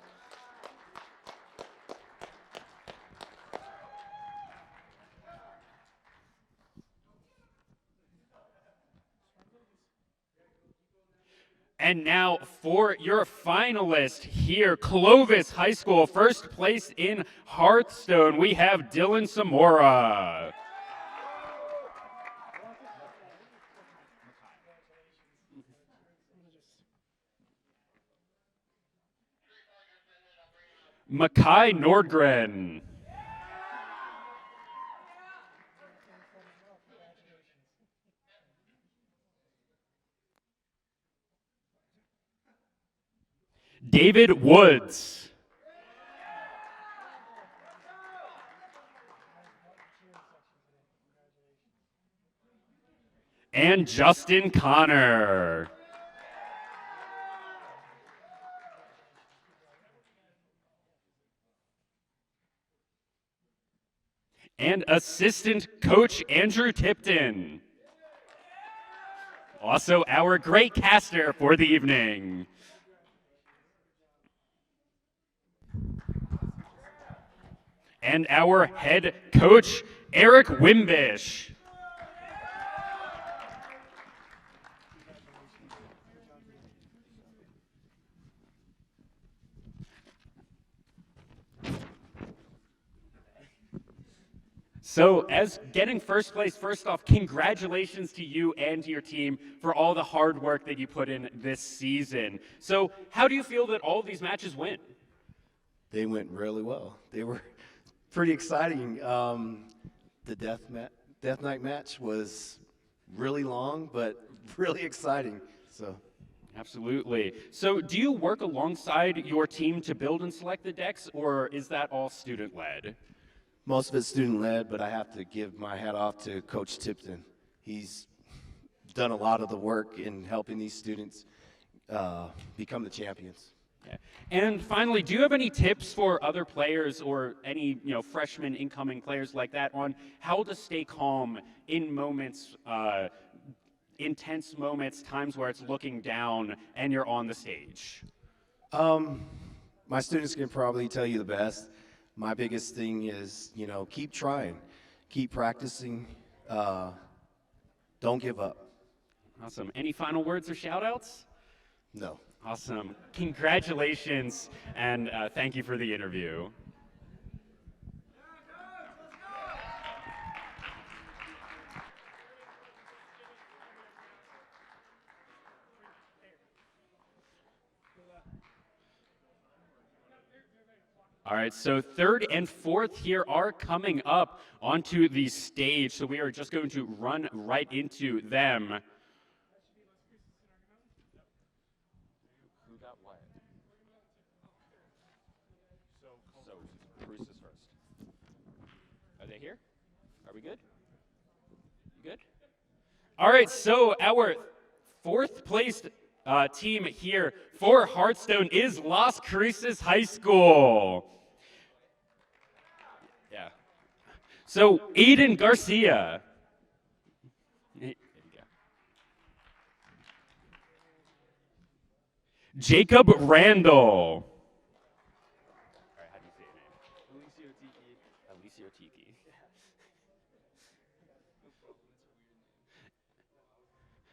S1: And now for your finalist here, Clovis High School, first place in Hearthstone, we have Dylan Samora. Makai Nordgren. David Woods. And Justin Connor. And assistant coach Andrew Tipton. Also our great caster for the evening. And our head coach, Eric Wimbish. So as getting first place, first off, congratulations to you and to your team for all the hard work that you put in this season. So how do you feel that all of these matches went?
S9: They went really well. They were pretty exciting. The Death Night match was really long, but really exciting. So.
S1: Absolutely. So do you work alongside your team to build and select the decks, or is that all student-led?
S9: Most of it's student-led, but I have to give my hat off to Coach Tipton. He's done a lot of the work in helping these students become the champions.
S1: Yeah. And finally, do you have any tips for other players or any freshmen, incoming players like that on how to stay calm in moments, intense moments, times where it's looking down and you're on the stage?
S9: My students can probably tell you the best. My biggest thing is, keep trying, keep practicing, don't give up.
S1: Awesome. Any final words or shout-outs?
S9: No.
S1: Awesome. Congratulations, and thank you for the interview. All right, so third and fourth here are coming up onto the stage, so we are just going to run right into them. Who got what? So Bruce is first. Are they here? Are we good? Good. All right, so our fourth placed team here for Hearthstone is Las Cruces High School. Yeah. So Aiden Garcia. There you go. Jacob Randall. All right, how do you say your name? Alicio Tiki.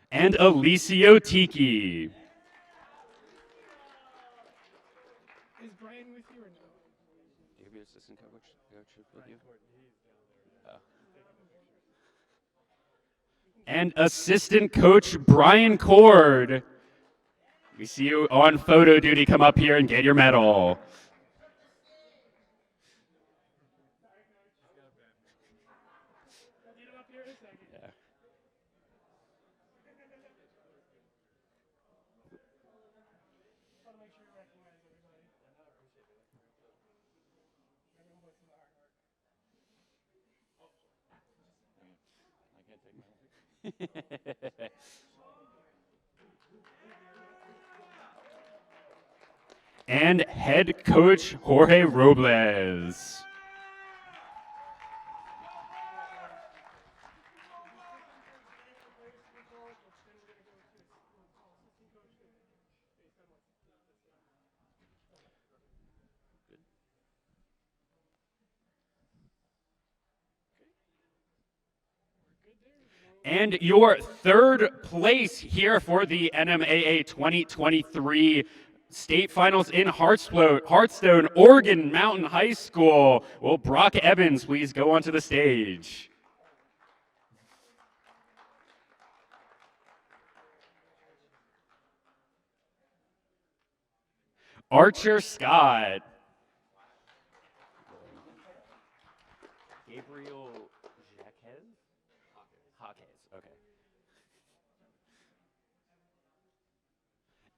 S1: And Alicio Tiki.
S10: Is Brian with you or no?
S1: Do you have your assistant coach with you? And assistant coach Brian Cord. We see you on photo duty. Come up here and get your medal. Yeah. And head coach Jorge Robles. And your third place here for the NMAA 2023 state finals in Hearthstone, Oregon Mountain High School. Will Brock Evans please go onto the stage? Archer Scott. Gabriel Jaquez? Jaquez, okay.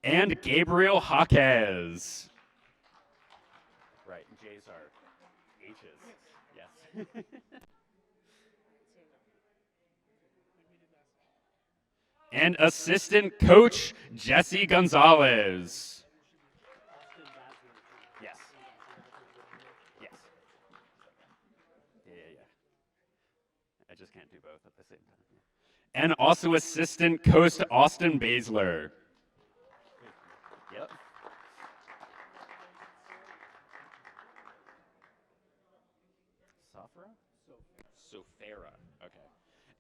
S1: And Gabriel Jaquez. Right, J's are H's. Yes. And assistant coach Jesse Gonzalez. Yes. Yes. Yeah. I just can't do both at the same time. And also assistant coach Austin Baszler. Yep. Sofra? Sofera. Okay.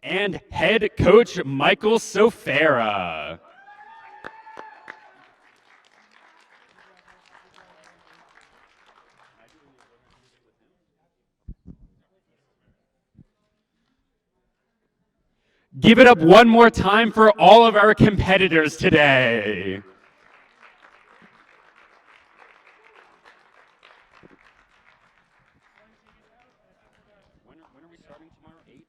S1: And head coach Michael Sofera. Give it up one more time for all of our competitors today. When are we starting tomorrow? 8?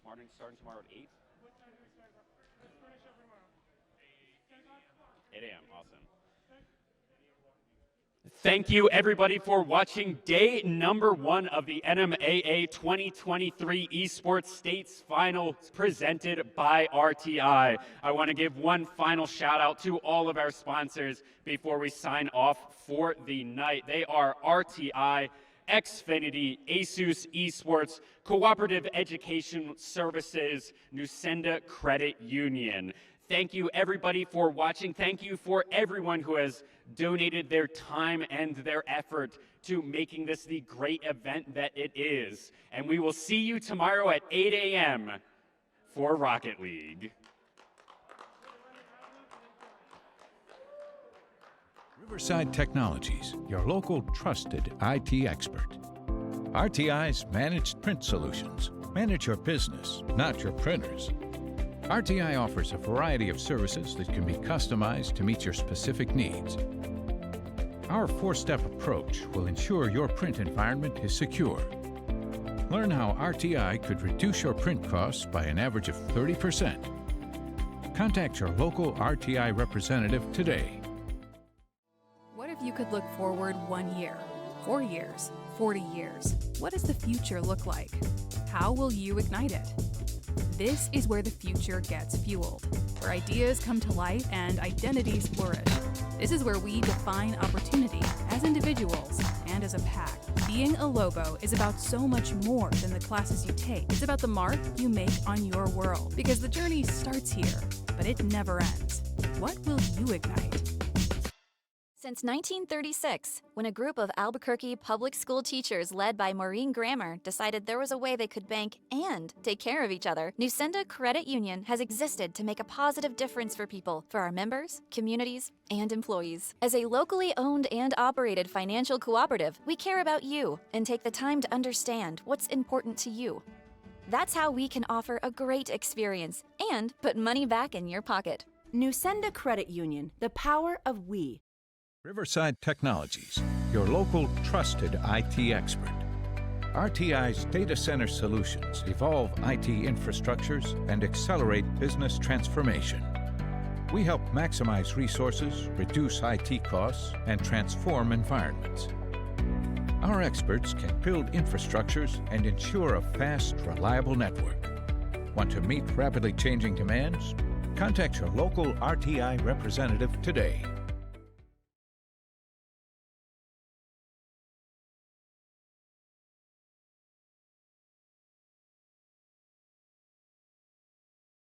S1: Starting tomorrow at 8? 8 a.m. Awesome. Thank you, everybody, for watching day number 1 of the NMAA 2023 Esports States Finals presented by RTI. I want to give one final shout out to all of our sponsors before we sign off for the night. They are RTI, Xfinity, Asus Esports, Cooperative Education Services, Nusenda Credit Union. Thank you, everybody, for watching. Thank you for everyone who has donated their time and their effort to making this the great event that it is. And we will see you tomorrow at 8 a.m. for Rocket League.
S5: Riverside Technologies, your local trusted IT expert. RTI's Managed Print Solutions. Manage your business, not your printers. RTI offers a variety of services that can be customized to meet your specific needs. Our 4-step approach will ensure your print environment is secure. Learn how RTI could reduce your print costs by an average of 30%. Contact your local RTI representative today.
S6: What if you could look forward 1 year, 4 years, 40 years? What does the future look like? How will you ignite it? This is where the future gets fueled, where ideas come to life and identities flourish. This is where we define opportunity as individuals and as a pack. Being a Lobo is about so much more than the classes you take. It's about the mark you make on your world, because the journey starts here, but it never ends. What will you ignite?
S7: Since 1936, when a group of Albuquerque public school teachers led by Maureen Grammer decided there was a way they could bank and take care of each other, Nusenda Credit Union has existed to make a positive difference for people, for our members, communities, and employees. As a locally owned and operated financial cooperative, we care about you and take the time to understand what's important to you. That's how we can offer a great experience and put money back in your pocket.
S8: Nusenda Credit Union, the power of we.
S5: Riverside Technologies, your local trusted IT expert. RTI's data center solutions evolve IT infrastructures and accelerate business transformation. We help maximize resources, reduce IT costs, and transform environments. Our experts can build infrastructures and ensure a fast, reliable network. Want to meet rapidly changing demands? Contact your local RTI representative today.